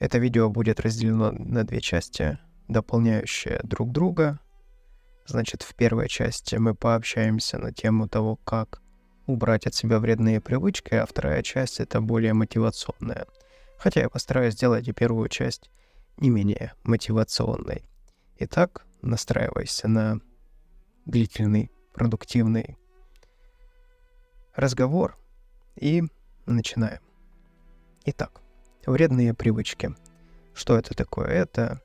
Это видео будет разделено на две части, дополняющие друг друга. Значит, в первой части мы пообщаемся на тему того, как убрать от себя вредные привычки, а вторая часть — это более мотивационная. Хотя я постараюсь сделать и первую часть не менее мотивационной. Итак, настраивайся на длительный, продуктивный разговор и начинаем. Итак, вредные привычки. Что это такое? Это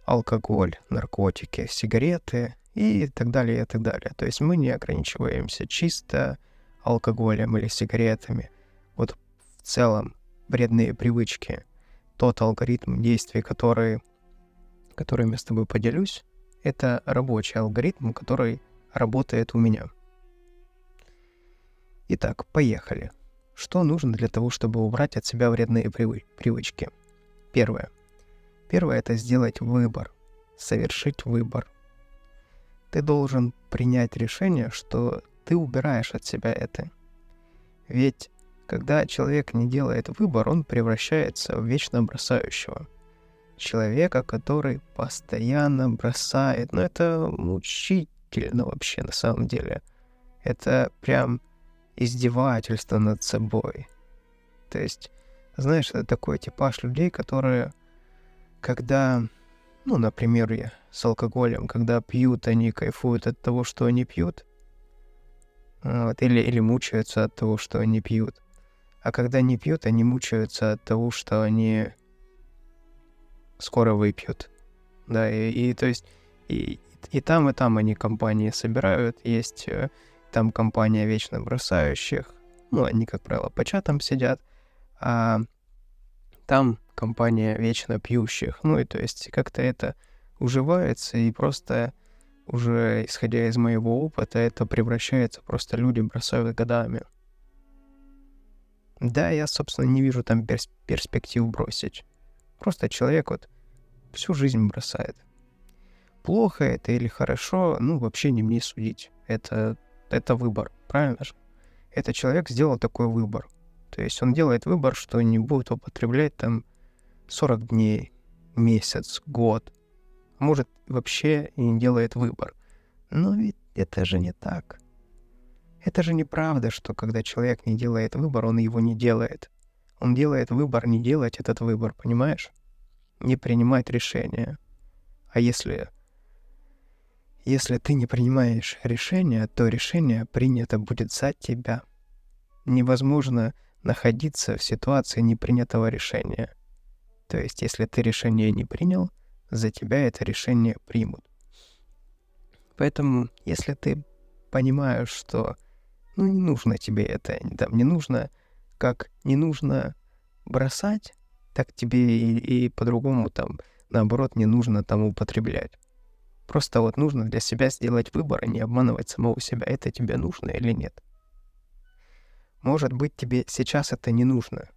алкоголь, наркотики, сигареты и так далее, и так далее. То есть мы не ограничиваемся чисто алкоголем или сигаретами. Вот в целом вредные привычки, тот алгоритм действий, которыми я с тобой поделюсь, это рабочий алгоритм, который работает у меня. Итак, поехали. Что нужно для того, чтобы убрать от себя вредные привычки? Первое. Первое — это сделать выбор, совершить выбор. Ты должен принять решение, что ты убираешь от себя это. Ведь когда человек не делает выбор, он превращается в вечно бросающего. Человека, который постоянно бросает. Но это мучительно вообще на самом деле. Это прям издевательство над собой. То есть, знаешь, это такой типаж людей, которые, когда, например, с алкоголем, когда пьют, они кайфуют от того, что они пьют, или мучаются от того, что они пьют. А когда не пьют, они мучаются от того, что они скоро выпьют. Да, то есть и там они компании собирают. Есть там компания вечно бросающих. Они, как правило, по чатам сидят. А там компания вечно пьющих. И то есть как-то это уживается, и просто уже, исходя из моего опыта, это превращается, просто люди бросают годами. Да, я, собственно, не вижу там перспектив бросить. Просто человек всю жизнь бросает. Плохо это или хорошо, вообще не мне судить. Это выбор, правильно же? Этот человек сделал такой выбор. То есть он делает выбор, что не будет употреблять там 40 дней, месяц, год. Может, вообще и не делает выбор. Но ведь это же не так. Это же неправда, что когда человек не делает выбор, он его не делает. Он делает выбор не делать этот выбор, понимаешь? Не принимать решения. А если ты не принимаешь решение, то решение принято будет за тебя. Невозможно находиться в ситуации непринятого решения. То есть, если ты решение не принял, за тебя это решение примут. Поэтому, если ты понимаешь, что не нужно тебе это, не нужно, как не нужно бросать, так тебе и по-другому наоборот, не нужно употреблять. Просто нужно для себя сделать выбор, и не обманывать самого себя, это тебе нужно или нет. Может быть, тебе сейчас это не нужно,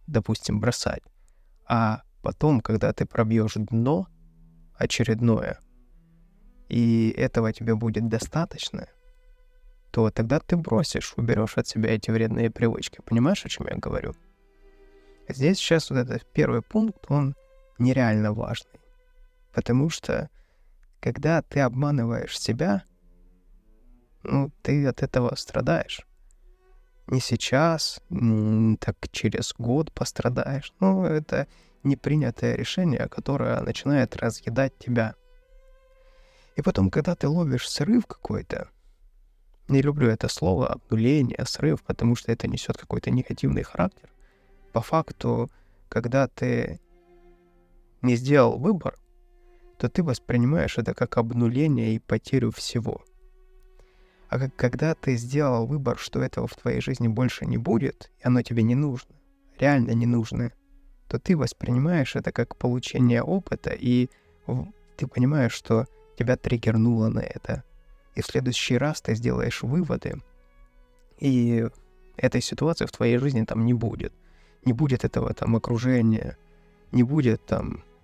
допустим, бросать. А потом, когда ты пробьешь дно очередное, и этого тебе будет достаточно, то тогда ты бросишь, уберешь от себя эти вредные привычки. Понимаешь, о чем я говорю? Здесь сейчас этот первый пункт, он нереально важный. Потому что, когда ты обманываешь себя, ты от этого страдаешь. Не сейчас, так через год пострадаешь. Это непринятое решение, которое начинает разъедать тебя. И потом, когда ты ловишь срыв какой-то, не люблю это слово, обнуление, срыв, потому что это несет какой-то негативный характер. По факту, когда ты не сделал выбор, то ты воспринимаешь это как обнуление и потерю всего. А когда ты сделал выбор, что этого в твоей жизни больше не будет, и оно тебе не нужно, реально не нужно, то ты воспринимаешь это как получение опыта, и ты понимаешь, что тебя триггернуло на это. И в следующий раз ты сделаешь выводы, и этой ситуации в твоей жизни не будет. Не будет этого окружения, не будет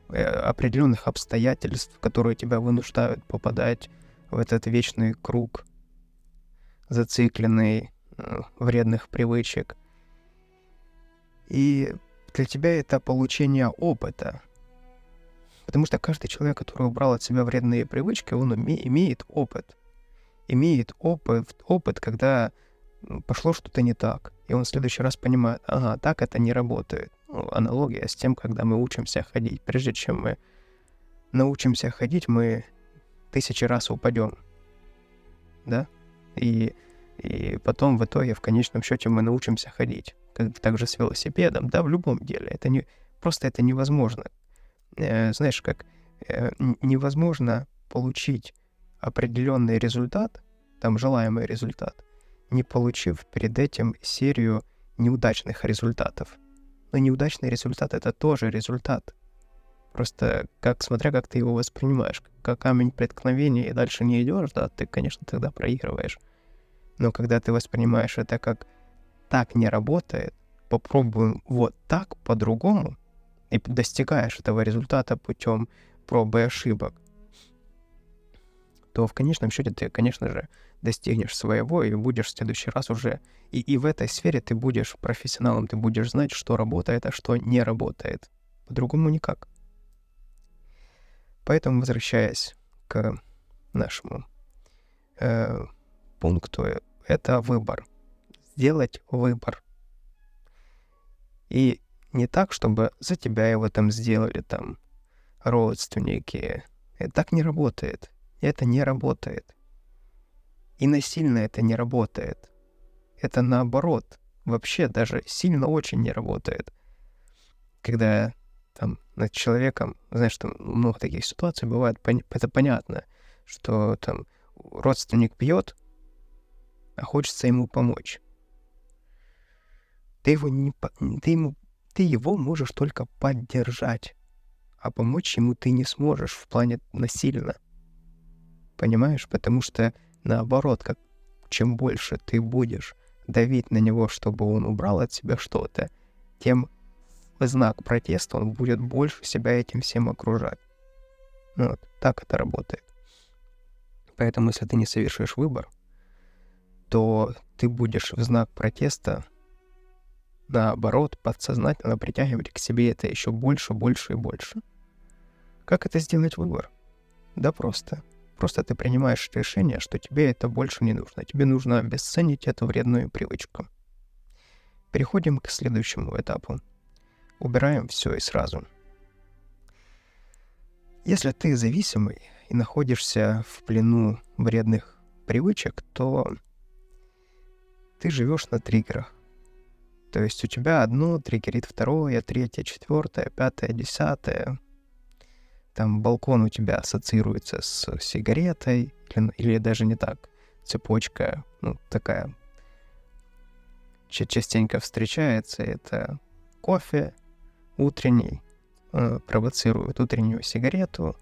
определенных обстоятельств, которые тебя вынуждают попадать в этот вечный круг зацикленный вредных привычек. И Для тебя это получение опыта. Потому что каждый человек, который убрал от себя вредные привычки, он имеет опыт. Имеет опыт, когда пошло что-то не так. И он в следующий раз понимает, ага, так это не работает. Ну, аналогия с тем, когда мы учимся ходить. Прежде чем мы научимся ходить, мы 1000 раз упадем. Да? И потом в итоге, в конечном счете, мы научимся ходить. Также с велосипедом, да, в любом деле. Просто это невозможно. Знаешь, как невозможно получить определенный результат, там желаемый результат, не получив перед этим серию неудачных результатов. Но неудачный результат — это тоже результат. Просто смотря как ты его воспринимаешь. Как камень преткновения и дальше не идешь, да, ты, конечно, тогда проигрываешь. Но когда ты воспринимаешь это как «так не работает», попробуем вот так, по-другому, и достигаешь этого результата путем пробы и ошибок, то в конечном счете ты, конечно же, достигнешь своего и будешь в следующий раз уже... И в этой сфере ты будешь профессионалом, ты будешь знать, что работает, а что не работает. По-другому никак. Поэтому, возвращаясь к нашему пункту, это выбор. Сделать выбор. И не так, чтобы за тебя его там сделали там родственники. Это так не работает. Это не работает. И насильно это не работает. Это наоборот. Вообще даже сильно очень не работает. Когда там над человеком, знаешь, там много таких ситуаций бывает, это понятно, что там родственник пьет, а хочется ему помочь. Ты его можешь только поддержать, а помочь ему ты не сможешь в плане насильно. Понимаешь? Потому что наоборот, чем больше ты будешь давить на него, чтобы он убрал от себя что-то, тем в знак протеста он будет больше себя этим всем окружать. Вот, так это работает. Поэтому, если ты не совершишь выбор, то ты будешь в знак протеста, наоборот, подсознательно притягивать к себе это еще больше, больше и больше. Как это сделать выбор? Да просто. Просто ты принимаешь решение, что тебе это больше не нужно. Тебе нужно обесценить эту вредную привычку. Переходим к следующему этапу. Убираем все и сразу. Если ты зависимый и находишься в плену вредных привычек, то ты живешь на триггерах. То есть у тебя одно триггерит второе, третье, четвертое, пятое, десятое. Там балкон у тебя ассоциируется с сигаретой, или даже не так. Цепочка, такая частенько встречается. Это кофе утренний, провоцирует утреннюю сигарету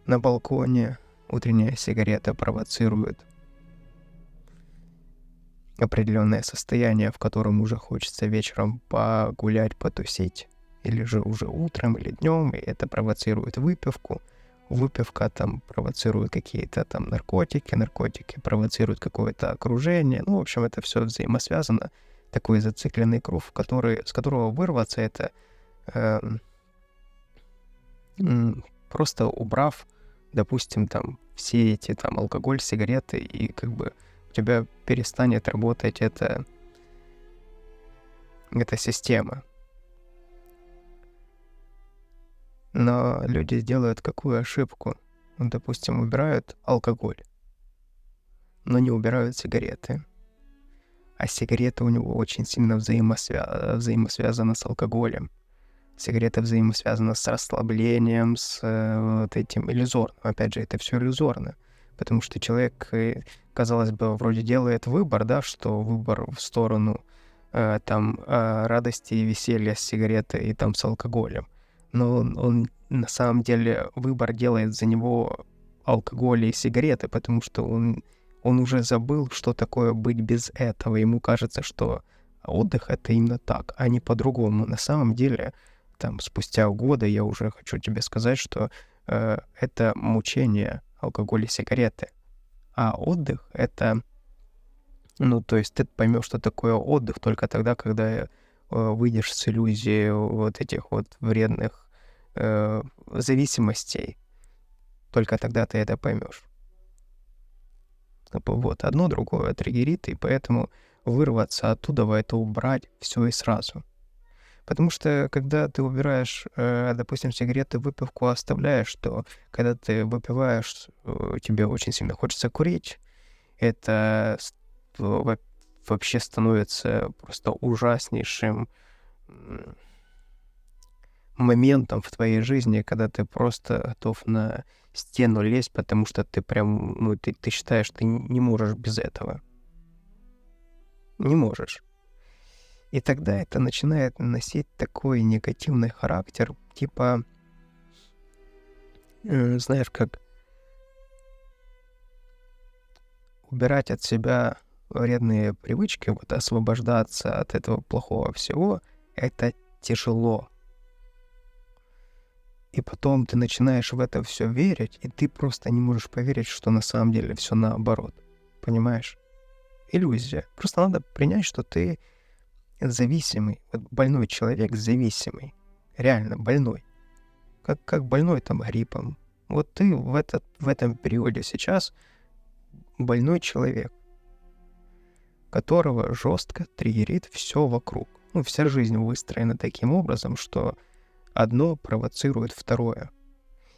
на балконе. Утренняя сигарета провоцирует определенное состояние, в котором уже хочется вечером погулять, потусить. Или же уже утром, или днем, и это провоцирует выпивку. Выпивка там провоцирует какие-то там наркотики провоцируют какое-то окружение. В общем, это все взаимосвязано. Такой зацикленный круг, с которого вырваться, это просто убрав, допустим, там все эти там алкоголь, сигареты, и как бы у тебя перестанет работать эта система. Но люди делают какую ошибку? Допустим, убирают алкоголь, но не убирают сигареты. А сигарета у него очень сильно взаимосвязана с алкоголем. Сигарета взаимосвязана с расслаблением, с вот этим иллюзорным. Опять же, это все иллюзорно. Потому что человек, казалось бы, вроде делает выбор, да, что выбор в сторону радости и веселья с сигаретой и там с алкоголем. Но он на самом деле выбор делает за него алкоголь и сигареты, потому что он уже забыл, что такое быть без этого. Ему кажется, что отдых — это именно так, а не по-другому. На самом деле, там, спустя годы я уже хочу тебе сказать, что это мучение, алкоголь и сигареты. А отдых — это... то есть ты поймешь, что такое отдых только тогда, когда выйдешь с иллюзии вот этих вот вредных зависимостей, только тогда ты это поймешь. Вот, одно другое триггерит, и поэтому вырваться оттуда, это убрать все и сразу. Потому что, когда ты убираешь, допустим, сигареты, выпивку оставляешь, то когда ты выпиваешь, тебе очень сильно хочется курить. Это вообще становится просто ужаснейшим моментом в твоей жизни, когда ты просто готов на стену лезть, потому что ты прям, ты считаешь, ты не можешь без этого. Не можешь. И тогда это начинает носить такой негативный характер, типа, знаешь, как убирать от себя вредные привычки, вот освобождаться от этого плохого всего, это тяжело. И потом ты начинаешь в это все верить, и ты просто не можешь поверить, что на самом деле все наоборот. Понимаешь? Иллюзия. Просто надо принять, что ты зависимый. Вот больной человек зависимый. Реально больной. Как больной там гриппом. Вот ты в этом периоде сейчас больной человек, которого жестко триггерит все вокруг. Вся жизнь выстроена таким образом, что одно провоцирует второе.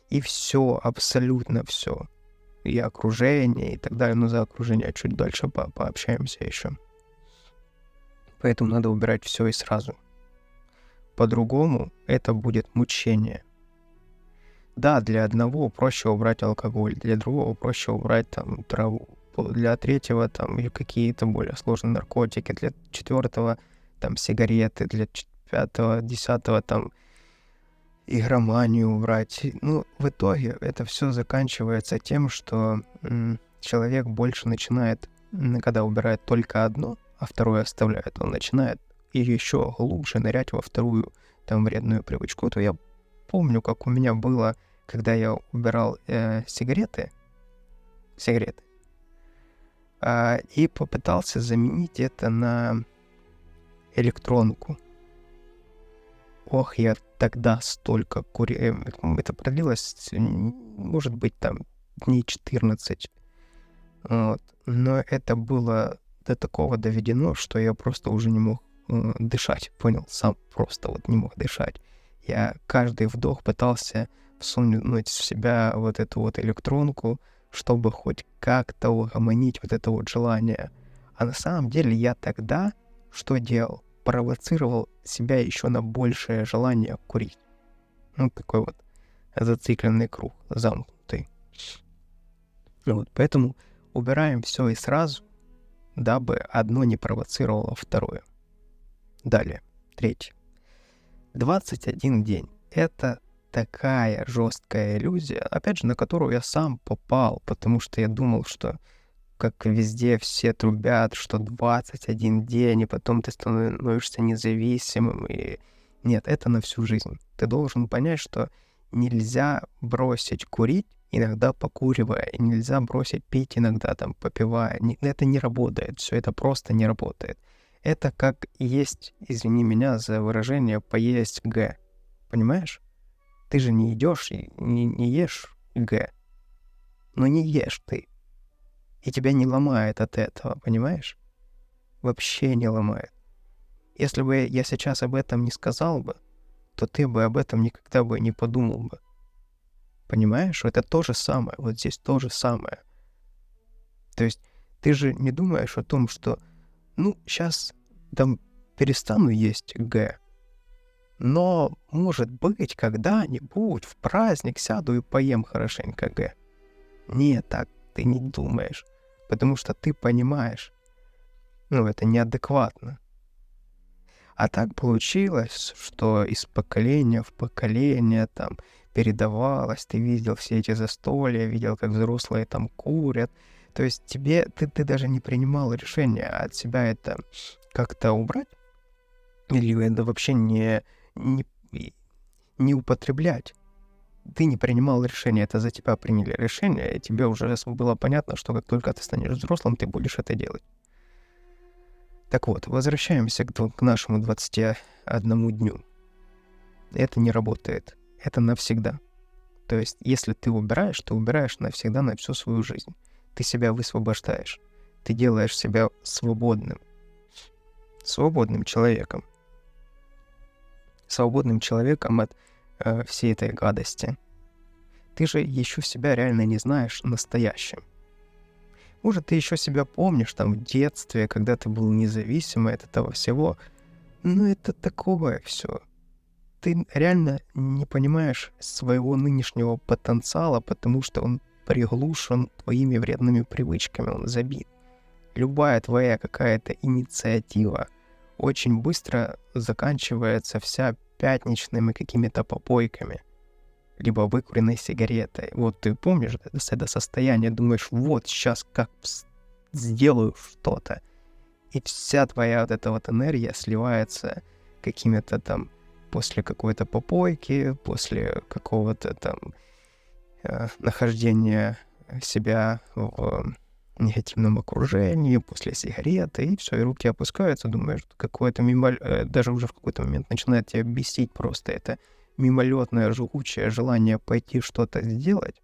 И все, абсолютно все. И окружение, и так далее. Но за окружение чуть дальше пообщаемся еще. Поэтому надо убирать все и сразу. По-другому это будет мучение. Да, для одного проще убрать алкоголь, для другого проще убрать там траву, для третьего там и какие-то более сложные наркотики, для четвертого там сигареты, для пятого, десятого там игроманию убрать. В итоге это все заканчивается тем, что человек больше начинает, когда убирает только одно, а второе оставляет, он начинает и еще глубже нырять во вторую там вредную привычку. То я помню, как у меня было, когда я убирал сигареты, и попытался заменить это на электронку. Ох, я тогда столько курил. Это продлилось, может быть, там дней 14. Вот. Но это было до такого доведено, что я просто уже не мог дышать. Понял? Сам просто вот не мог дышать. Я каждый вдох пытался всунуть в себя вот эту вот электронку, чтобы хоть как-то угомонить вот это вот желание. А на самом деле я тогда что делал? Провоцировал себя еще на большее желание курить. Такой вот зацикленный круг, замкнутый. Вот, поэтому убираем все и сразу, дабы одно не провоцировало второе. Далее, третье. 21 день. Это такая жесткая иллюзия, опять же, на которую я сам попал, потому что я думал, что как везде все трубят, что 21 день, и потом ты становишься независимым. И нет, это на всю жизнь. Ты должен понять, что нельзя бросить курить, иногда покуривая, и нельзя бросить пить, иногда там попивая. Это не работает, все это просто не работает. Это как есть, извини меня за выражение, поесть Г. Понимаешь? Ты же не идешь и не ешь Г. Но не ешь ты. И тебя не ломает от этого, понимаешь? Вообще не ломает. Если бы я сейчас об этом не сказал бы, то ты бы об этом никогда бы не подумал бы. Понимаешь? Это то же самое. Вот здесь то же самое. То есть ты же не думаешь о том, что сейчас там перестану есть Г. Но, может быть, когда-нибудь в праздник сяду и поем хорошенько Г. Нет, так ты не думаешь. Потому что ты понимаешь, это неадекватно. А так получилось, что из поколения в поколение там передавалось, ты видел все эти застолья, видел, как взрослые там курят. То есть ты даже не принимал решения от себя это как-то убрать или это вообще не употреблять. Ты не принимал решения, это за тебя приняли решение, и тебе уже было понятно, что как только ты станешь взрослым, ты будешь это делать. Так вот, возвращаемся к нашему 21 дню. Это не работает. Это навсегда. То есть, если ты убираешь навсегда на всю свою жизнь. Ты себя высвобождаешь. Ты делаешь себя свободным. Свободным человеком. Свободным человеком от всей этой гадости. Ты же еще себя реально не знаешь настоящим. Может, ты еще себя помнишь там в детстве, когда ты был независимый от этого всего. Но это такое все. Ты реально не понимаешь своего нынешнего потенциала, потому что он приглушен твоими вредными привычками, он забит. Любая твоя какая-то инициатива очень быстро заканчивается вся пятничными какими-то попойками, либо выкуренной сигаретой. Вот ты помнишь это состояние, думаешь, вот сейчас как сделаю что-то, и вся твоя вот эта вот энергия сливается какими-то там после какой-то попойки, после какого-то там нахождения себя в негативном окружении, после сигареты, и все, и руки опускаются, думаешь, какое-то даже уже в какой-то момент начинает тебя бесить просто это мимолетное жгучее желание пойти что-то сделать,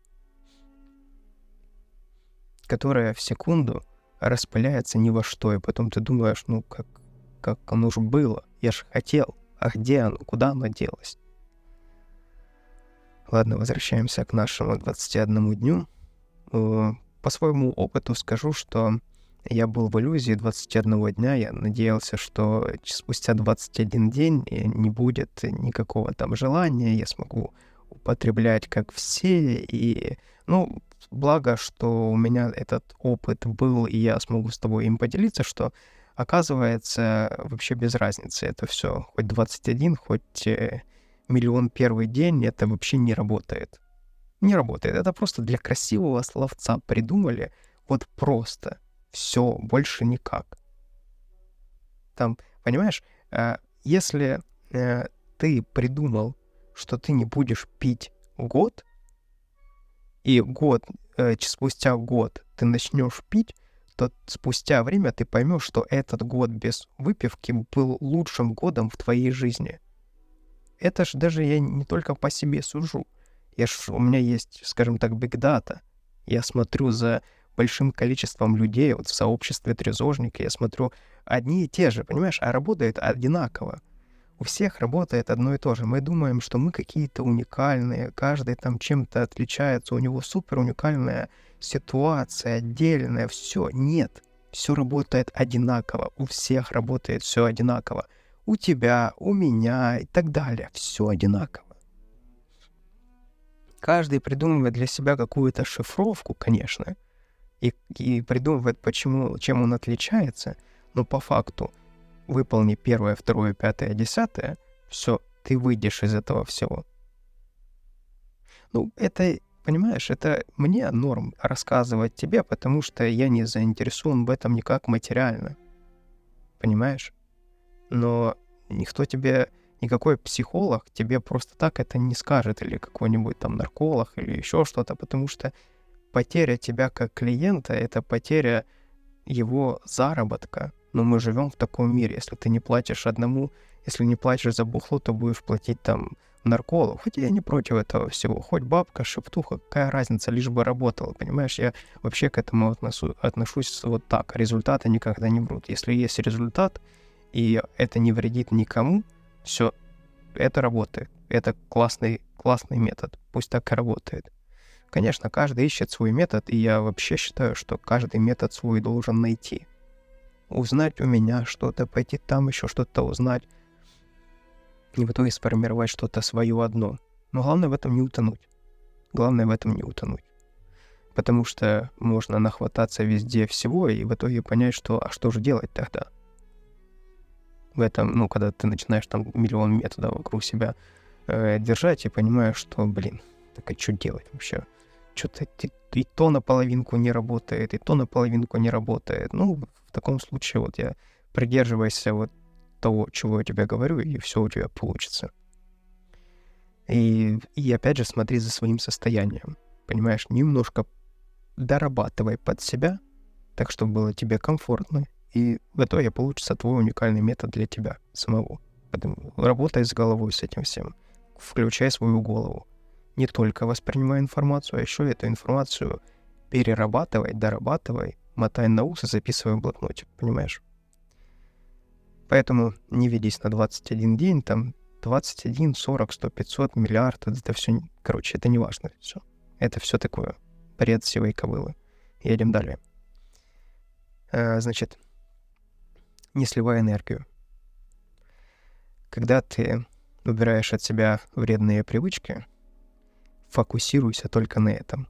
которое в секунду распыляется ни во что, и потом ты думаешь, ну как оно же было, я же хотел, а где оно, куда оно делось? Ладно, возвращаемся к нашему 21 дню. По своему опыту скажу, что я был в иллюзии 21 дня, я надеялся, что спустя 21 день не будет никакого там желания, я смогу употреблять как все, и, благо, что у меня этот опыт был, и я смогу с тобой им поделиться, что, оказывается, вообще без разницы это все, хоть 21, хоть миллион первый день, это вообще не работает. Не работает. Это просто для красивого словца придумали. Вот просто. Все, больше никак. Там, понимаешь, если ты придумал, что ты не будешь пить год, и спустя год ты начнешь пить, то спустя время ты поймешь, что этот год без выпивки был лучшим годом в твоей жизни. Это ж даже я не только по себе сужу. У меня есть, скажем так, бигдата. Я смотрю за большим количеством людей, вот в сообществе трезожника, я смотрю одни и те же, понимаешь, а работает одинаково. У всех работает одно и то же. Мы думаем, что мы какие-то уникальные, каждый там чем-то отличается, у него супер уникальная ситуация, отдельная, все. Нет, все работает одинаково, у всех работает все одинаково. У тебя, у меня и так далее, все одинаково. Каждый придумывает для себя какую-то шифровку, конечно, и придумывает, чем он отличается, но по факту выполни 1, 2, 5, 10, все, ты выйдешь из этого всего. Это, понимаешь, это мне норм рассказывать тебе, потому что я не заинтересован в этом никак материально. Понимаешь? Но никакой психолог тебе просто так это не скажет, или какой-нибудь там нарколог, или еще что-то, потому что потеря тебя как клиента — это потеря его заработка. Но мы живем в таком мире. Если ты не платишь если не платишь за бухло, то будешь платить там наркологу. Хотя я не против этого всего. Хоть бабка, шептуха, какая разница, лишь бы работала, понимаешь? Я вообще к этому отношусь вот так. Результаты никогда не врут. Если есть результат, и это не вредит никому, все, это работает. Это классный метод. Пусть так и работает. Конечно, каждый ищет свой метод, и я вообще считаю, что каждый метод свой должен найти. Узнать у меня что-то, пойти там еще что-то узнать, и в итоге сформировать что-то свое одно. Но главное в этом не утонуть. Потому что можно нахвататься везде всего, и в итоге понять, что же делать тогда? В этом, когда ты начинаешь там миллион методов вокруг себя держать, и понимаешь, что, так а что делать вообще? Что-то и то наполовинку не работает, и то наполовинку не работает. В таком случае я придерживайся вот того, чего я тебе говорю, и все у тебя получится. И опять же смотри за своим состоянием. Понимаешь, немножко дорабатывай под себя, так, чтобы было тебе комфортно, И в итоге получится твой уникальный метод для тебя самого. Поэтому работай с головой с этим всем. Включай свою голову. Не только воспринимай информацию, а еще эту информацию перерабатывай, дорабатывай, мотай на ус и записывай в блокноте, понимаешь? Поэтому не ведись на 21 день, там 21, 40, 100, 500, миллиард, это все, короче, это не важно все. Это все такое бред сивой кобылы. Едем далее. Значит, не сливай энергию. Когда ты убираешь от себя вредные привычки, фокусируйся только на этом.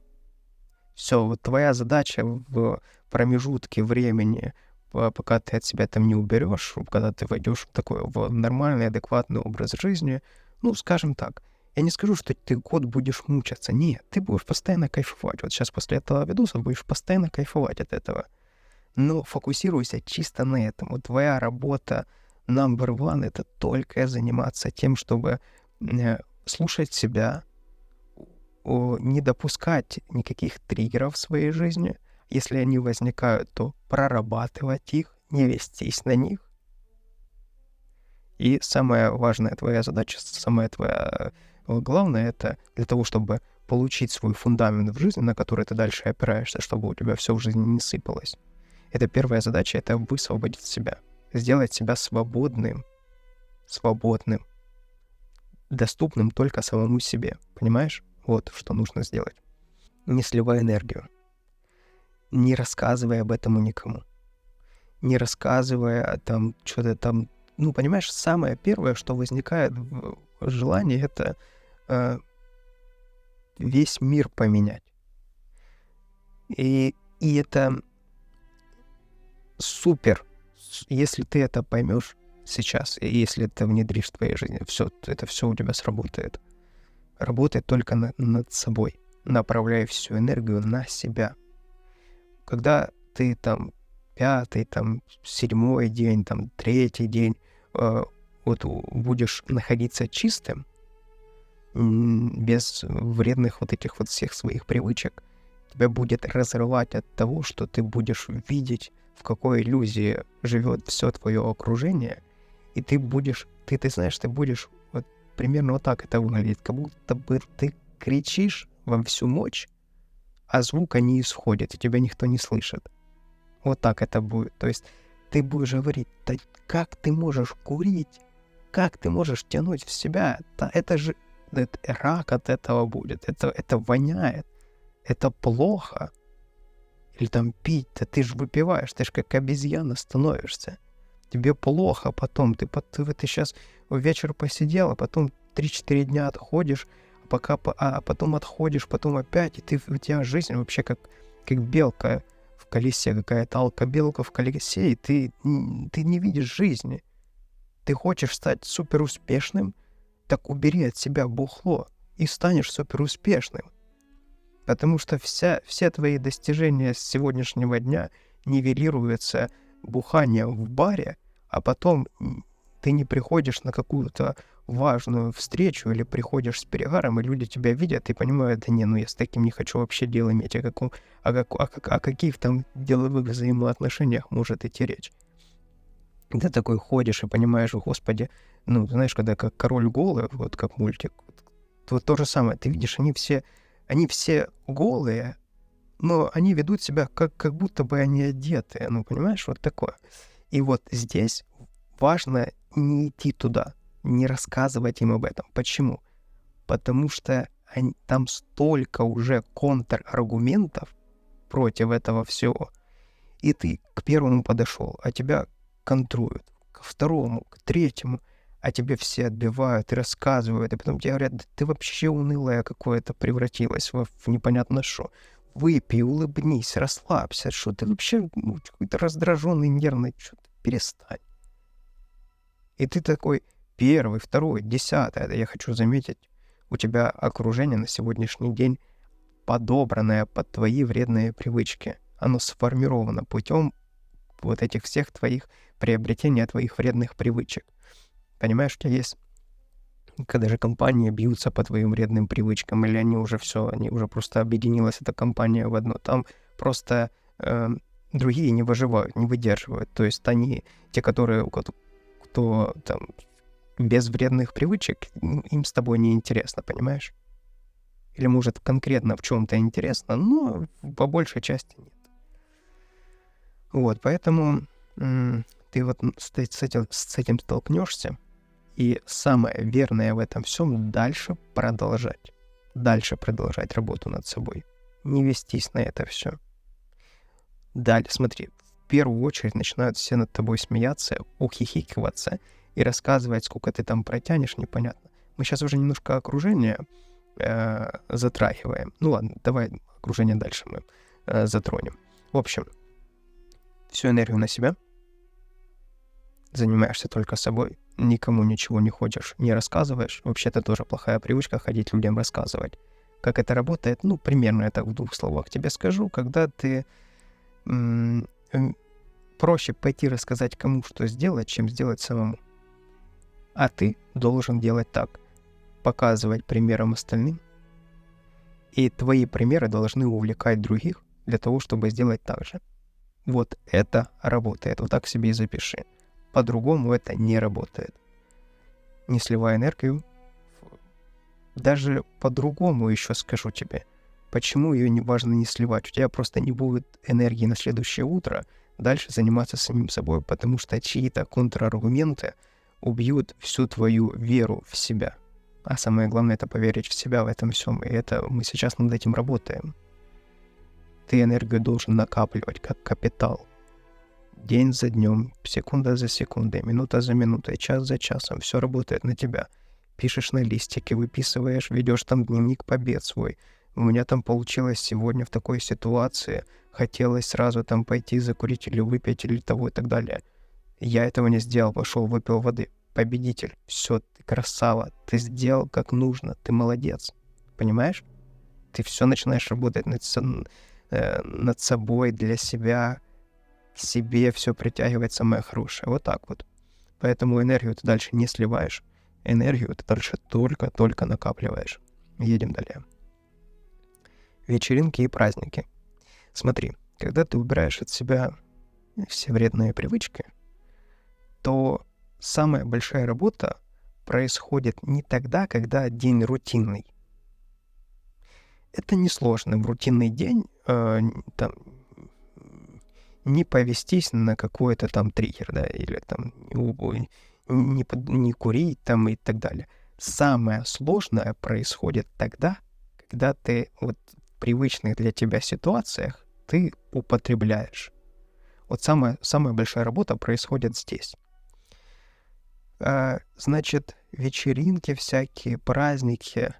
Все, вот твоя задача в промежутке времени, пока ты от себя там не уберешь, когда ты войдешь в такой в нормальный, адекватный образ жизни, ну, скажем так, я не скажу, что ты год будешь мучаться. Нет, ты будешь постоянно кайфовать. Вот сейчас после этого видоса будешь постоянно кайфовать от этого. Но фокусируйся чисто на этом. Вот твоя работа number one — это только заниматься тем, чтобы слушать себя, не допускать никаких триггеров в своей жизни. Если они возникают, то прорабатывать их, не вестись на них. И самая важная твоя задача, самая твоя главное, это для того, чтобы получить свой фундамент в жизни, на который ты дальше опираешься, чтобы у тебя все в жизни не сыпалось. Это первая задача — это высвободить себя, сделать себя свободным, доступным только самому себе. Понимаешь? Вот что нужно сделать. Не сливай энергию. Не рассказывай об этом никому. Не рассказывая там что-то там. Ну, понимаешь, самое первое, что возникает в желании, это весь мир поменять. И это супер, если ты это поймешь сейчас, и если это внедришь в твоей жизни, это все у тебя сработает. Работай только над собой. Направляй всю энергию на себя. Когда ты там 5-й, там 7-й день, там 3-й день вот будешь находиться чистым, без вредных вот этих вот всех своих привычек, тебя будет разрывать от того, что ты будешь видеть, в какой иллюзии живет все твое окружение, и ты будешь вот примерно вот так это выглядит, как будто бы ты кричишь во всю мощь, а звука не исходит, и тебя никто не слышит. Вот так это будет. То есть ты будешь говорить: да как ты можешь курить? Как ты можешь тянуть в себя? Да это же рак от этого будет. Это воняет. Это плохо. Или там пить, да ты же выпиваешь, ты же как обезьяна становишься. Тебе плохо потом. Ты сейчас вечер посидел, а потом 3-4 дня отходишь, а потом отходишь, потом опять, и у тебя жизнь вообще как белка в колесе, какая-то алкобелка в колесе, и ты не видишь жизни. Ты хочешь стать суперуспешным, так убери от себя бухло и станешь суперуспешным. Потому что все твои достижения с сегодняшнего дня нивелируются буханием в баре, а потом ты не приходишь на какую-то важную встречу или приходишь с перегаром, и люди тебя видят и понимают: да не, ну я с таким не хочу вообще дело иметь, о каких там деловых взаимоотношениях может идти речь. Ты такой ходишь и понимаешь: господи, ну, знаешь, когда как король голый, вот как мультик, вот то же самое, ты видишь, они все голые, но они ведут себя как будто бы они одетые, ну, понимаешь, вот такое. И вот здесь важно не идти туда, не рассказывать им об этом. Почему? Потому что там столько уже контраргументов против этого всего. И ты к первому подошел, а тебя контруют, ко второму, к третьему, а тебе все отбивают и рассказывают, и потом тебе говорят: да ты вообще унылая какое-то превратилась в непонятно что. Выпей, улыбнись, расслабься, что ты вообще какой-то раздраженный, нервный, что-то перестань. И ты такой 1, 2, 10. Это я хочу заметить, у тебя окружение на сегодняшний день подобранное под твои вредные привычки. Оно сформировано путем вот этих всех твоих приобретения твоих вредных привычек. Понимаешь, у тебя есть, когда же компании бьются по твоим вредным привычкам, или они уже просто объединилась эта компания в одно. Там просто другие не выживают, не выдерживают. То есть они, те, которые, кто там без вредных привычек, им с тобой не интересно, понимаешь? Или, может, конкретно в чем-то интересно, но по большей части нет. Вот, поэтому ты вот с этим столкнешься, и самое верное в этом всем дальше продолжать. Дальше продолжать работу над собой. Не вестись на это все. Далее, смотри, в первую очередь начинают все над тобой смеяться, ухихикиваться и рассказывать, сколько ты там протянешь, непонятно. Мы сейчас уже немножко окружение затрагиваем. Ну ладно, давай окружение дальше мы затронем. В общем, всю энергию на себя. Занимаешься только собой. Никому ничего не хочешь, не рассказываешь. Вообще, это тоже плохая привычка ходить людям рассказывать. Как это работает? Ну, примерно я так в 2 словах тебе скажу. Когда ты проще пойти рассказать кому, что сделать, чем сделать самому. А ты должен делать так. Показывать примером остальным. И твои примеры должны увлекать других для того, чтобы сделать так же. Вот это работает. Вот так себе и запиши. По-другому это не работает. Не сливай энергию. Даже по-другому еще скажу тебе. Почему ее важно не сливать? У тебя просто не будет энергии на следующее утро дальше заниматься самим собой, потому что чьи-то контраргументы убьют всю твою веру в себя. А самое главное — это поверить в себя в этом всем. И это мы сейчас над этим работаем. Ты энергию должен накапливать как капитал. День за днем, секунда за секундой, минута за минутой, час за часом. Все работает на тебя. Пишешь на листике, выписываешь, ведешь там дневник побед свой. У меня там получилось сегодня в такой ситуации. Хотелось сразу там пойти закурить или выпить или того и так далее. Я этого не сделал, пошел, выпил воды. Победитель. Все, ты красава. Ты сделал как нужно. Ты молодец. Понимаешь? Ты все начинаешь работать над собой, для себя. К себе все притягивает самое хорошее. Вот так вот. Поэтому энергию ты дальше не сливаешь. Энергию ты дальше только накапливаешь. Едем далее. Вечеринки и праздники. Смотри, когда ты убираешь от себя все вредные привычки, то самая большая работа происходит не тогда, когда день рутинный. Это несложно. В рутинный день там не повестись на какой-то там триггер, да, или там не курить там и так далее. Самое сложное происходит тогда, когда ты вот в привычных для тебя ситуациях ты употребляешь. Вот самая большая работа происходит здесь. Значит, вечеринки всякие, праздники,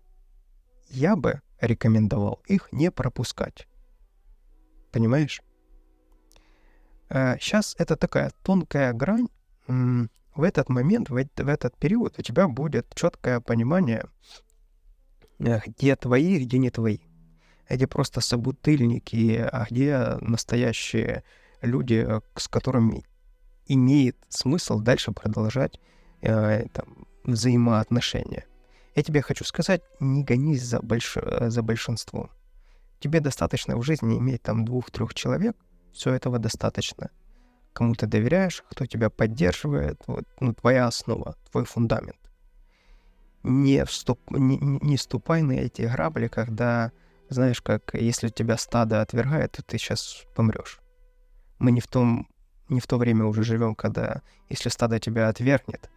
я бы рекомендовал их не пропускать. Понимаешь? Сейчас это такая тонкая грань. В этот момент, в этот период у тебя будет четкое понимание, где твои, где не твои. Где просто собутыльники, а где настоящие люди, с которыми имеет смысл дальше продолжать взаимоотношения. Я тебе хочу сказать, не гонись за большинством. Тебе достаточно в жизни иметь там 2-3 человек, все этого достаточно. Кому ты доверяешь, кто тебя поддерживает, вот, твоя основа, твой фундамент. Не ступай на эти грабли, когда, знаешь, как если тебя стадо отвергает, то ты сейчас помрешь. Мы не в то время уже живем, когда если стадо тебя отвергнет,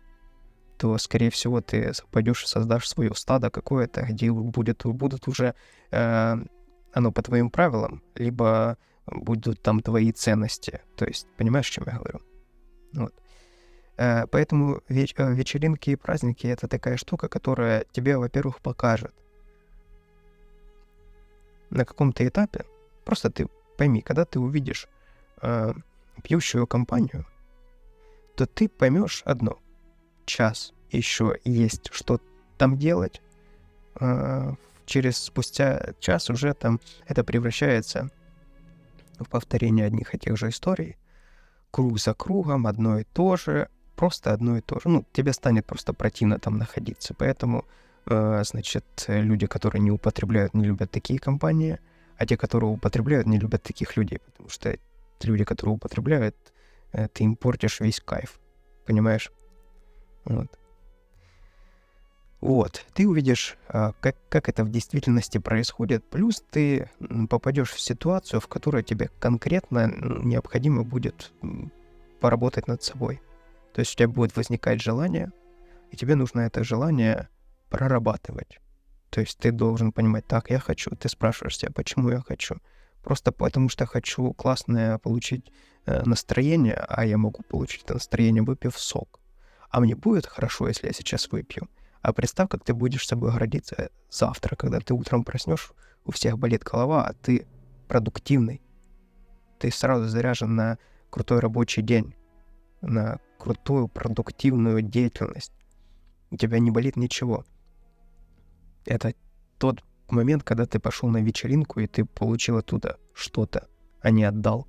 то, скорее всего, ты пойдешь и создашь свое стадо какое-то, где будут уже оно по твоим правилам, либо будут там твои ценности. То есть, понимаешь, о чем я говорю? Вот. Поэтому вечеринки и праздники — это такая штука, которая тебе, во-первых, покажет на каком-то этапе. Просто ты пойми, когда ты увидишь пьющую компанию, то ты поймешь одно. Час еще есть что там делать. Спустя час уже там это превращается в повторение одних и тех же историй. Круг за кругом, одно и то же. Просто одно и то же. Тебе станет просто противно там находиться. Поэтому, значит, люди, которые не употребляют, не любят такие компании, а те, которые употребляют, не любят таких людей, потому что люди, которые употребляют, ты им портишь весь кайф, понимаешь? Вот, ты увидишь, как это в действительности происходит, плюс ты попадешь в ситуацию, в которой тебе конкретно необходимо будет поработать над собой. То есть у тебя будет возникать желание, и тебе нужно это желание прорабатывать. То есть ты должен понимать, так, я хочу. Ты спрашиваешь себя, почему я хочу? Просто потому что хочу классное получить настроение, а я могу получить это настроение, выпив сок. А мне будет хорошо, если я сейчас выпью. А представь, как ты будешь собой гордиться завтра, когда ты утром проснешь, у всех болит голова, а ты продуктивный. Ты сразу заряжен на крутой рабочий день, на крутую продуктивную деятельность. У тебя не болит ничего. Это тот момент, когда ты пошел на вечеринку, и ты получил оттуда что-то, а не отдал.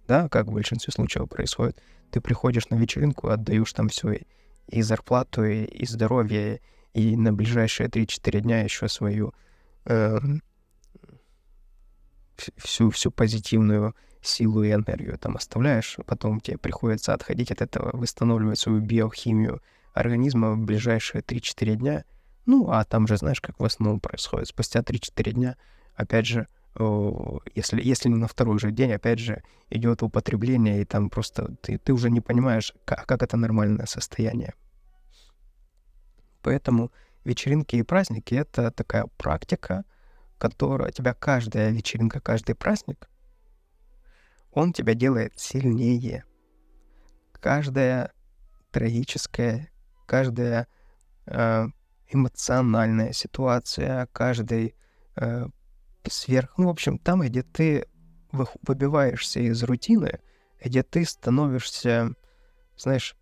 Да, как в большинстве случаев происходит. Ты приходишь на вечеринку, отдаешь там все, и зарплату, и здоровье, и на ближайшие 3-4 дня еще свою всю позитивную силу и энергию там оставляешь, потом тебе приходится отходить от этого, восстанавливать свою биохимию организма в ближайшие 3-4 дня. Ну, а там же, знаешь, как в основном происходит. Спустя 3-4 дня, опять же, если не на второй же день, опять же, идет употребление, и там просто ты уже не понимаешь, как это нормальное состояние. Поэтому вечеринки и праздники — это такая практика, которая тебя каждая вечеринка, каждый праздник, он тебя делает сильнее. Каждая трагическая, каждая эмоциональная ситуация, каждый в общем, там, где ты выбиваешься из рутины, где ты становишься, знаешь,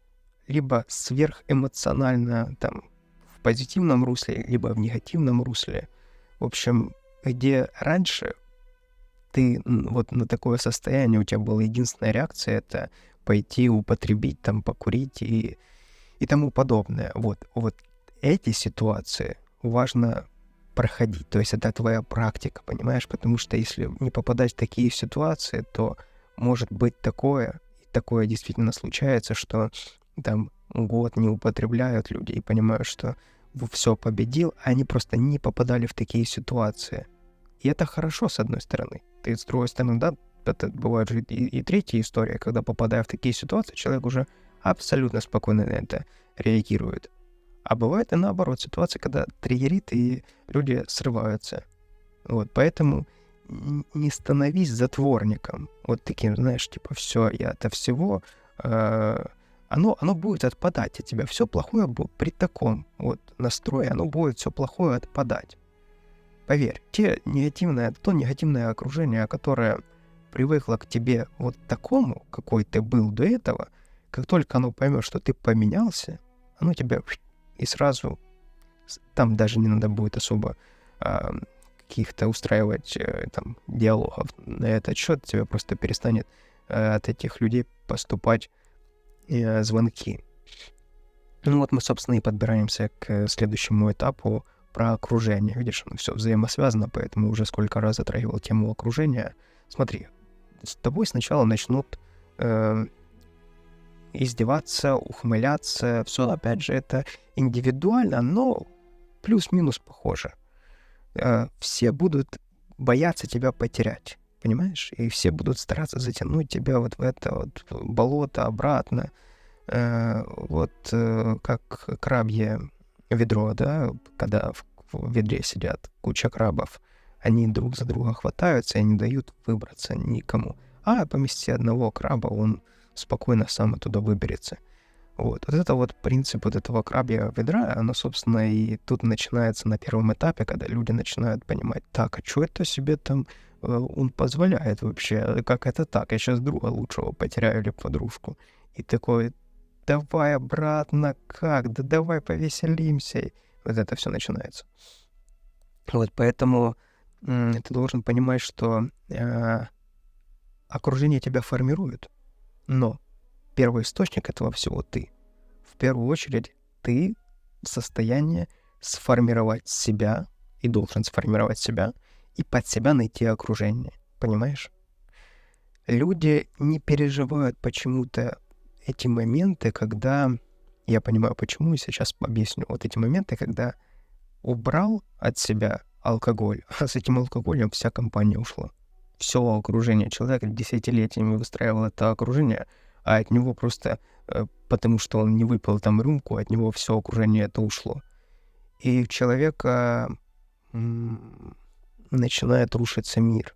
либо сверхэмоционально там в позитивном русле, либо в негативном русле. В общем, где раньше ты вот на такое состояние, у тебя была единственная реакция — это пойти употребить, там, покурить и тому подобное. Вот эти ситуации важно проходить. То есть это твоя практика, понимаешь? Потому что если не попадать в такие ситуации, то может быть такое, и такое действительно случается, что там год не употребляют люди и понимают, что все победил, а они просто не попадали в такие ситуации. И это хорошо, с одной стороны. Ты, с другой стороны, да, это бывает же и третья история, когда, попадая в такие ситуации, человек уже абсолютно спокойно на это реагирует. А бывает и наоборот ситуация, когда триггерит, и люди срываются. Вот, поэтому не становись затворником. Вот таким, знаешь, типа, все, я от всего, оно будет отпадать от тебя. Все плохое будет при таком вот настрое, оно будет все плохое отпадать. Поверь, то негативное окружение, которое привыкло к тебе вот такому, какой ты был до этого, как только оно поймет, что ты поменялся, оно тебя и сразу, там даже не надо будет особо каких-то устраивать там диалогов на этот счет, тебе просто перестанет от этих людей поступать звонки. Ну вот мы, собственно, и подбираемся к следующему этапу про окружение. Видишь, оно все взаимосвязано, поэтому уже сколько раз затрагивал тему окружения. Смотри, с тобой сначала начнут издеваться, ухмыляться. Все, опять же, это индивидуально, но плюс-минус похоже. Все будут бояться тебя потерять, понимаешь? И все будут стараться затянуть тебя вот в это вот болото обратно. Как крабье ведро, да, когда в ведре сидят куча крабов, они друг за друга хватаются и не дают выбраться никому. А помести одного краба, он спокойно сам оттуда выберется. Вот это вот принцип вот этого крабьего ведра, оно, собственно, и тут начинается на первом этапе, когда люди начинают понимать, так, а что это себе там он позволяет вообще, как это так, я сейчас друга лучшего потеряю или подружку. И такой, давай обратно, как, да давай повеселимся. И вот это все начинается. Вот поэтому ты должен понимать, что окружение тебя формирует, но первый источник этого всего ты. В первую очередь ты в состоянии сформировать себя и должен сформировать себя и под себя найти окружение. Понимаешь? люди не переживают почему-то эти моменты, когда... Я понимаю, почему, и сейчас объясню. Вот эти моменты, когда убрал от себя алкоголь, а с этим алкоголем вся компания ушла. Все окружение. Человек десятилетиями выстраивал это окружение, а от него просто, потому что он не выпил там рюмку, от него все окружение это ушло. И у человека начинает рушиться мир.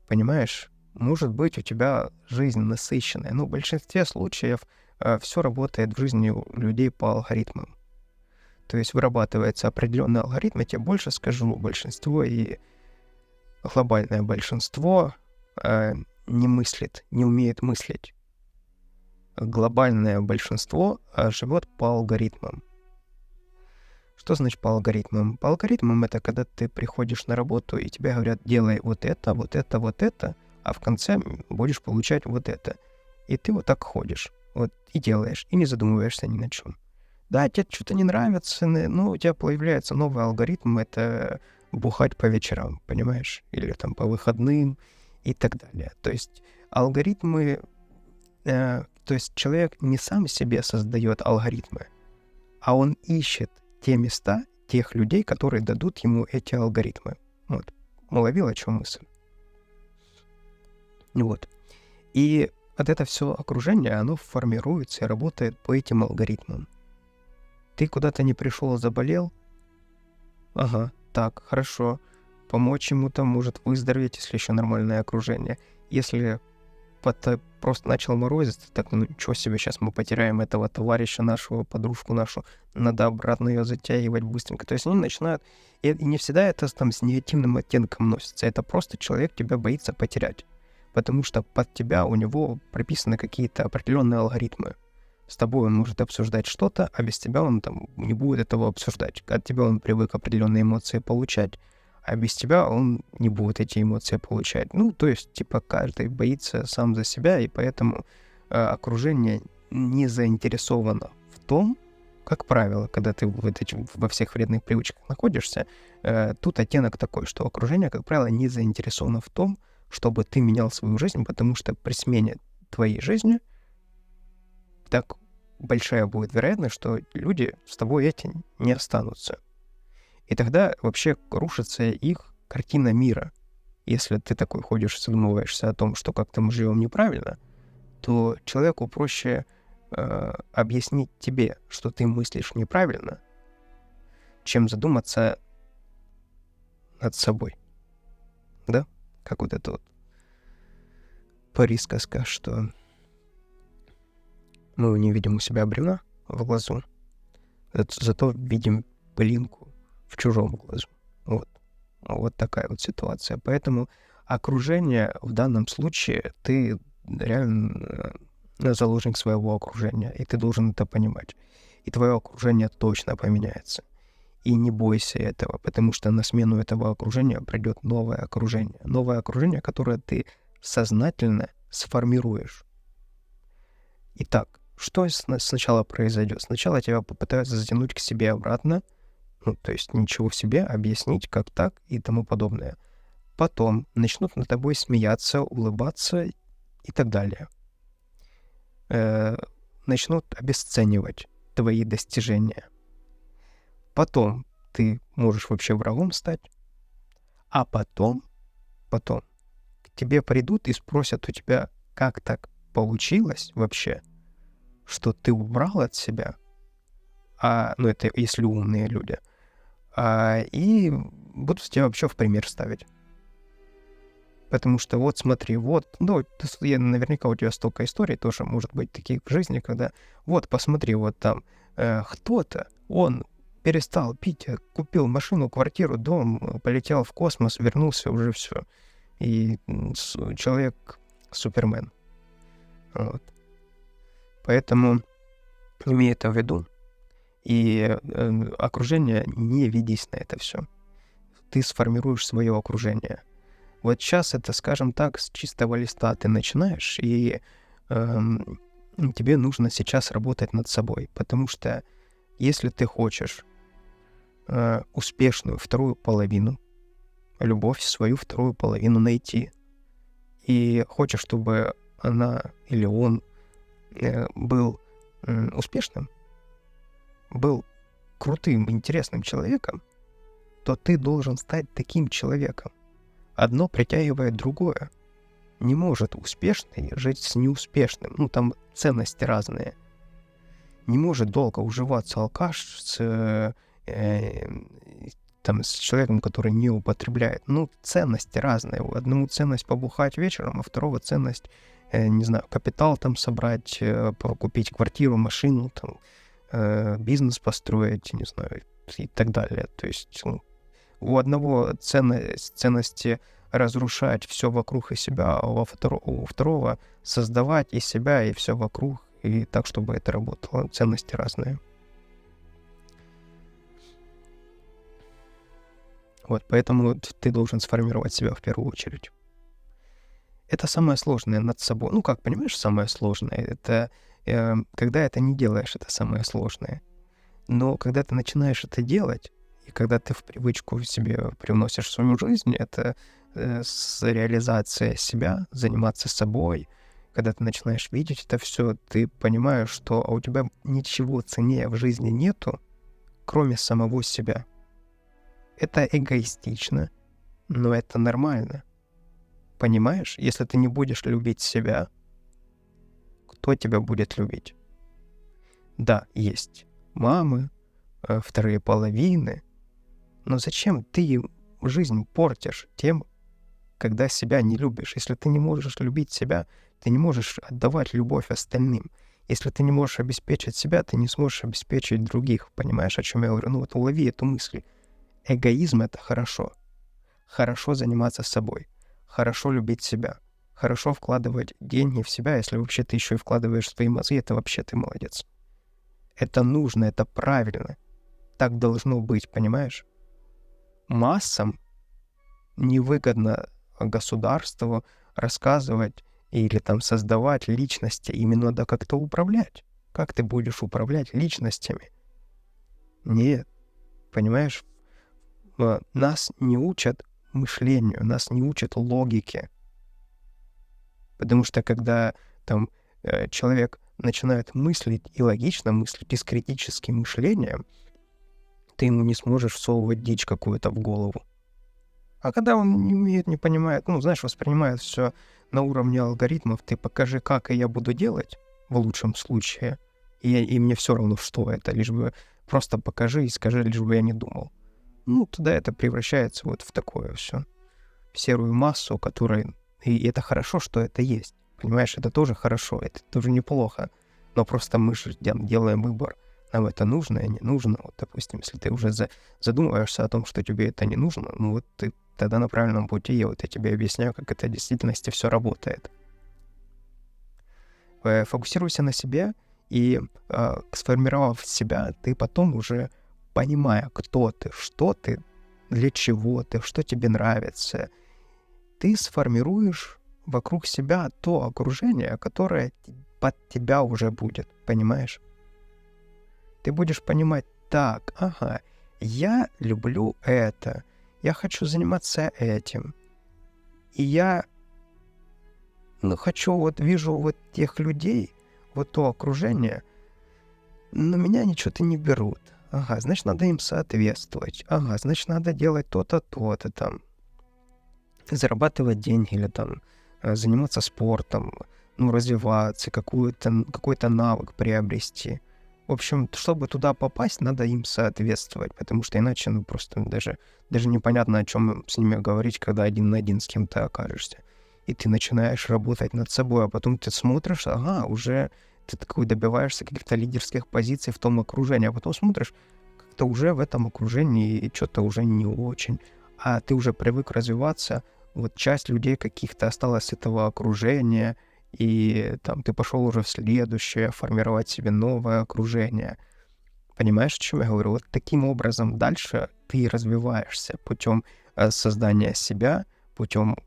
Понимаешь? Может быть, у тебя жизнь насыщенная. Но в большинстве случаев все работает в жизни у людей по алгоритмам. То есть вырабатывается определенный алгоритм, я тебе больше скажу, большинство и глобальное большинство не мыслит, не умеет мыслить. Глобальное большинство живет по алгоритмам. Что значит по алгоритмам? По алгоритмам это когда ты приходишь на работу, и тебе говорят, делай вот это, вот это, вот это, а в конце будешь получать вот это. И ты вот так ходишь, вот, и делаешь, и не задумываешься ни на чем. Да, тебе что-то не нравится, ну, у тебя появляется новый алгоритм, это бухать по вечерам, понимаешь? Или там по выходным и так далее. То есть алгоритмы... то есть человек не сам себе создает алгоритмы, а он ищет те места, тех людей, которые дадут ему эти алгоритмы. Вот. Уловил, о чем мысль? Вот. И вот это все окружение, оно формируется и работает по этим алгоритмам. Ты куда-то не пришел, заболел? Ага, так, хорошо. Помочь ему там, может выздороветь, если еще нормальное окружение. Если просто начал морозиться, так, ну ничего себе, сейчас мы потеряем этого товарища нашего, подружку нашу, надо обратно ее затягивать быстренько. То есть они начинают, и не всегда это там с негативным оттенком носится, это просто человек тебя боится потерять, потому что под тебя у него прописаны какие-то определенные алгоритмы. С тобой он может обсуждать что-то, а без тебя он там не будет этого обсуждать. От тебя он привык определенные эмоции получать, а без тебя он не будет эти эмоции получать. Ну, то есть, типа, каждый боится сам за себя, и поэтому окружение не заинтересовано в том, как правило, когда ты во всех вредных привычках находишься, тут оттенок такой, что окружение, как правило, не заинтересовано в том, чтобы ты менял свою жизнь, потому что при смене твоей жизни так большая будет вероятность, что люди с тобой эти не останутся. И тогда вообще рушится их картина мира. Если ты такой ходишь и задумываешься о том, что как-то мы живем неправильно, то человеку проще объяснить тебе, что ты мыслишь неправильно, чем задуматься над собой. Да? Как вот это вот присказка, что мы не видим у себя бревна в глазу, зато видим пылинку в чужом глазу. Вот такая вот ситуация. Поэтому окружение в данном случае, ты реально заложник своего окружения, и ты должен это понимать. И твое окружение точно поменяется. И не бойся этого, потому что на смену этого окружения придет новое окружение. Новое окружение, которое ты сознательно сформируешь. Итак, что сначала произойдет? Сначала тебя попытаются затянуть к себе обратно, ну, то есть ничего в себе, объяснить, как так и тому подобное. Потом начнут над тобой смеяться, улыбаться и так далее. Начнут обесценивать твои достижения. Потом ты можешь вообще врагом стать. А потом к тебе придут и спросят у тебя, как так получилось вообще, что ты убрал от себя, ну это если умные люди, и будут тебя вообще в пример ставить. Потому что вот смотри, вот, ну, наверняка у тебя столько историй тоже может быть таких в жизни, когда вот посмотри, вот там кто-то, он перестал пить, купил машину, квартиру, дом, полетел в космос, вернулся, уже все. И человек Супермен. Вот. Поэтому имей это в виду. И окружение, не ведись на это все. Ты сформируешь свое окружение. Вот сейчас это, скажем так, с чистого листа ты начинаешь, и тебе нужно сейчас работать над собой. Потому что если ты хочешь успешную вторую половину, любовь свою вторую половину найти и хочешь, чтобы она или он был успешным, был крутым, интересным человеком, то ты должен стать таким человеком. Одно притягивает другое. Не может успешный жить с неуспешным. Ну, там ценности разные. Не может долго уживаться алкаш с человеком, который не употребляет. Ну, ценности разные. Одному ценность побухать вечером, а второго ценность, не знаю, капитал там собрать, купить квартиру, машину, там, бизнес построить, не знаю, и так далее. То есть у одного ценности разрушать все вокруг и себя, а у второго создавать и себя, и все вокруг, и так, чтобы это работало. Ценности разные. Вот, поэтому ты должен сформировать себя в первую очередь. Это самое сложное над собой. Ну, как, понимаешь, самое сложное? Это когда это не делаешь, это самое сложное. Но когда ты начинаешь это делать, и когда ты в привычку себе привносишь в свою жизнь, это реализация себя, заниматься собой. Когда ты начинаешь видеть это все, ты понимаешь, что у тебя ничего ценнее в жизни нету, кроме самого себя. Это эгоистично, но это нормально. Понимаешь? Если ты не будешь любить себя, кто тебя будет любить? Да, есть мамы, вторые половины, но зачем ты жизнь портишь тем, когда себя не любишь? Если ты не можешь любить себя, ты не можешь отдавать любовь остальным. Если ты не можешь обеспечить себя, ты не сможешь обеспечить других. Понимаешь, о чем я говорю? Ну вот улови эту мысль. Эгоизм — это хорошо. Хорошо заниматься собой. Хорошо любить себя. Хорошо вкладывать деньги в себя. Если вообще ты еще и вкладываешь свои мозги, это вообще ты молодец. Это нужно, это правильно. Так должно быть, понимаешь? Массам невыгодно государству рассказывать или там создавать личности. Им надо как-то управлять. Как ты будешь управлять личностями? Нет. Понимаешь? Нас не учат мышлению, нас не учат логике. Потому что когда там человек начинает мыслить и логично мыслить, и с критическим мышлением, ты ему не сможешь всовывать дичь какую-то в голову. А когда он не умеет, не понимает, ну, знаешь, воспринимает все на уровне алгоритмов, ты покажи, как и я буду делать, в лучшем случае, и мне все равно, что это, лишь бы просто покажи и скажи, лишь бы я не думал. Ну, тогда это превращается вот в такое все, в серую массу, которая... И это хорошо, что это есть. Понимаешь, это тоже хорошо, это тоже неплохо. Но просто мы же делаем выбор. Нам это нужно и не нужно. Вот, допустим, если ты уже задумываешься о том, что тебе это не нужно, ну вот ты тогда на правильном пути. Я тебе объясняю, как это в действительности все работает. Фокусируйся на себе, и сформировав себя, ты потом уже, понимая, кто ты, что ты, для чего ты, что тебе нравится, ты сформируешь вокруг себя то окружение, которое под тебя уже будет, понимаешь? Ты будешь понимать, так, ага, я люблю это, я хочу заниматься этим, и я хочу, вижу вот тех людей, вот то окружение, но меня ничего-то не берут. Ага, значит, надо им соответствовать. Ага, значит, надо делать то-то, то-то там. Зарабатывать деньги или там заниматься спортом, развиваться, какой-то навык приобрести. В общем, чтобы туда попасть, надо им соответствовать, потому что иначе, просто даже непонятно, о чем с ними говорить, когда один на один с кем-то окажешься. И ты начинаешь работать над собой, а потом ты смотришь, уже ты такой добиваешься каких-то лидерских позиций в том окружении, а потом смотришь, как-то уже в этом окружении и что-то уже не очень. А ты уже привык развиваться, часть людей каких-то осталась с этого окружения, и там ты пошел уже в следующее, формировать себе новое окружение. Понимаешь, о чем я говорю? Вот таким образом дальше ты развиваешься путем создания себя, путем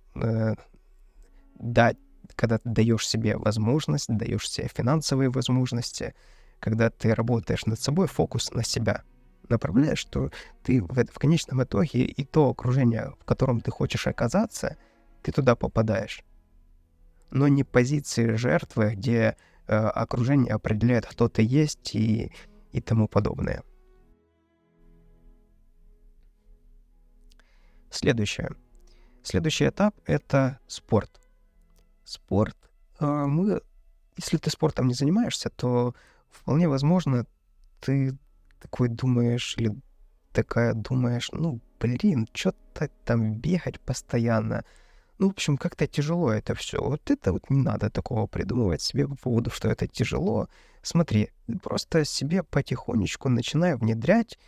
когда ты даешь себе возможность, даешь себе финансовые возможности, когда ты работаешь над собой, фокус на себя направляешь, что ты в конечном итоге и то окружение, в котором ты хочешь оказаться, ты туда попадаешь. но не позиции жертвы, где окружение определяет, кто ты есть и тому подобное. Следующий этап — это спорт. Спорт. Если ты спортом не занимаешься, то вполне возможно, ты такой думаешь или такая думаешь, что-то там бегать постоянно. В общем, как-то тяжело это все. Вот это вот не надо такого придумывать себе по поводу, что это тяжело. Смотри, просто себе потихонечку начинай внедрять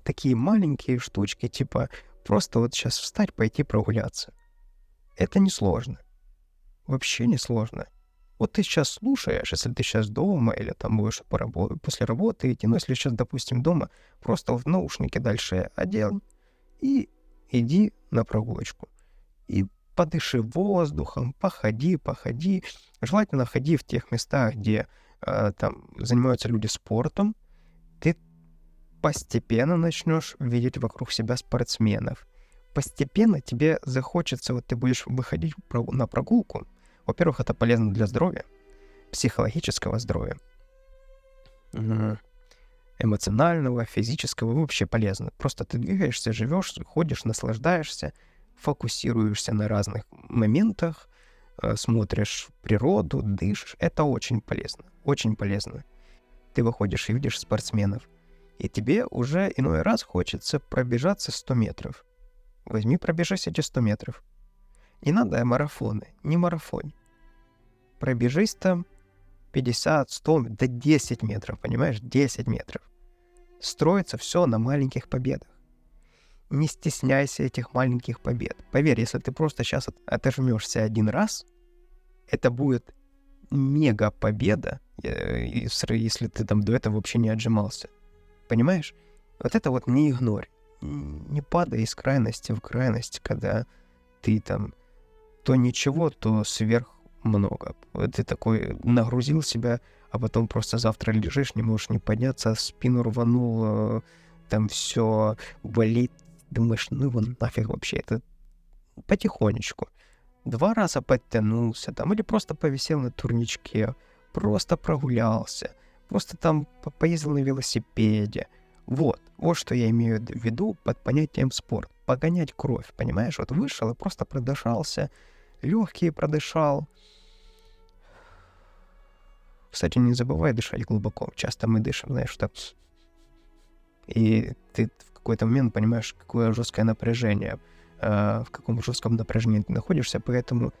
такие маленькие штучки, типа просто вот сейчас встать, пойти прогуляться. Это несложно. Вообще несложно. Вот ты сейчас слушаешь, если ты сейчас дома или там будешь после работы идти, если сейчас, допустим, дома, просто в наушники дальше одел и иди на прогулочку. И подыши воздухом, походи. Желательно ходи в тех местах, где там занимаются люди спортом. Ты постепенно начнешь видеть вокруг себя спортсменов. Постепенно тебе захочется, вот ты будешь выходить на прогулку. Во-первых, это полезно для здоровья, психологического здоровья, эмоционального, физического, вообще полезно. Просто ты двигаешься, живешь, ходишь, наслаждаешься, фокусируешься на разных моментах, смотришь природу, дышишь. Это очень полезно, очень полезно. Ты выходишь и видишь спортсменов, и тебе уже иной раз хочется пробежаться 100 метров. Возьми, пробежись эти 100 метров. Не надо марафоны, не марафон. Пробежись там 50, 100, до 10 метров, понимаешь? 10 метров. Строится все на маленьких победах. Не стесняйся этих маленьких побед. Поверь, если ты просто сейчас отожмешься один раз, это будет мега победа, если ты там до этого вообще не отжимался. Понимаешь? Вот это вот не игнорь. Не падай из крайности в крайность, когда ты там то ничего, то сверх много. Ты такой нагрузил себя, а потом просто завтра лежишь, не можешь не подняться, спину рванул, там все болит. Думаешь, его нафиг вообще. Это потихонечку. 2 раза подтянулся там, или просто повисел на турничке, просто прогулялся, просто там поездил на велосипеде. Вот что я имею в виду под понятием спорт. Погонять кровь, понимаешь? Вот вышел и просто продышался, легкие продышал. Кстати, не забывай дышать глубоко. Часто мы дышим, знаешь, так. И ты в какой-то момент понимаешь, какое жесткое напряжение, в каком жестком напряжении ты находишься, поэтому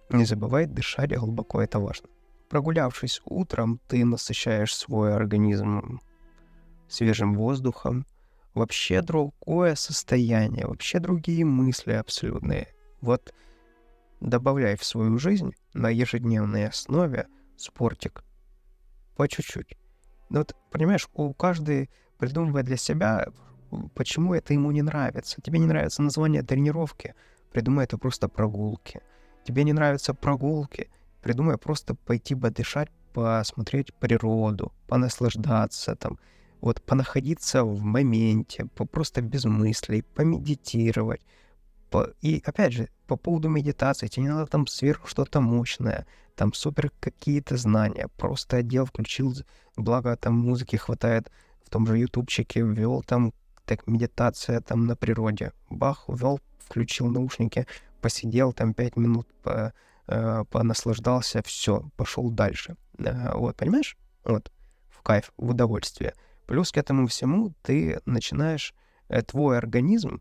не забывай дышать глубоко, это важно. Прогулявшись утром, ты насыщаешь свой организм свежим воздухом, вообще другое состояние, вообще другие мысли абсолютные. Вот добавляй в свою жизнь на ежедневной основе спортик. По чуть-чуть. Вот, понимаешь, каждый придумывает для себя, почему это ему не нравится. Тебе не нравится название тренировки, придумай это просто прогулки. Тебе не нравятся прогулки, придумай просто пойти подышать, посмотреть природу, понаслаждаться там, вот понаходиться в моменте, просто без мыслей, помедитировать. И опять же, по поводу медитации, тебе не надо там сверху что-то мощное, там супер какие-то знания, просто одел, включил, благо там музыки хватает, в том же ютубчике ввел там, так, медитация там на природе, бах, ввел, включил наушники, посидел там 5 минут, понаслаждался, все, пошел дальше. Вот, понимаешь? Вот, в кайф, в удовольствие. Плюс к этому всему ты начинаешь, твой организм,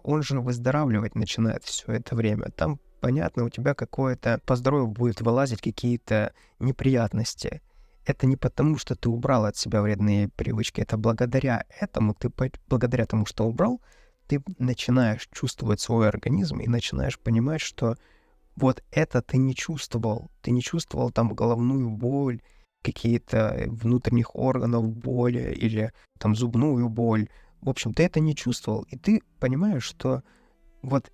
он же выздоравливать начинает все это время. Там, понятно, у тебя какое-то по здоровью будет вылазить какие-то неприятности. Это не потому, что ты убрал от себя вредные привычки, это благодаря этому, благодаря тому, что убрал, ты начинаешь чувствовать свой организм и начинаешь понимать, что вот это ты не чувствовал. Ты не чувствовал там головную боль, какие-то внутренних органов боли или там зубную боль. В общем, ты это не чувствовал, и ты понимаешь, что вот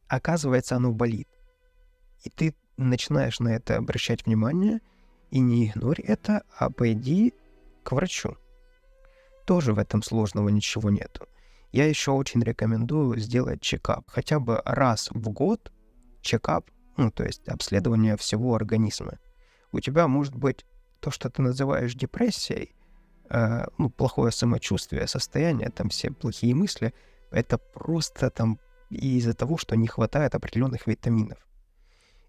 оказывается оно болит. И ты начинаешь на это обращать внимание, и не игнорь это, а пойди к врачу. Тоже в этом сложного ничего нету. Я еще очень рекомендую сделать чекап. Хотя бы раз в год чекап Ну, то есть обследование всего организма. У тебя может быть то, что ты называешь депрессией, плохое самочувствие, состояние, там все плохие мысли, это просто там из-за того, что не хватает определенных витаминов.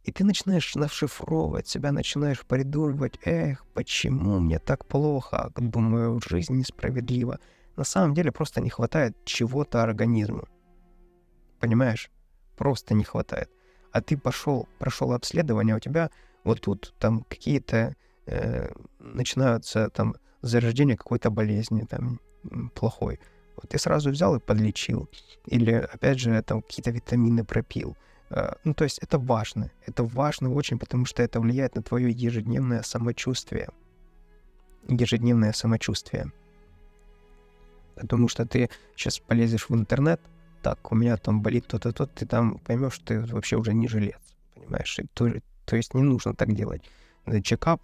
И ты начинаешь нашифровывать себя, начинаешь придумывать, почему мне так плохо, думаю, жизнь несправедлива. На самом деле просто не хватает чего-то организму. Понимаешь? Просто не хватает. А ты прошел обследование, у тебя вот тут там какие-то начинаются там зарождение какой-то болезни там плохой. Вот ты сразу взял и подлечил. Или, опять же, там какие-то витамины пропил. То есть это важно. Это важно очень, потому что это влияет на твое ежедневное самочувствие. Ежедневное самочувствие. Потому что ты сейчас полезешь в интернет, так, у меня там болит то-то, то, ты там поймешь, что ты вообще уже не жилец. Понимаешь? То есть не нужно так делать. Чекап,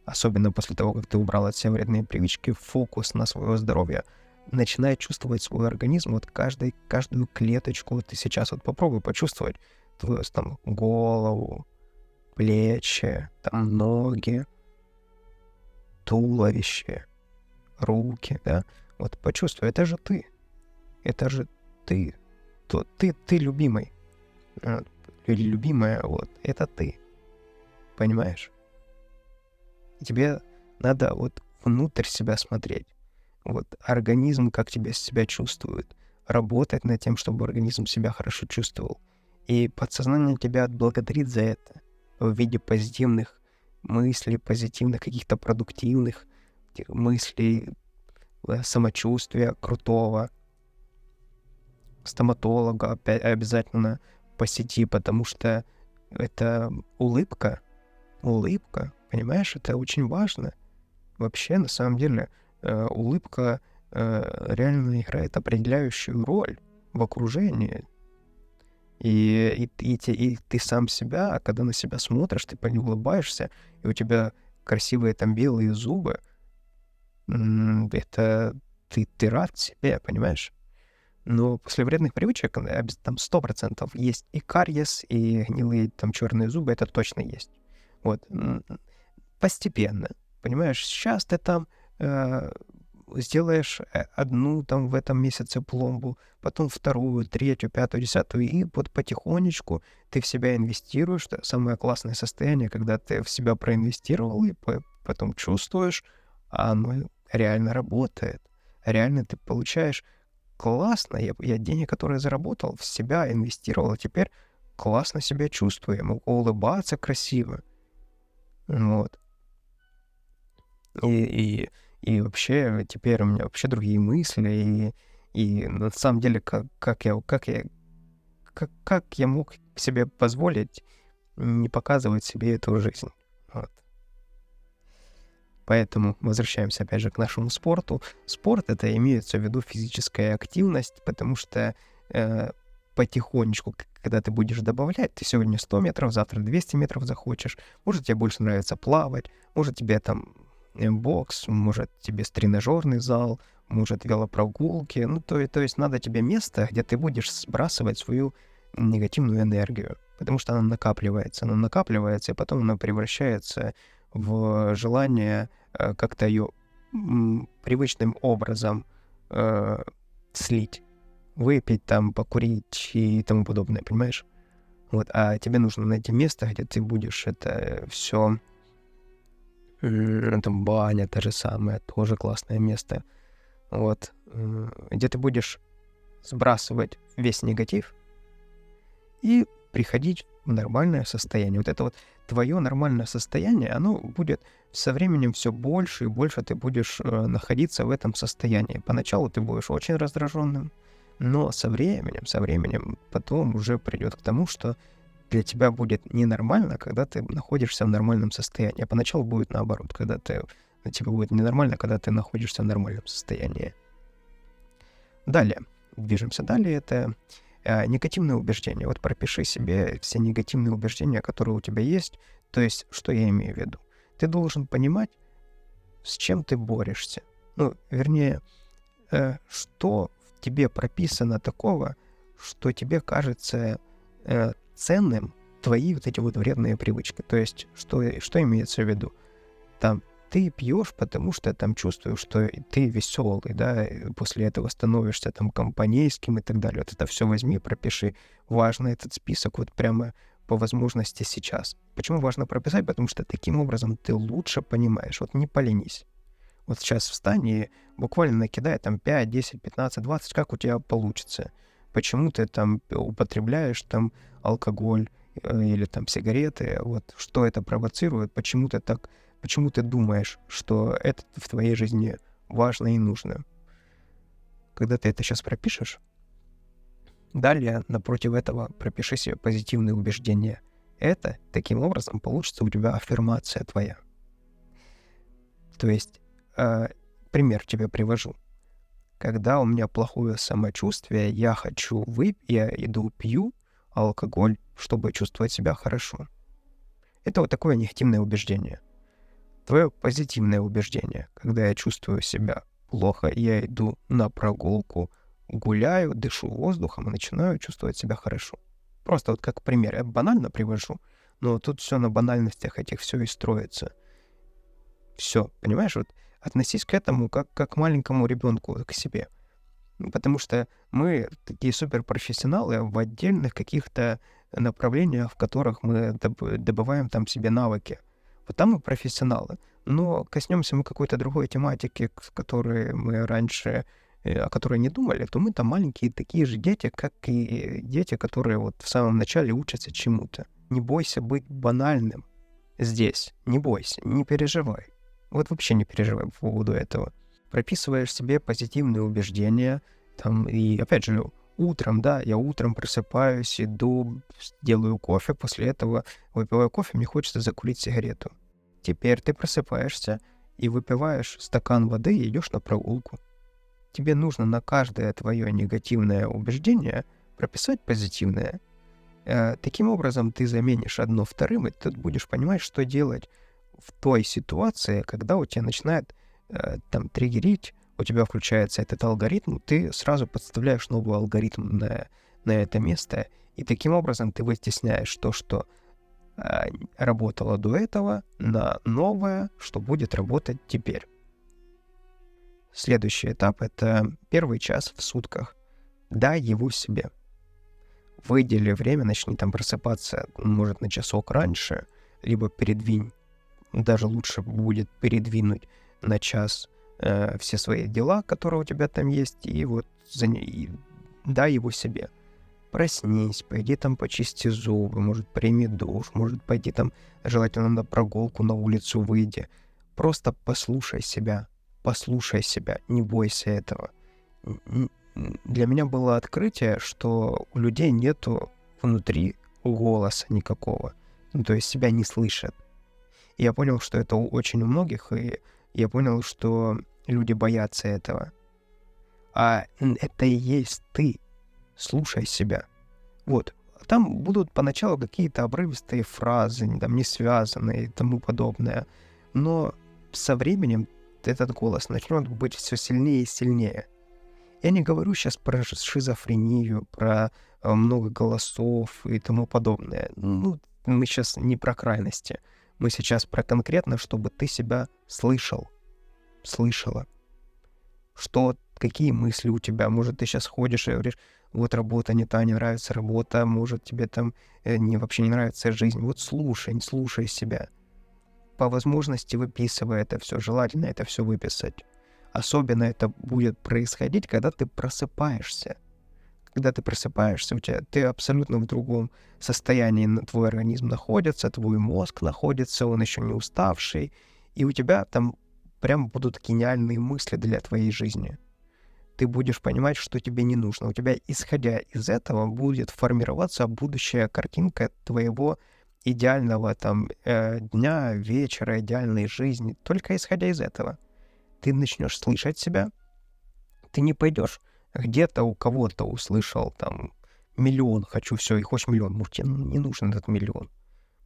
особенно после того, как ты убрал от себя вредные привычки, фокус на свое здоровье. Начинай чувствовать свой организм, вот каждую клеточку. Вот ты сейчас вот попробуй почувствовать твою там голову, плечи, там ноги, туловище, руки, да. Вот почувствуй, это же ты. Это же ты. Ты любимый. Или любимая, вот, это ты. Понимаешь? И тебе надо вот внутрь себя смотреть. Вот организм, как себя чувствует. Работать над тем, чтобы организм себя хорошо чувствовал. И подсознание тебя отблагодарит за это в виде позитивных мыслей, позитивных каких-то продуктивных мыслей, самочувствия крутого. Стоматолога обязательно посети, потому что это улыбка, понимаешь, это очень важно. Вообще, на самом деле, улыбка реально играет определяющую роль в окружении. И ты сам себя, когда на себя смотришь, ты улыбаешься, и у тебя красивые там белые зубы, это ты рад себе, понимаешь? Но после вредных привычек там 100% есть и кариес, и гнилые там черные зубы, это точно есть. Вот. Постепенно, понимаешь? Сейчас ты там сделаешь одну там в этом месяце пломбу, потом вторую, третью, пятую, десятую, и вот потихонечку ты в себя инвестируешь. Это самое классное состояние, когда ты в себя проинвестировал и потом чувствуешь, а оно реально работает. Реально ты получаешь классно, я денег, которые заработал, в себя инвестировал, а теперь классно себя чувствую, я могу улыбаться красиво. Вот. И вообще теперь у меня вообще другие мысли, и на самом деле, как я мог себе позволить не показывать себе эту жизнь. Вот. Поэтому возвращаемся опять же к нашему спорту. Спорт — это имеется в виду физическая активность, потому что потихонечку, когда ты будешь добавлять, ты сегодня 100 метров, завтра 200 метров захочешь, может тебе больше нравится плавать, может тебе там бокс, может тебе тренажерный зал, может велопрогулки, то есть надо тебе место, где ты будешь сбрасывать свою негативную энергию, потому что она накапливается, и потом она превращается в желание как-то ее привычным образом слить, выпить, там, покурить и тому подобное, понимаешь? Вот, а тебе нужно найти место, где ты будешь это все, там баня та же самая, тоже классное место, вот, где ты будешь сбрасывать весь негатив и приходить в нормальное состояние. Вот это вот твое нормальное состояние, оно будет со временем все больше и больше ты будешь находиться в этом состоянии. Поначалу ты будешь очень раздраженным, но со временем потом уже придет к тому, что для тебя будет ненормально, когда ты находишься в нормальном состоянии. А поначалу будет наоборот, тебе будет ненормально, когда ты находишься в нормальном состоянии. Далее. Движемся далее. Это негативные убеждения. Вот пропиши себе все негативные убеждения, которые у тебя есть. То есть, что я имею в виду? Ты должен понимать, с чем ты борешься. Вернее, что в тебе прописано такого, что тебе кажется ценным твои вот эти вот вредные привычки. То есть, что имеется в виду? Там, ты пьешь, потому что там чувствуешь, что ты веселый, да, и после этого становишься там компанейским и так далее. Вот это все возьми, пропиши. Важно этот список вот прямо по возможности сейчас. Почему важно прописать? Потому что таким образом ты лучше понимаешь. Вот не поленись. Вот сейчас встань и буквально накидай там 5, 10, 15, 20, как у тебя получится. Почему ты там употребляешь там алкоголь или там сигареты, вот что это провоцирует, почему ты думаешь, что это в твоей жизни важно и нужно. Когда ты это сейчас пропишешь, далее напротив этого пропиши себе позитивные убеждения. Это таким образом получится у тебя аффирмация твоя. То есть, пример тебе привожу. Когда у меня плохое самочувствие, я иду пью алкоголь, чтобы чувствовать себя хорошо. Это вот такое негативное убеждение. Твое позитивное убеждение. Когда я чувствую себя плохо, я иду на прогулку, гуляю, дышу воздухом и начинаю чувствовать себя хорошо. Просто вот как пример. Я банально привожу, но тут все на банальностях этих все и строится. Все, понимаешь, вот относись к этому как к маленькому ребенку, к себе. Потому что мы такие суперпрофессионалы в отдельных каких-то направлениях, в которых мы добываем там себе навыки. Вот там мы профессионалы. Но коснемся мы какой-то другой тематики, о которой не думали, то мы там маленькие такие же дети, как и дети, которые вот в самом начале учатся чему-то. Не бойся быть банальным здесь. Не бойся, не переживай. Вот вообще не переживай по поводу этого. Прописываешь себе позитивные убеждения, там, и опять же, утром, да, я утром просыпаюсь, иду, делаю кофе, после этого выпиваю кофе, мне хочется закурить сигарету. Теперь ты просыпаешься и выпиваешь стакан воды и идешь на прогулку. Тебе нужно на каждое твое негативное убеждение прописать позитивное. Таким образом ты заменишь одно вторым, и ты будешь понимать, что делать в той ситуации, когда у тебя начинает там триггерить, у тебя включается этот алгоритм, ты сразу подставляешь новый алгоритм на это место, и таким образом ты вытесняешь то, что работало до этого, на новое, что будет работать теперь. Следующий этап — это первый час в сутках. Дай его себе. Выдели время, начни там просыпаться, может, на часок раньше, либо передвинь. Даже лучше будет передвинуть на час все свои дела, которые у тебя там есть, и вот дай его себе. Проснись, пойди там почисти зубы, может, прими душ, может, пойди там, желательно на прогулку, на улицу выйди. Просто послушай себя, не бойся этого. Для меня было открытие, что у людей нету внутри голоса никакого, то есть себя не слышат. И я понял, что это очень у многих, и я понял, что люди боятся этого. А это и есть ты. Слушай себя. Вот. Там будут поначалу какие-то обрывистые фразы, там, не связанные и тому подобное. Но со временем этот голос начнет быть все сильнее и сильнее. Я не говорю сейчас про шизофрению, про много голосов и тому подобное. Мы сейчас не про крайности. Мы сейчас про конкретно, чтобы ты себя слышала. Какие мысли у тебя? Может, ты сейчас ходишь и говоришь, вот работа не та, не нравится работа, может, тебе там вообще не нравится жизнь. Вот слушай себя. По возможности выписывай это все, желательно это все выписать. Особенно это будет происходить, когда ты просыпаешься. Когда ты просыпаешься, ты абсолютно в другом состоянии, твой организм находится, твой мозг находится, он еще не уставший, и у тебя там прям будут гениальные мысли для твоей жизни. Ты будешь понимать, что тебе не нужно. У тебя, исходя из этого, будет формироваться будущая картинка твоего идеального дня, вечера, идеальной жизни. Только исходя из этого. Ты начнешь слышать себя. Ты не пойдешь где-то у кого-то услышал там миллион, хочу все, и хочешь миллион. Может, тебе не нужен этот миллион.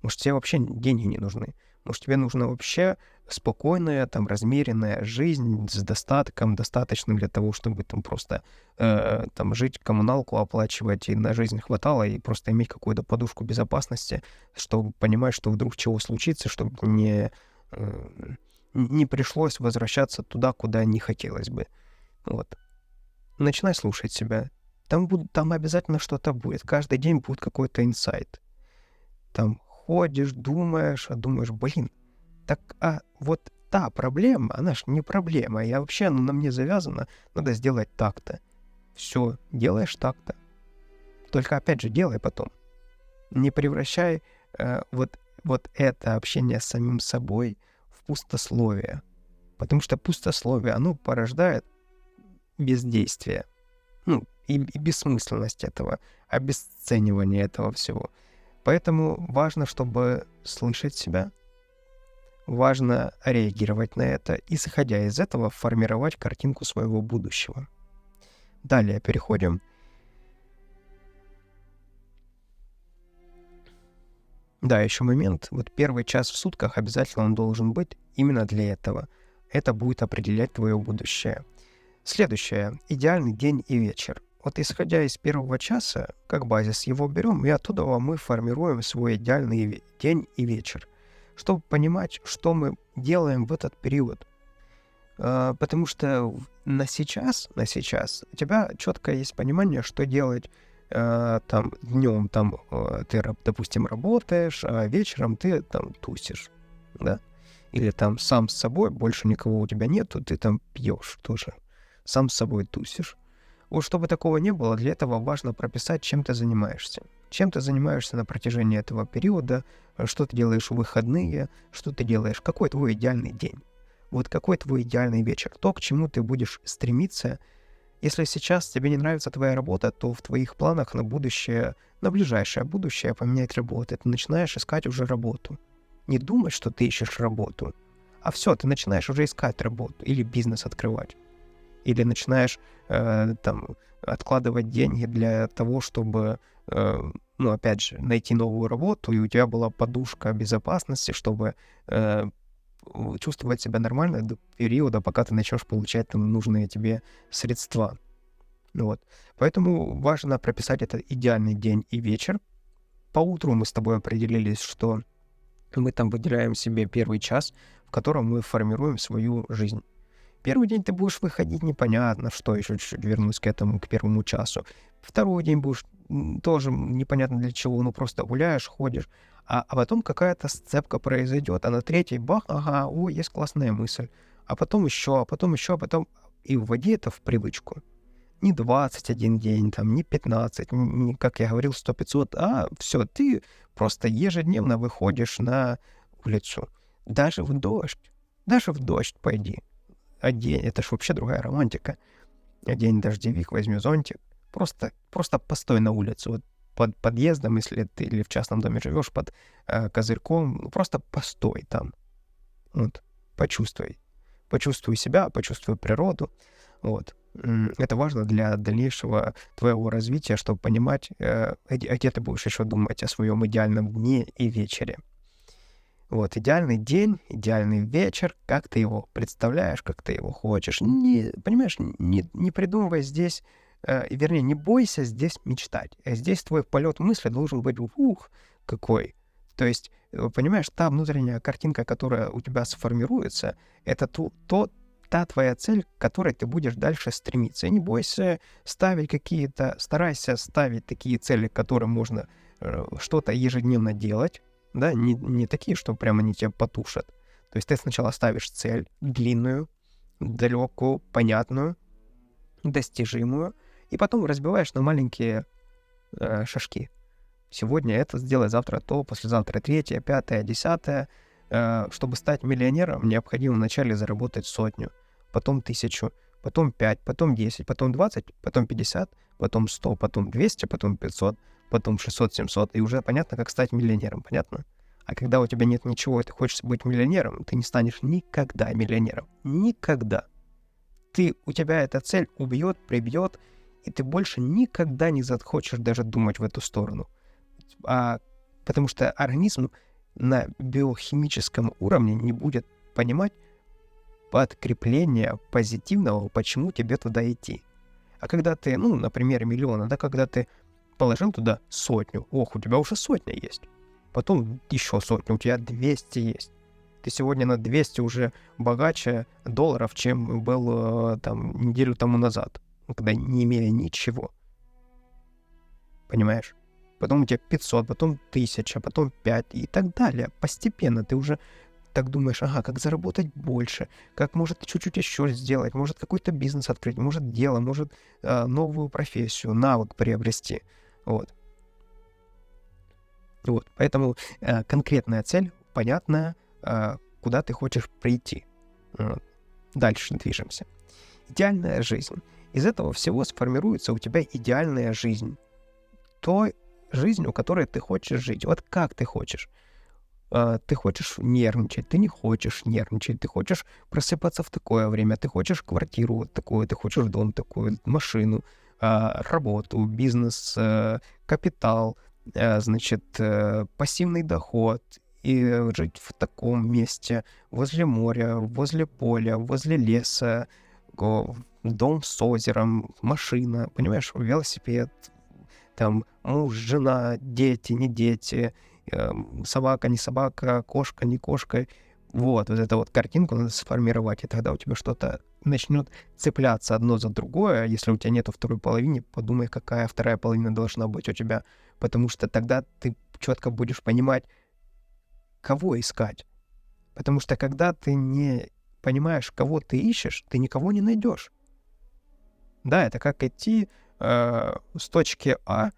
Может, тебе вообще деньги не нужны. Может, тебе нужна вообще спокойная, там, размеренная жизнь с достатком, достаточным для того, чтобы там просто там жить, коммуналку оплачивать, и на жизнь хватало, и просто иметь какую-то подушку безопасности, чтобы понимать, что вдруг чего случится, чтобы не пришлось возвращаться туда, куда не хотелось бы. Вот. Начинай слушать себя. Там обязательно что-то будет. Каждый день будет какой-то инсайт. Там ходишь, думаешь, блин, так, вот та проблема, она ж не проблема, и вообще она на мне завязана, надо сделать так-то. Все, делаешь так-то. Только опять же, делай потом. Не превращай вот это общение с самим собой в пустословие. Потому что пустословие, оно порождает бездействие. И бессмысленность этого, обесценивание этого всего. Поэтому важно, чтобы слышать себя, важно реагировать на это и, исходя из этого, формировать картинку своего будущего. Далее переходим. Да, еще момент. Вот первый час в сутках обязательно он должен быть именно для этого. Это будет определять твое будущее. Следующее. Идеальный день и вечер. Вот исходя из первого часа, как базис его берем, и оттуда мы формируем свой идеальный день и вечер, чтобы понимать, что мы делаем в этот период. Потому что на сейчас у тебя четко есть понимание, что делать там днем, ты, допустим, работаешь, а вечером ты там тусишь, да? Или там сам с собой, больше никого у тебя нету, ты там пьешь тоже, сам с собой тусишь. Вот чтобы такого не было, для этого важно прописать, чем ты занимаешься. Чем ты занимаешься на протяжении этого периода, что ты делаешь в выходные, что ты делаешь, какой твой идеальный день. Вот какой твой идеальный вечер, то, к чему ты будешь стремиться. Если сейчас тебе не нравится твоя работа, то в твоих планах на будущее, на ближайшее будущее поменять работу. Ты начинаешь искать уже работу. Не думать, что ты ищешь работу, а все, ты начинаешь уже искать работу или бизнес открывать. Или начинаешь откладывать деньги для того, чтобы, опять же, найти новую работу, и у тебя была подушка безопасности, чтобы чувствовать себя нормально до периода, пока ты начнешь получать там нужные тебе средства. Вот. Поэтому важно прописать этот идеальный день и вечер. Поутру мы с тобой определились, что мы там выделяем себе первый час, в котором мы формируем свою жизнь. Первый день ты будешь выходить непонятно, что еще чуть-чуть вернусь к первому часу. Второй день будешь тоже непонятно для чего, просто гуляешь, ходишь. А потом какая-то сцепка произойдет, а на третий бах, есть классная мысль. А потом еще, и вводи это в привычку. Не 21 день, не 15, не, как я говорил, 100-500, все, ты просто ежедневно выходишь на улицу. Даже в дождь пойди. Одень, это ж вообще другая романтика. Одень дождевик, возьми зонтик. Просто постой на улице. Вот под подъездом, если ты или в частном доме живешь, под козырьком, просто постой там. Вот, почувствуй. Почувствуй себя, почувствуй природу. Вот. Это важно для дальнейшего твоего развития, чтобы понимать, где ты будешь еще думать о своем идеальном дне и вечере. Вот, идеальный день, идеальный вечер, как ты его представляешь, как ты его хочешь. Понимаешь, не придумывай здесь, вернее, не бойся здесь мечтать. Здесь твой полет мысли должен быть какой. То есть, понимаешь, та внутренняя картинка, которая у тебя сформируется, это та твоя цель, к которой ты будешь дальше стремиться. И не бойся старайся ставить такие цели, к которым можно что-то ежедневно делать. Да, не такие, что прямо они тебя потушат. То есть ты сначала ставишь цель длинную, далекую, понятную, достижимую, и потом разбиваешь на маленькие шажки. Сегодня это сделай, завтра то, послезавтра третье, пятое, десятое. Чтобы стать миллионером, необходимо вначале заработать 100, потом 1000, потом 5, потом 10, потом 20, потом 50, потом 100, потом 200, потом 500, потом 600, 700, и уже понятно, как стать миллионером, понятно? А когда у тебя нет ничего, и ты хочешь быть миллионером, ты не станешь никогда миллионером. Никогда. У тебя эта цель убьет, прибьет, и ты больше никогда не захочешь даже думать в эту сторону. Потому что организм на биохимическом уровне не будет понимать подкрепления позитивного, почему тебе туда идти. А когда ты, например, миллиона, да, когда ты положил туда 100, ох, у тебя уже 100 есть. Потом еще 100, у тебя 200 есть. Ты сегодня на 200 уже богаче долларов, чем был неделю тому назад, когда не имели ничего. Понимаешь? Потом у тебя 500, потом 1000, потом 5 и так далее. Постепенно ты уже так думаешь, ага, как заработать больше, как может чуть-чуть еще сделать, может какой-то бизнес открыть, может дело, может новую профессию, навык приобрести. Вот. Поэтому конкретная цель, понятная, куда ты хочешь прийти. Дальше движемся. Идеальная жизнь. Из этого всего сформируется у тебя идеальная жизнь. Той жизнью, которой ты хочешь жить. Вот как ты хочешь. Ты хочешь нервничать, ты не хочешь нервничать, ты хочешь просыпаться в такое время, ты хочешь квартиру вот такую, ты хочешь дом такой, машину, работу, бизнес, капитал, пассивный доход, и жить в таком месте, возле моря, возле поля, возле леса, дом с озером, машина, понимаешь, велосипед, там муж, жена, дети, не дети, собака, не собака, кошка, не кошка. Вот эту вот картинку надо сформировать, и тогда у тебя что-то начнет цепляться одно за другое. Если у тебя нету второй половины, подумай, какая вторая половина должна быть у тебя, потому что тогда ты четко будешь понимать, кого искать. Потому что когда ты не понимаешь, кого ты ищешь, ты никого не найдешь. Да, это как идти с точки А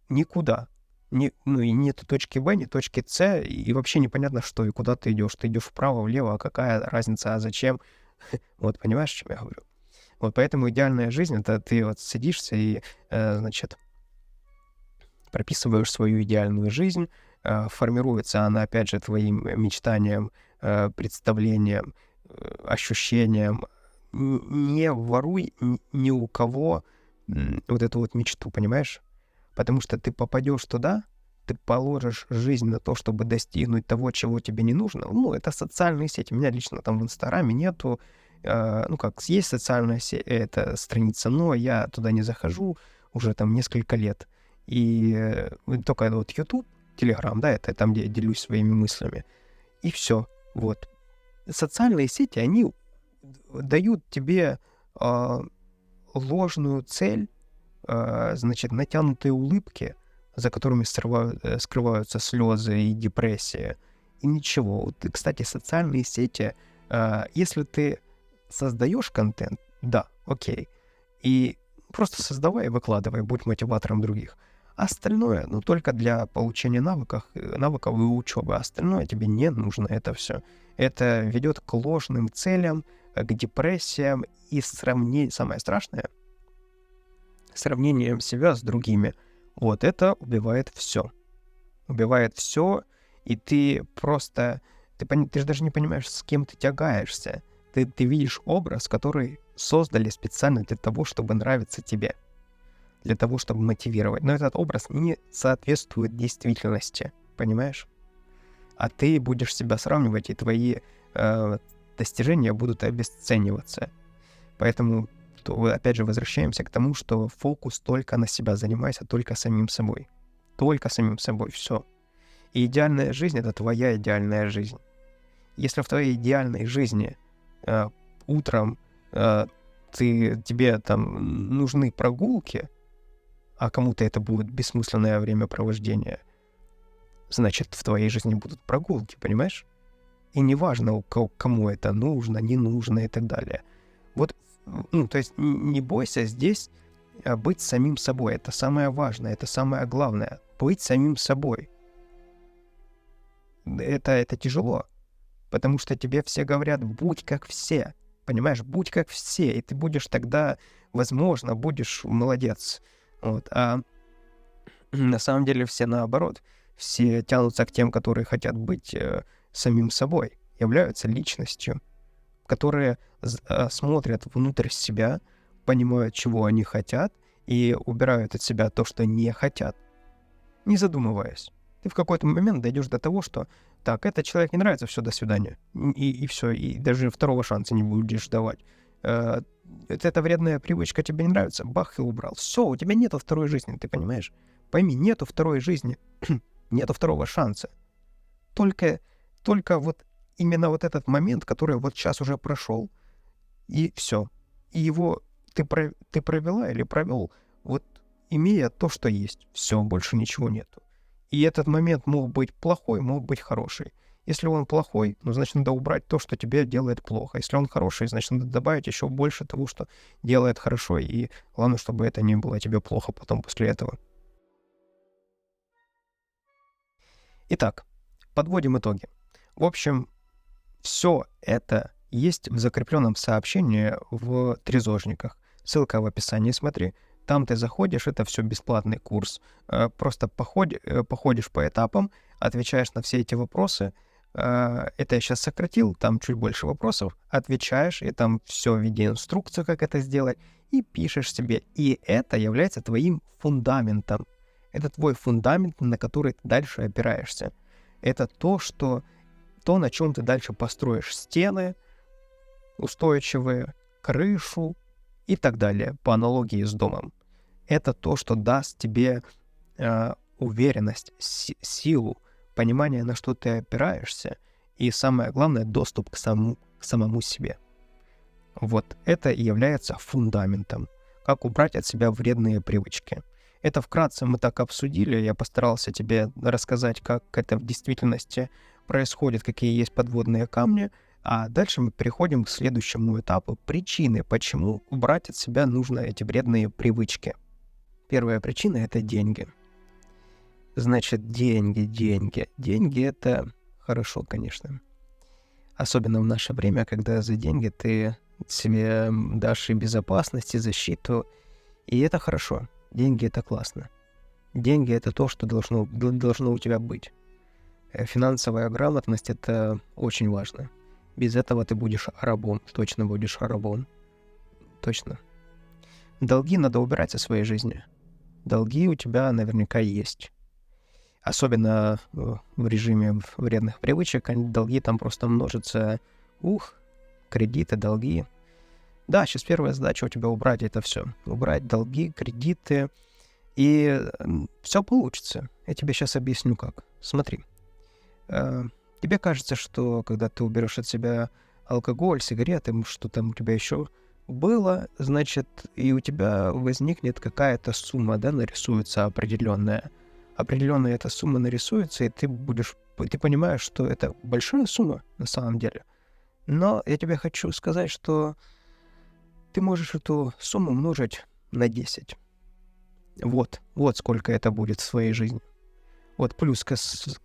никуда. И нет точки Б, ни точки С, и вообще непонятно, что и куда ты идешь. Ты идешь вправо, влево, а какая разница, а зачем? Вот, понимаешь, о чем я говорю? Вот поэтому идеальная жизнь — это ты вот садишься и, прописываешь свою идеальную жизнь, формируется она, опять же, твоим мечтанием, представлением, ощущением. Не воруй ни у кого вот эту вот мечту, понимаешь? Потому что ты попадешь туда, ты положишь жизнь на то, чтобы достигнуть того, чего тебе не нужно. Это социальные сети. У меня лично там в Инстаграме нету, есть социальная эта страница, но я туда не захожу уже там несколько лет. И только вот YouTube, Telegram, да, это там, где я делюсь своими мыслями. И все. Вот. Социальные сети, они дают тебе ложную цель, натянутые улыбки, за которыми скрываются слезы и депрессия. И ничего. Вот, кстати, социальные сети, если ты создаешь контент, да, окей. И просто создавай и выкладывай, будь мотиватором других. Остальное, только для получения навыков и учебы. Остальное тебе не нужно, это все. Это ведет к ложным целям, к депрессиям и самое страшное, сравнением себя с другими. Вот это убивает все. Убивает все, и ты просто... Ты же даже не понимаешь, с кем ты тягаешься. Ты видишь образ, который создали специально для того, чтобы нравиться тебе. Для того, чтобы мотивировать. Но этот образ не соответствует действительности. Понимаешь? А ты будешь себя сравнивать, и твои достижения будут обесцениваться. Поэтому, опять же, возвращаемся к тому, что фокус только на себя, занимайся только самим собой. Только самим собой, все. И идеальная жизнь — это твоя идеальная жизнь. Если в твоей идеальной жизни утром тебе там нужны прогулки, а кому-то это будет бессмысленное времяпровождение, значит, в твоей жизни будут прогулки, понимаешь? И неважно, кому это нужно, не нужно и так далее. Вот, то есть не бойся здесь быть самим собой. Это самое важное, это самое главное. Быть самим собой. Это тяжело, потому что тебе все говорят: будь как все. Понимаешь, будь как все, и ты будешь тогда, возможно, будешь молодец. Вот. А на самом деле все наоборот. Все тянутся к тем, которые хотят быть самим собой, являются личностью, которые смотрят внутрь себя, понимают, чего они хотят, и убирают от себя то, что не хотят, не задумываясь. Ты в какой-то момент дойдешь до того, что так, этот человек не нравится, все, до свидания. И все, и даже второго шанса не будешь давать. Эта вредная привычка тебе не нравится, бах, и убрал. Все, у тебя нету второй жизни, ты понимаешь? Пойми, нету второй жизни, нету второго шанса. Только вот именно вот этот момент, который вот сейчас уже прошел, и все. И его ты провела или провел, вот имея то, что есть. Все, больше ничего нету. И этот момент мог быть плохой, мог быть хороший. Если он плохой, ну, значит, надо убрать то, что тебе делает плохо. Если он хороший, значит, надо добавить еще больше того, что делает хорошо. И главное, чтобы это не было тебе плохо потом после этого. Итак, подводим итоги. В общем, все это есть в закрепленном сообщении в трезожниках. Ссылка в описании, смотри. Там ты заходишь, это все бесплатный курс. Просто походишь по этапам, отвечаешь на все эти вопросы. Это я сейчас сократил, там чуть больше вопросов. Отвечаешь, и там все в виде инструкции, как это сделать, и пишешь себе. И это является твоим фундаментом. Это твой фундамент, на который ты дальше опираешься. Это то, на чем ты дальше построишь стены устойчивые, крышу и так далее, по аналогии с домом. Это то, что даст тебе уверенность, силу, понимание, на что ты опираешься, и самое главное, доступ к самому себе. Вот это и является фундаментом, как убрать от себя вредные привычки. Это вкратце мы так обсудили, я постарался тебе рассказать, как это в действительности происходит, какие есть подводные камни, а дальше мы переходим к следующему этапу — причины, почему убрать от себя нужно эти вредные привычки. Первая причина — это деньги. Значит, деньги. Деньги — это хорошо, конечно. Особенно в наше время, когда за деньги ты себе дашь и безопасность, и защиту, и это хорошо. Деньги — это классно. Деньги — это то, что должно у тебя быть. Финансовая грамотность — это очень важно. Без этого ты будешь рабом, точно будешь рабом. Точно. Долги надо убирать со своей жизни. Долги у тебя наверняка есть. Особенно в режиме вредных привычек, долги там просто множатся. Кредиты, долги. Да, сейчас первая задача у тебя убрать это все. Убрать долги, кредиты, и все получится. Я тебе сейчас объясню как. Смотри. Тебе кажется, что когда ты уберешь от себя алкоголь, сигареты, что там у тебя еще было, значит, и у тебя возникнет какая-то сумма, да, нарисуется определенная. Определенная эта сумма нарисуется, и ты понимаешь, что это большая сумма на самом деле. Но я тебе хочу сказать, что ты можешь эту сумму умножить на 10. Вот сколько это будет в своей жизни. Вот плюс к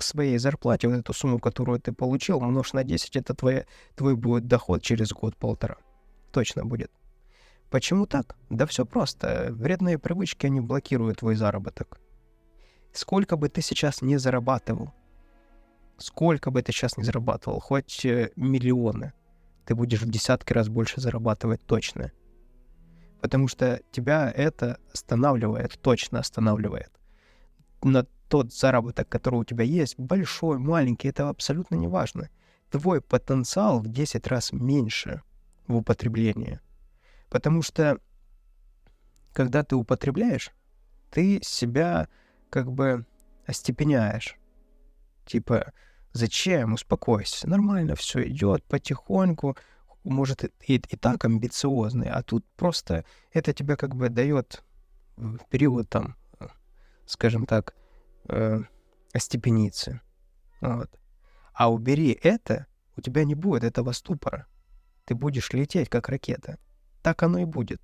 своей зарплате, вот эту сумму, которую ты получил, умножь на 10, это твой будет доход через год-полтора. Точно будет. Почему так? Да все просто. Вредные привычки, они блокируют твой заработок. Сколько бы ты сейчас не зарабатывал, хоть миллионы, ты будешь в десятки раз больше зарабатывать точно. Потому что тебя это точно останавливает. На тот заработок, который у тебя есть, большой, маленький, это абсолютно не важно. Твой потенциал в 10 раз меньше в употреблении. Потому что, когда ты употребляешь, ты себя как бы остепеняешь. Типа, зачем? Успокойся. Нормально все идет потихоньку. Может, и так амбициозный, а тут просто это тебя как бы дает в период там, скажем так, остепениться. Вот. А убери это, у тебя не будет этого ступора. Ты будешь лететь, как ракета. Так оно и будет,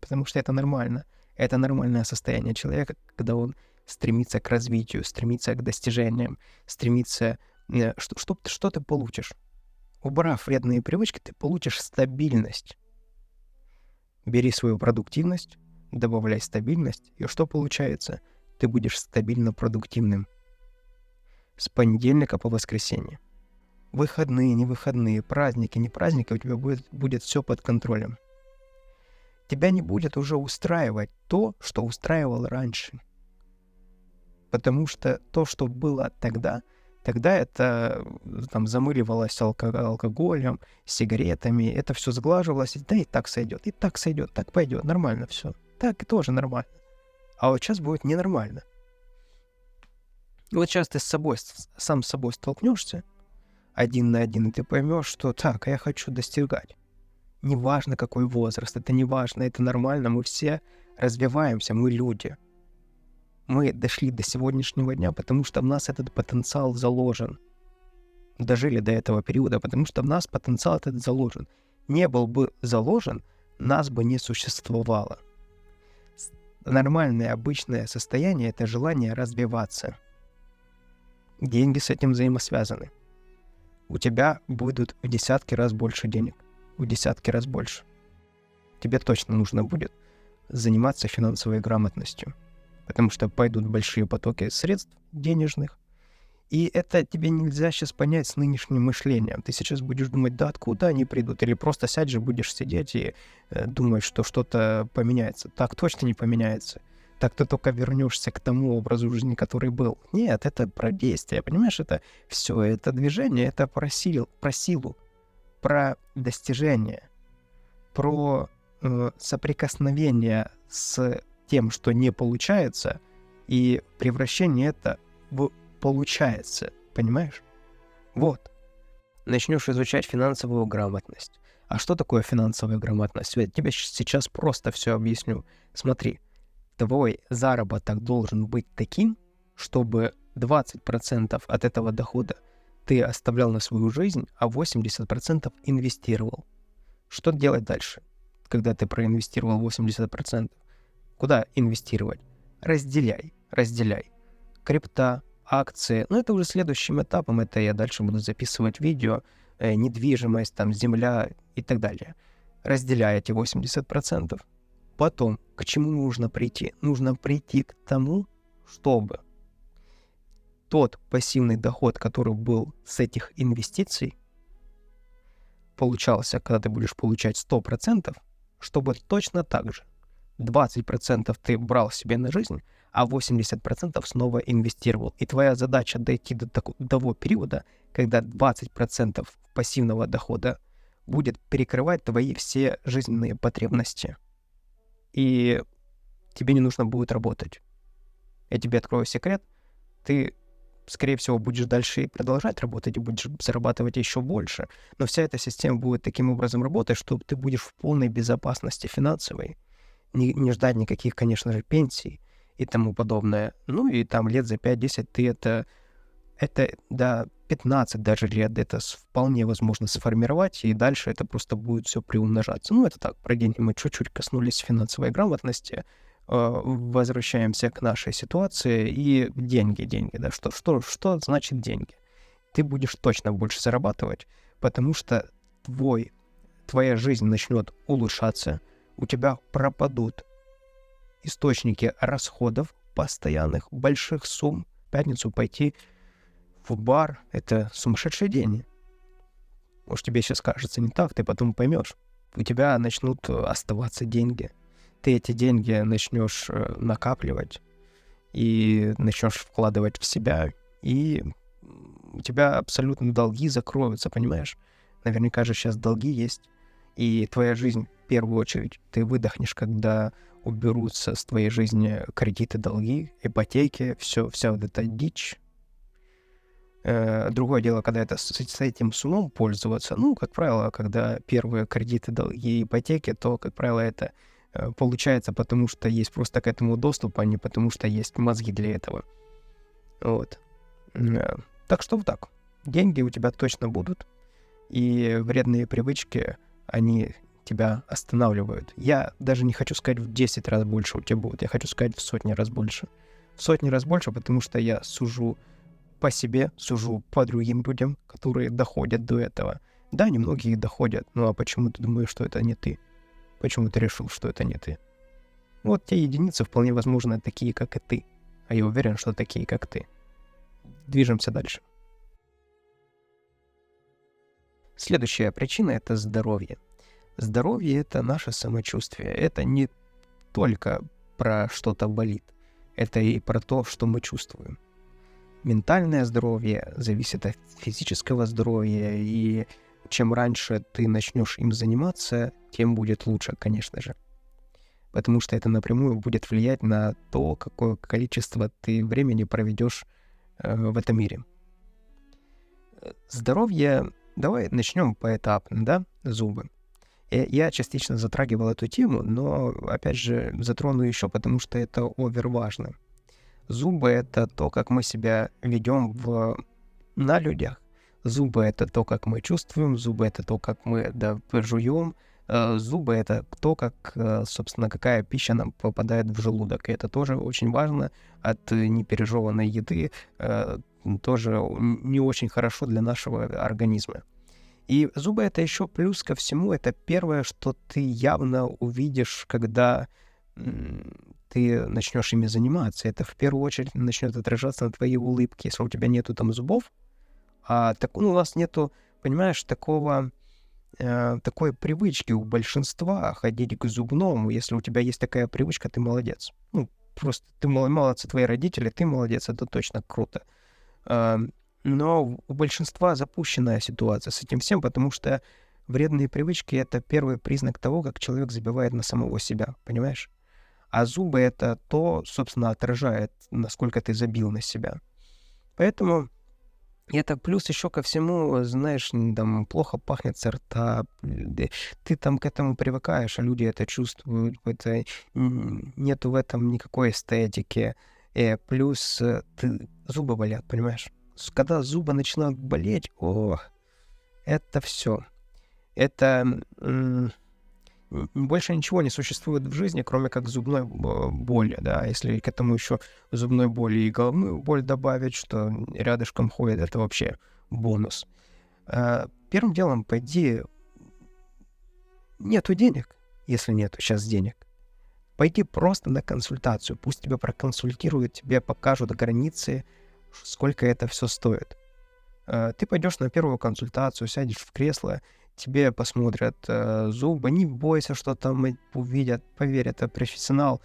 потому что это нормально. Это нормальное состояние человека, когда он стремится к развитию, стремится к достижениям, стремится... Что ты получишь? Убрав вредные привычки, ты получишь стабильность. Бери свою продуктивность, добавляй стабильность, и что получается? Ты будешь стабильно продуктивным. С понедельника по воскресенье. Выходные, не выходные, праздники, не праздники, у тебя будет все под контролем. Тебя не будет уже устраивать то, что устраивало раньше. Потому что то, что было тогда это там замыливалось алкоголем, сигаретами, это все сглаживалось, да и так сойдет, так пойдет, нормально все. Так и тоже нормально. А вот сейчас будет ненормально. Вот сейчас ты сам с собой столкнешься один на один, и ты поймешь, что так, я хочу достигать. Неважно, какой возраст, это не важно, это нормально, мы все развиваемся, мы люди. Мы дошли до сегодняшнего дня, потому что в нас этот потенциал заложен. Дожили до этого периода, потому что в нас потенциал этот заложен. Не был бы заложен, нас бы не существовало. Нормальное, обычное состояние — это желание развиваться. Деньги с этим взаимосвязаны. У тебя будут в десятки раз больше денег. В десятки раз больше. Тебе точно нужно будет заниматься финансовой грамотностью. Потому что пойдут большие потоки средств денежных. И это тебе нельзя сейчас понять с нынешним мышлением. Ты сейчас будешь думать, да откуда они придут? Или просто сядешь, будешь сидеть и думать, что что-то поменяется. Так точно не поменяется. Так ты только вернешься к тому образу жизни, который был. Нет, это про действие, понимаешь? Это все, это движение, это про силу, про достижение, про соприкосновение с тем, что не получается, и превращение это в получается, понимаешь? Вот. Начнешь изучать финансовую грамотность. А что такое финансовая грамотность? Я тебе сейчас просто все объясню. Смотри, твой заработок должен быть таким, чтобы 20% от этого дохода ты оставлял на свою жизнь, а 80% инвестировал. Что делать дальше, когда ты проинвестировал 80%? Куда инвестировать? Разделяй. Крипта, акции. Но это уже следующим этапом. Это я дальше буду записывать видео. Недвижимость, там, земля и так далее. Разделяй эти 80%. Потом, к чему нужно прийти? Нужно прийти к тому, чтобы тот пассивный доход, который был с этих инвестиций, получался, когда ты будешь получать 100%, чтобы точно так же 20% ты брал себе на жизнь, а 80% снова инвестировал. И твоя задача дойти до того периода, когда 20% пассивного дохода будет перекрывать твои все жизненные потребности. И тебе не нужно будет работать. Я тебе открою секрет. Ты, скорее всего, будешь дальше и продолжать работать, и будешь зарабатывать еще больше. Но вся эта система будет таким образом работать, что ты будешь в полной безопасности финансовой. Не ждать никаких, конечно же, пенсий и тому подобное. Ну и там лет за 5-10 ты это до 15 даже лет это вполне возможно сформировать, и дальше это просто будет все приумножаться. Ну это так, про деньги мы чуть-чуть коснулись финансовой грамотности. Возвращаемся к нашей ситуации. И деньги, да, что значит деньги? Ты будешь точно больше зарабатывать, потому что твоя жизнь начнет улучшаться, у тебя пропадут источники расходов постоянных, больших сумм. В пятницу пойти в бар — это сумасшедшие деньги. Может, тебе сейчас кажется не так, ты потом поймешь. У тебя начнут оставаться деньги. Ты эти деньги начнешь накапливать и начнешь вкладывать в себя, и у тебя абсолютно долги закроются, понимаешь? Наверняка же сейчас долги есть, и твоя жизнь, в первую очередь, ты выдохнешь, когда уберутся с твоей жизни кредиты, долги, ипотеки, вся вот эта дичь. Другое дело, когда это с этим с умом пользоваться. Ну, как правило, когда первые кредиты, долги, ипотеки, то, как правило, это получается, потому что есть просто к этому доступ, а не потому что есть мозги для этого. Вот. Так что вот так. Деньги у тебя точно будут, и вредные привычки, они тебя останавливают. Я даже не хочу сказать в 10 раз больше у тебя будет, я хочу сказать в сотни раз больше. В сотни раз больше, потому что я сужу по себе, сужу по другим людям, которые доходят до этого. Да, немногие доходят, ну а почему ты думаешь, что это не ты? Почему ты решил, что это не ты? Вот те единицы вполне возможно такие, как и ты. А я уверен, что такие, как ты. Движемся дальше. Следующая причина — это здоровье. Здоровье — это наше самочувствие. Это не только про что-то болит. это и про то, что мы чувствуем. Ментальное здоровье зависит от физического здоровья, и чем раньше ты начнешь им заниматься, тем будет лучше, конечно же. Потому что это напрямую будет влиять на то, какое количество ты времени проведешь в этом мире. Здоровье, давай начнем поэтапно, да, зубы. Я частично затрагивал эту тему, но, опять же, затрону еще, потому что это оверважно. Зубы — это то, как мы себя ведем на людях. Зубы — это то, как мы чувствуем. Зубы — это то, как мы жуем. Зубы — это то, как, собственно, какая пища нам попадает в желудок. И это тоже очень важно. От непережеванной еды тоже не очень хорошо для нашего организма. И зубы — это еще плюс ко всему. Это первое, что ты явно увидишь, когда ты начнешь ими заниматься. Это в первую очередь начнет отражаться на твоей улыбке. Если у тебя нету там зубов, у нас нету, понимаешь, такой привычки у большинства ходить к зубному. Если у тебя есть такая привычка, ты молодец. Просто ты молодцы, твои родители, ты молодец, это точно круто. Но у большинства запущенная ситуация с этим всем, потому что вредные привычки — это первый признак того, как человек забивает на самого себя, понимаешь? А зубы — это то, собственно, отражает, насколько ты забил на себя. Поэтому это плюс еще ко всему, знаешь, там плохо пахнет со рта, ты там к этому привыкаешь, а люди это чувствуют, нету в этом никакой эстетики. Плюс зубы болят, понимаешь? Когда зубы начинают болеть, это все. Это больше ничего не существует в жизни, кроме как зубной боли, да. Если к этому еще зубной боли и головную боль добавить, что рядышком ходит, это вообще бонус. Первым делом, пойди, нету денег, если нету сейчас денег, пойди просто на консультацию, пусть тебя проконсультируют, тебе покажут границы, сколько это все стоит. Ты пойдешь на первую консультацию, сядешь в кресло, тебе посмотрят зубы, не бойся, что там увидят, поверь, это профессионал,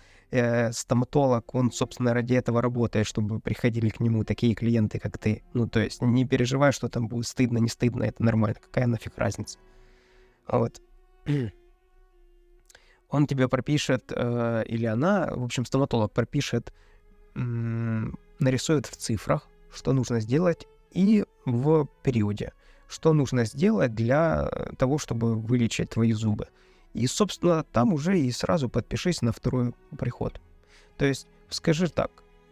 стоматолог, он, собственно, ради этого работает, чтобы приходили к нему такие клиенты, как ты. То есть не переживай, что там будет стыдно, не стыдно, это нормально, какая нафиг разница. Вот. Он тебе пропишет, или она, в общем, стоматолог пропишет, нарисует в цифрах, что нужно сделать, и в периоде, что нужно сделать для того, чтобы вылечить твои зубы. И, собственно, там уже и сразу подпишись на второй приход. То есть скажи так,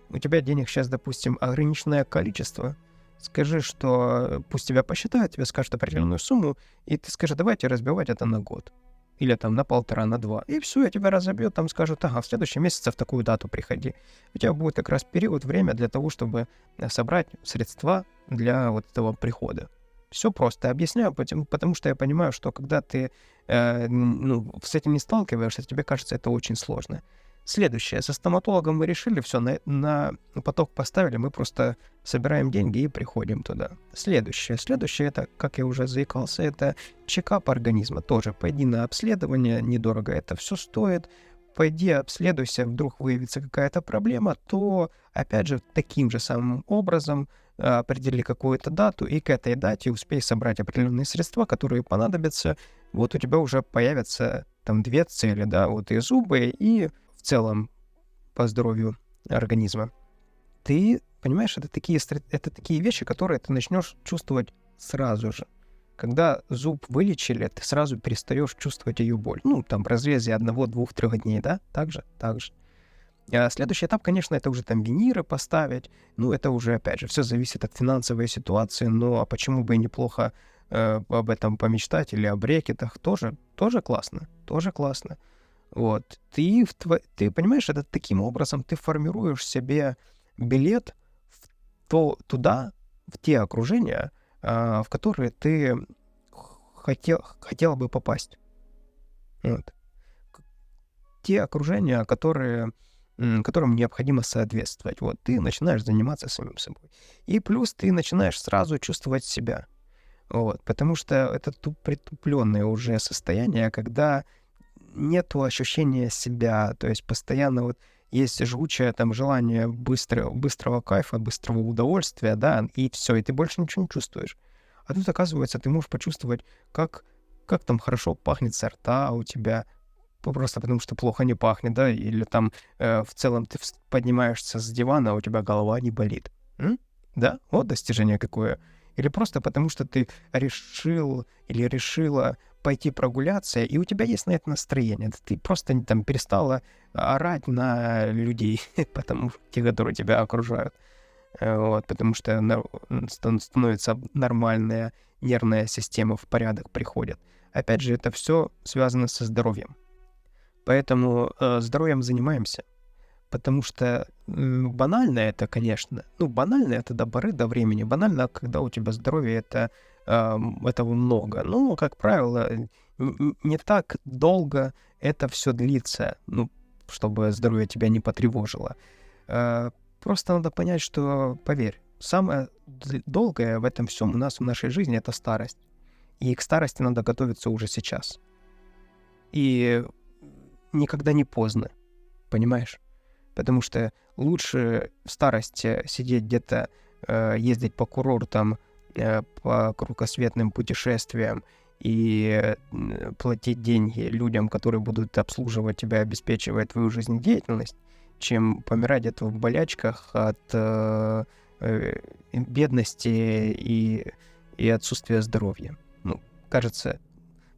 у тебя денег сейчас, допустим, ограниченное количество, скажи, что пусть тебя посчитают, тебе скажут определенную сумму, и ты скажи, давайте разбивать это на год. Или там на 1,5, на 2. И все, я тебя разобьют, там скажут, ага, в следующем месяце в такую дату приходи. У тебя будет как раз период, время для того, чтобы собрать средства для вот этого прихода. Все просто объясняю, потому что я понимаю, что когда ты с этим не сталкиваешься, тебе кажется это очень сложно. Следующее. Со стоматологом мы решили, все, на поток поставили, мы просто собираем деньги и приходим туда. Следующее, это, как я уже заикался, это чекап организма. Тоже пойди на обследование, недорого это все стоит. Пойди обследуйся, вдруг выявится какая-то проблема, то, опять же, таким же самым образом определи какую-то дату, и к этой дате успей собрать определенные средства, которые понадобятся. Вот у тебя уже появятся там 2 цели, да, вот и зубы, и в целом по здоровью организма. Ты понимаешь, это такие вещи, которые ты начнешь чувствовать сразу же. Когда зуб вылечили, ты сразу перестаешь чувствовать ее боль. Там в разрезе 1, 2, 3 дней, да? Так же. Следующий этап, конечно, это уже там виниры поставить. Это уже, опять же, все зависит от финансовой ситуации. А почему бы и неплохо об этом помечтать или о брекетах? Тоже классно. Вот. Ты понимаешь, это таким образом ты формируешь себе билет туда, в те окружения, в которые ты хотел бы попасть. Вот. Те окружения, которым необходимо соответствовать. Вот ты начинаешь заниматься самим собой. И плюс ты начинаешь сразу чувствовать себя. Вот. Потому что это притупленное уже состояние, когда нету ощущения себя, то есть постоянно вот есть жгучее там желание быстрого кайфа, быстрого удовольствия, да, и все, и ты больше ничего не чувствуешь. А тут, оказывается, ты можешь почувствовать, как там хорошо пахнет со рта у тебя, просто потому что плохо не пахнет, да, или там в целом ты поднимаешься с дивана, а у тебя голова не болит. Да, вот достижение какое. Или просто потому что ты решил или решила пойти прогуляться, и у тебя есть на это настроение. Ты просто там перестала орать на людей, потому те, которые тебя окружают. Вот, потому что становится нормальная нервная система в порядок приходит. Опять же, это все связано со здоровьем. Поэтому здоровьем занимаемся. Потому что банально это, конечно, банально это до поры до времени. Банально, когда у тебя здоровье, этого много. Но, как правило, не так долго это все длится, чтобы здоровье тебя не потревожило. Просто надо понять, что, поверь, самое долгое в этом всем у нас в нашей жизни — это старость. И к старости надо готовиться уже сейчас. И никогда не поздно, понимаешь? Потому что лучше в старости сидеть где-то, ездить по курортам, по кругосветным путешествиям и платить деньги людям, которые будут обслуживать тебя, обеспечивая твою жизнедеятельность, чем помирать где-то в болячках от бедности и отсутствия здоровья. Кажется,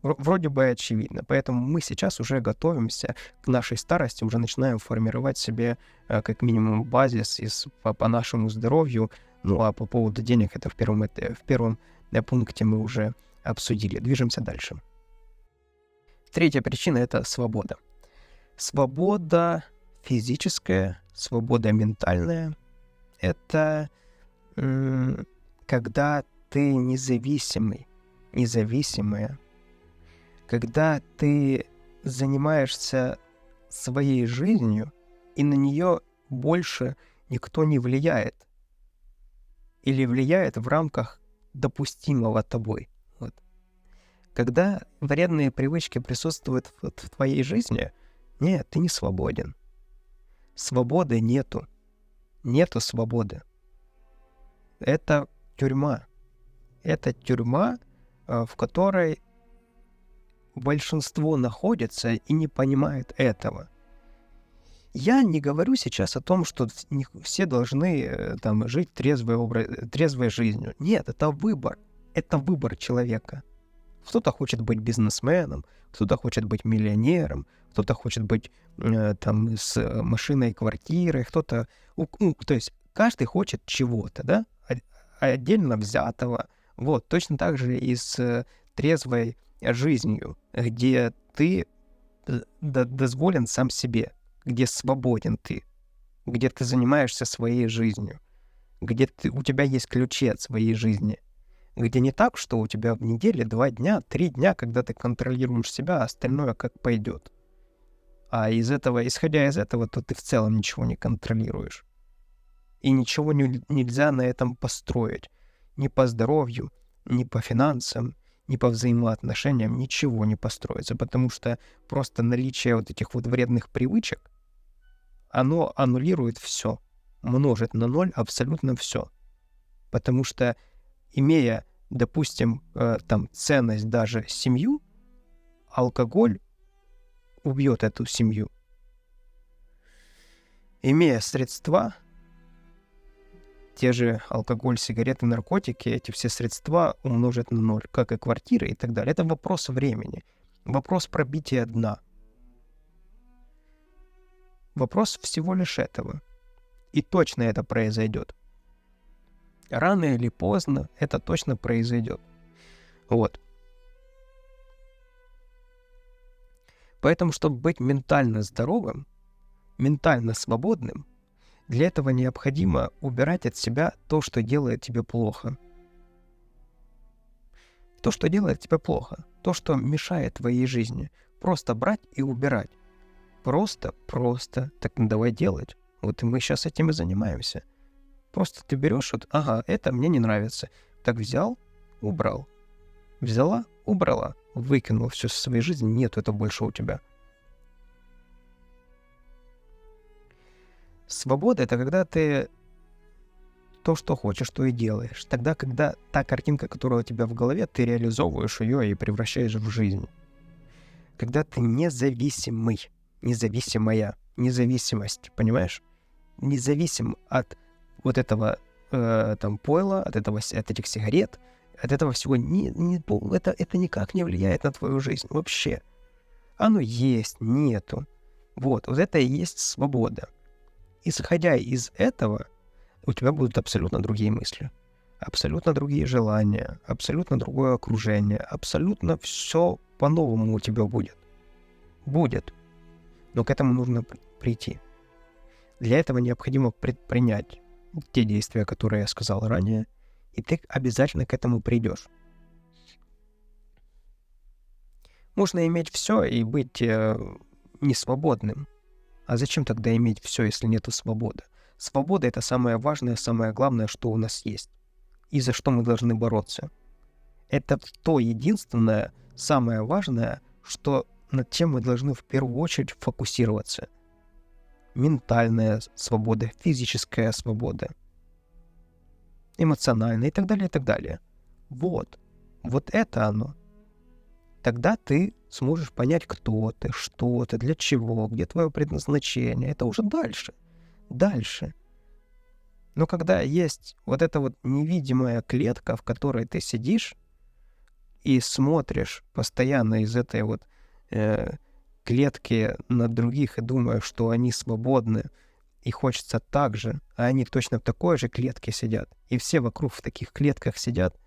вроде бы очевидно. Поэтому мы сейчас уже готовимся к нашей старости, уже начинаем формировать себе как минимум базис по нашему здоровью. А по поводу денег это в первом пункте мы уже обсудили. Движемся дальше. Третья причина — это свобода. Свобода физическая, свобода ментальная — это когда ты независимая, когда ты занимаешься своей жизнью, и на нее больше никто не влияет. Или влияет в рамках допустимого тобой. Вот. Когда вредные привычки присутствуют в твоей жизни, нет, ты не свободен. Свободы нету. Нету свободы. Это тюрьма. Это тюрьма, в которой большинство находится и не понимает этого. Я не говорю сейчас о том, что все должны жить трезвой жизнью. Нет, это выбор. Это выбор человека. Кто-то хочет быть бизнесменом, кто-то хочет быть миллионером, кто-то хочет быть с машиной, квартирой, кто-то... то есть каждый хочет чего-то, да? Отдельно взятого. Вот, точно так же и с трезвой жизнью, где ты дозволен сам себе, где свободен ты, где ты занимаешься своей жизнью, где у тебя есть ключи от своей жизни, где не так, что у тебя в неделе 2 дня, 3 дня, когда ты контролируешь себя, а остальное как пойдет. А исходя из этого, то ты в целом ничего не контролируешь. И ничего нельзя на этом построить. Ни по здоровью, ни по финансам, ни по взаимоотношениям ничего не построится, потому что просто наличие вот этих вот вредных привычек, оно аннулирует все, множит на ноль абсолютно все. Потому что, имея, допустим, ценность даже семью, алкоголь убьет эту семью. Имея средства, те же алкоголь, сигареты, наркотики, эти все средства умножат на ноль, как и квартиры и так далее. Это вопрос времени, вопрос пробития дна. Вопрос всего лишь этого. И точно это произойдет. Рано или поздно это точно произойдет. Вот. Поэтому, чтобы быть ментально здоровым, ментально свободным, для этого необходимо убирать от себя то, что делает тебе плохо. То, что делает тебе плохо, то, что мешает твоей жизни. Просто брать и убирать. Просто. Так давай делать. Вот и мы сейчас этим и занимаемся. Просто ты берешь это мне не нравится. Так взял, убрал. Взяла, убрала. Выкинул все со своей жизни. Нет, это больше у тебя. Свобода — это когда ты то, что хочешь, то и делаешь. Тогда, когда та картинка, которая у тебя в голове, ты реализовываешь ее и превращаешь в жизнь. Когда ты независимый, независимая, независимость, понимаешь? Независим от вот этого там пойла, от этих сигарет, от этого всего это никак не влияет на твою жизнь вообще. Оно есть, нету. Вот это и есть свобода. Исходя из этого, у тебя будут абсолютно другие мысли, абсолютно другие желания, абсолютно другое окружение, абсолютно все по-новому у тебя будет. Будет. Но к этому нужно прийти. Для этого необходимо предпринять те действия, которые я сказал ранее, и ты обязательно к этому придешь. Можно иметь все и быть несвободным. А зачем тогда иметь все, если нету свободы? Свобода — это самое важное, самое главное, что у нас есть. И за что мы должны бороться. Это то единственное, самое важное, что над чем мы должны в первую очередь фокусироваться. Ментальная свобода, физическая свобода, эмоциональная и так далее, и так далее. Вот это оно. Тогда ты сможешь понять, кто ты, что ты, для чего, где твое предназначение. Это уже дальше. Дальше. Но когда есть вот эта вот невидимая клетка, в которой ты сидишь и смотришь постоянно из этой вот клетки на других и думаешь, что они свободны, и хочется так же, а они точно в такой же клетке сидят, и все вокруг в таких клетках сидят,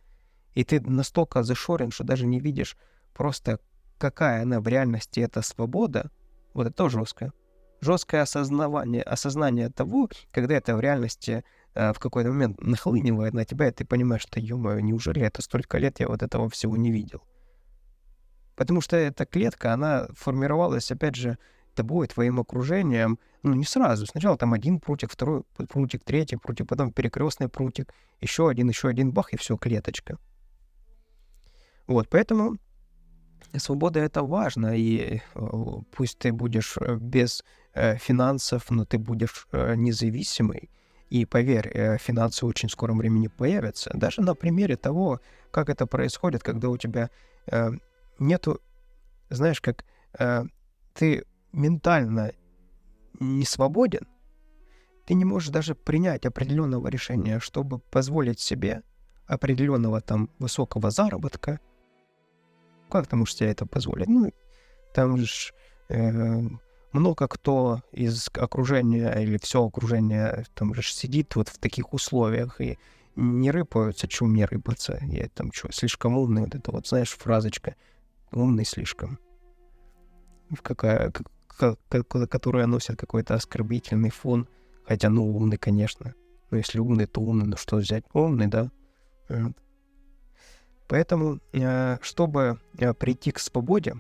и ты настолько зашорен, что даже не видишь просто, какая она в реальности, эта свобода. Вот это тоже жестко. Жесткое осознание того, когда это в реальности в какой-то момент нахлынивает на тебя, и ты понимаешь, что, ё-моё, неужели это столько лет я вот этого всего не видел? Потому что эта клетка, она формировалась, опять же, тобой, твоим окружением, не сразу. Сначала там один прутик, второй прутик, третий прутик, потом перекрестный прутик, еще один, бах, и все, клеточка. Вот, поэтому свобода — это важно, и пусть ты будешь без финансов, но ты будешь независимый. И поверь, финансы в очень скором времени появятся. Даже на примере того, как это происходит, когда у тебя нету, знаешь, как ты ментально не свободен, ты не можешь даже принять определенного решения, чтобы позволить себе определенного там высокого заработка. Как ты можешь себе это позволить? Там же много кто из окружения или все окружение там же сидит вот в таких условиях и не рыпаются, чё мне рыпаться? Я там слишком умный, вот это вот, знаешь, фразочка. Умный слишком. Которая носит какой-то оскорбительный фон. Хотя, умный, конечно. Если умный, то умный. Что взять? Умный, да. Вот. Поэтому, чтобы прийти к свободе,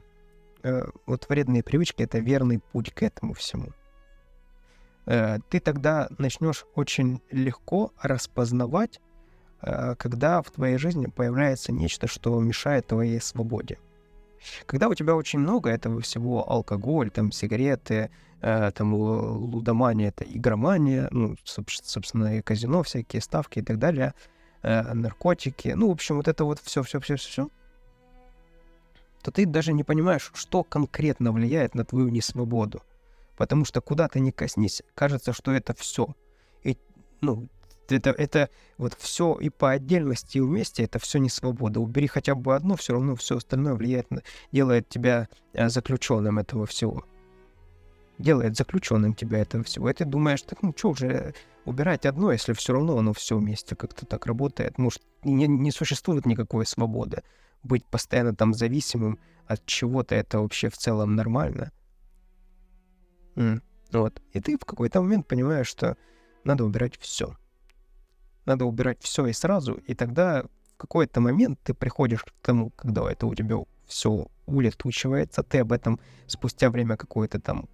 вот вредные привычки — это верный путь к этому всему. Ты тогда начнешь очень легко распознавать, когда в твоей жизни появляется нечто, что мешает твоей свободе. Когда у тебя очень много этого всего, алкоголь, там, сигареты, там, лудомания, это игромания, собственно, и казино, всякие ставки и так далее, наркотики, в общем, вот это вот все, то ты даже не понимаешь, что конкретно влияет на твою несвободу. Потому что куда ты ни коснись, кажется, что это все. И, это вот все и по отдельности, и вместе это все не свобода. Убери хотя бы одно, все равно все остальное делает тебя заключенным этого всего. Делает заключенным тебя этого всего. И ты думаешь, так что уже убирать одно, если все равно оно все вместе как-то так работает. Может, не существует никакой свободы. Быть постоянно там зависимым от чего-то, это вообще в целом нормально. Вот. И ты в какой-то момент понимаешь, что надо убирать все. Надо убирать все и сразу, и тогда в какой-то момент ты приходишь к тому, когда это у тебя все улетучивается, ты об этом спустя время какое-то там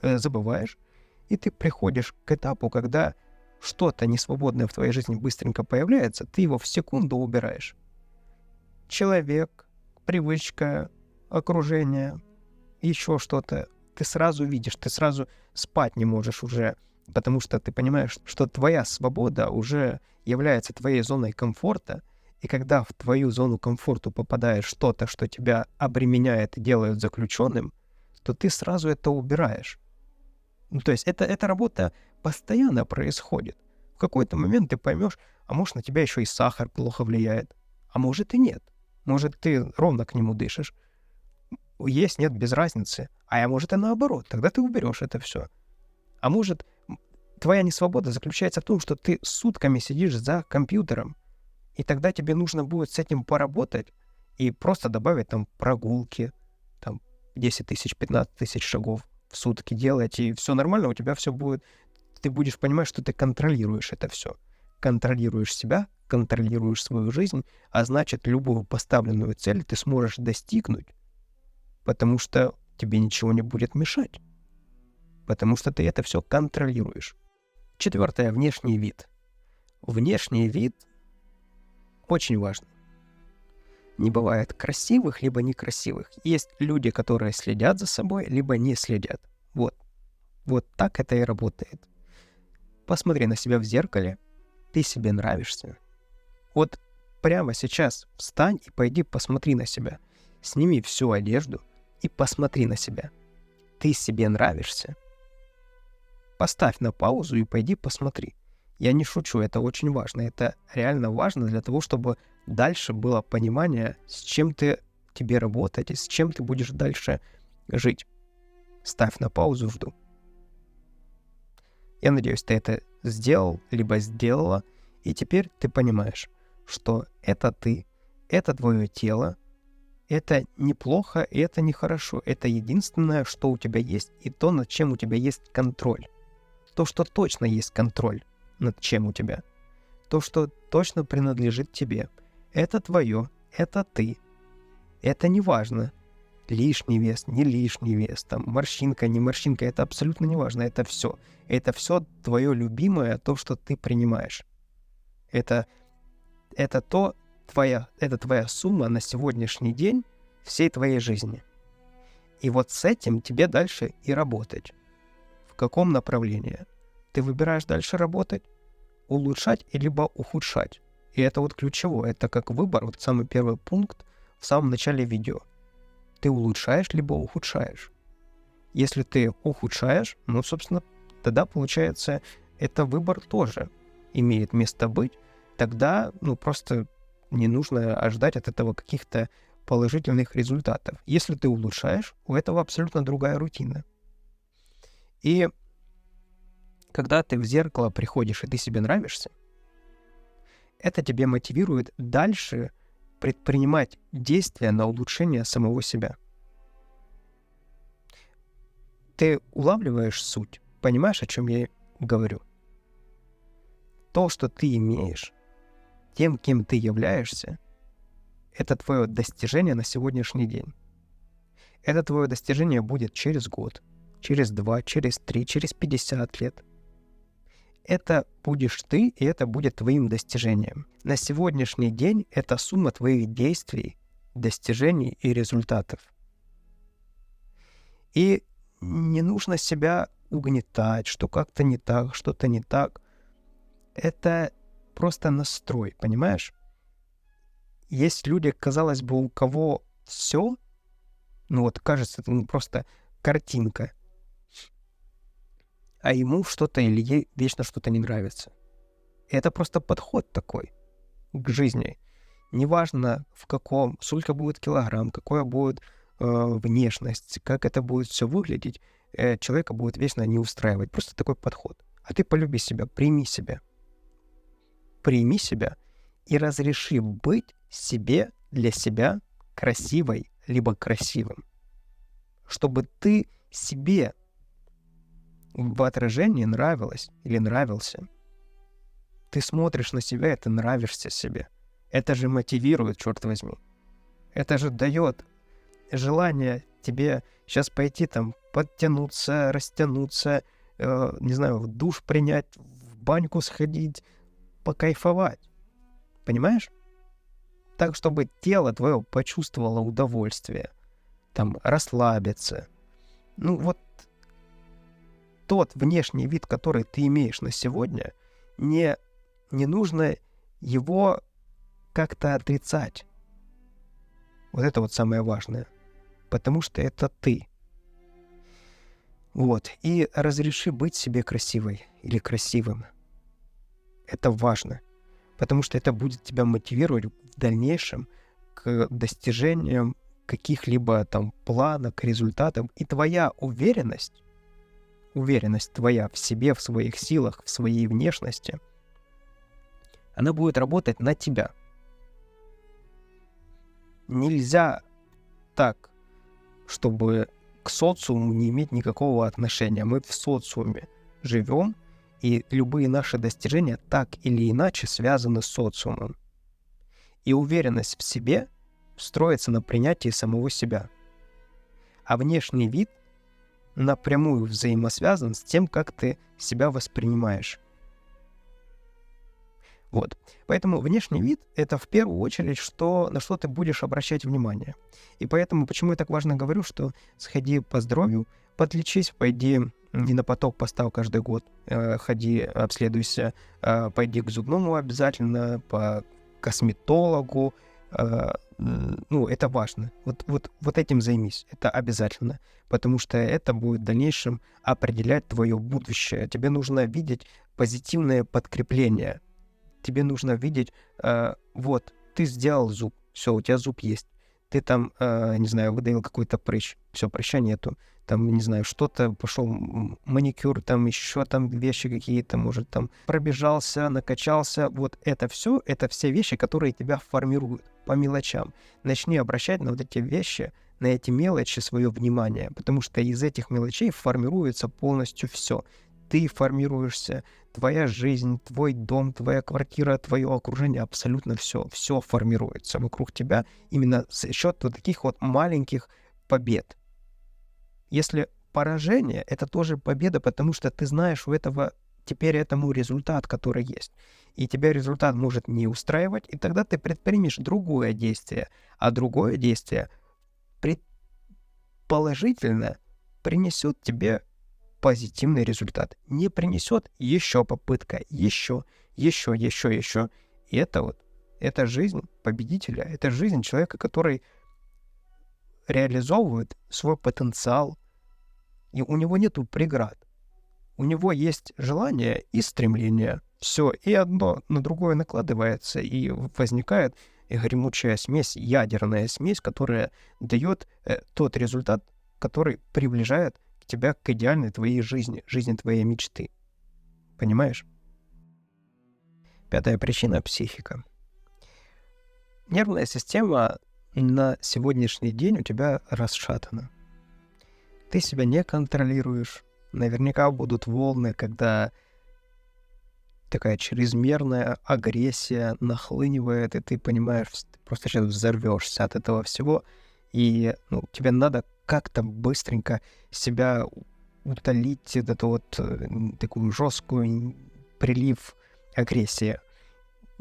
забываешь, и ты приходишь к этапу, когда что-то несвободное в твоей жизни быстренько появляется, ты его в секунду убираешь. Человек, привычка, окружение, еще что-то. Ты сразу видишь, ты сразу спать не можешь уже потому что ты понимаешь, что твоя свобода уже является твоей зоной комфорта, и когда в твою зону комфорта попадает что-то, что тебя обременяет и делает заключенным, то ты сразу это убираешь. Ну, то есть эта работа постоянно происходит. В какой-то момент ты поймешь, а может, на тебя еще и сахар плохо влияет, а может и нет. Может, ты ровно к нему дышишь. Есть, нет, без разницы. А может и наоборот, тогда ты уберешь это все. А может, твоя несвобода заключается в том, что ты сутками сидишь за компьютером, и тогда тебе нужно будет с этим поработать и просто добавить там прогулки, там 10 тысяч, 15 тысяч шагов в сутки делать, и все нормально, у тебя все будет. Ты будешь понимать, что ты контролируешь это все. Контролируешь себя, контролируешь свою жизнь, а значит, любую поставленную цель ты сможешь достигнуть, потому что тебе ничего не будет мешать. Потому что ты это все контролируешь. 4. Внешний вид. Внешний вид очень важно. Не бывает красивых, либо некрасивых. Есть люди, которые следят за собой, либо не следят. Вот. Вот так это и работает. Посмотри на себя в зеркале. Ты себе нравишься. Вот прямо сейчас встань и пойди посмотри на себя. Сними всю одежду и посмотри на себя. Ты себе нравишься? Поставь на паузу и пойди посмотри. Я не шучу, это очень важно. Это реально важно для того, чтобы дальше было понимание, с чем тебе работать и с чем ты будешь дальше жить. Ставь на паузу, жду. Я надеюсь, ты это сделал, либо сделала, и теперь ты понимаешь, что это ты, это твое тело, это неплохо, и это нехорошо. Это единственное, что у тебя есть, и то, над чем у тебя есть контроль. То, что точно есть контроль над чем у тебя. То, что точно принадлежит тебе. Это твое, это ты. Это не важно. Лишний вес, не лишний вес, там, морщинка, не морщинка, это абсолютно не важно. Это все. Это все твое любимое, то, что ты принимаешь. Это твоя сумма на сегодняшний день всей твоей жизни. И вот с этим тебе дальше и работать. В каком направлении? Ты выбираешь дальше работать, улучшать либо ухудшать. И это вот ключевое. Это как выбор, вот самый первый пункт в самом начале видео. Ты улучшаешь либо ухудшаешь. Если ты ухудшаешь, ну, собственно, тогда, получается, это выбор тоже имеет место быть. Тогда, просто не нужно ожидать от этого каких-то положительных результатов. Если ты улучшаешь, у этого абсолютно другая рутина. И когда ты в зеркало приходишь, и ты себе нравишься, это тебя мотивирует дальше предпринимать действия на улучшение самого себя. Ты улавливаешь суть, понимаешь, о чем я говорю? То, что ты имеешь, тем, кем ты являешься, это твое достижение на сегодняшний день. Это твое достижение будет через год, через 2, через 3, через 50 лет. Это будешь ты, и это будет твоим достижением. На сегодняшний день это сумма твоих действий, достижений и результатов. И не нужно себя угнетать, что как-то не так, что-то не так. Это просто настрой, понимаешь? Есть люди, казалось бы, у кого все, кажется, это просто картинка, а ему что-то или ей вечно что-то не нравится. Это просто подход такой к жизни. Неважно сколько будет килограмм, какая будет внешность, как это будет все выглядеть, человека будет вечно не устраивать. Просто такой подход. А ты полюби себя, прими себя. Прими себя и разреши быть себе для себя красивой либо красивым. Чтобы ты себе в отражении нравилась или нравился. Ты смотришь на себя, и ты нравишься себе. Это же мотивирует, черт возьми. Это же дает желание тебе сейчас пойти там подтянуться, растянуться, не знаю, в душ принять, в баньку сходить, покайфовать. Понимаешь? Так, чтобы тело твое почувствовало удовольствие, там, расслабиться. тот внешний вид, который ты имеешь на сегодня, не нужно его как-то отрицать. Вот это вот самое важное. Потому что это ты. Вот. И разреши быть себе красивой или красивым. Это важно. Потому что это будет тебя мотивировать в дальнейшем к достижениям каких-либо там планов, к результатам. И твоя уверенность твоя в себе, в своих силах, в своей внешности, она будет работать на тебя. Нельзя так, чтобы к социуму не иметь никакого отношения. Мы в социуме живем, и любые наши достижения так или иначе связаны с социумом. И уверенность в себе строится на принятии самого себя. А внешний вид напрямую взаимосвязан с тем, как ты себя воспринимаешь. Вот. Поэтому внешний вид — это в первую очередь, на что ты будешь обращать внимание. И поэтому, почему я так важно говорю, что сходи по здоровью, подлечись, пойди не на поток поставь каждый год, ходи, обследуйся, пойди к зубному обязательно, по косметологу, это важно. Вот этим займись, это обязательно, потому что это будет в дальнейшем определять твое будущее. Тебе нужно видеть позитивное подкрепление. Тебе нужно видеть, вот, ты сделал зуб, все, у тебя зуб есть. Ты там, не знаю, выдавил какой-то прыщ, все, прыща нету. Там, не знаю, что-то, пошел маникюр, там еще там вещи какие-то, может, там пробежался, накачался. Вот это все вещи, которые тебя формируют по мелочам. Начни обращать на вот эти вещи, на эти мелочи свое внимание, потому что из этих мелочей формируется полностью все. Ты формируешься, твоя жизнь, твой дом, твоя квартира, твое окружение, абсолютно все формируется вокруг тебя именно за счет вот таких вот маленьких побед. Если поражение — это тоже победа, потому что ты знаешь у этого теперь этому результат, который есть. И тебя результат может не устраивать, и тогда ты предпримешь другое действие. А другое действие предположительно принесет тебе позитивный результат. Не принесет — еще попытка, еще. И это жизнь победителя, это жизнь человека, который реализовывает свой потенциал, и у него нету преград. У него есть желание и стремление. Все, и одно на другое накладывается, и возникает гремучая смесь, ядерная смесь, которая дает тот результат, который приближает тебя к идеальной твоей жизни твоей мечты. Понимаешь? 5-я причина — психика. Нервная система на сегодняшний день у тебя расшатана. Ты себя не контролируешь. Наверняка будут волны, когда такая чрезмерная агрессия нахлынивает, и ты понимаешь, ты просто сейчас взорвешься от этого всего, и тебе надо как-то быстренько себя утолить, вот эту вот такую жесткую прилив агрессии.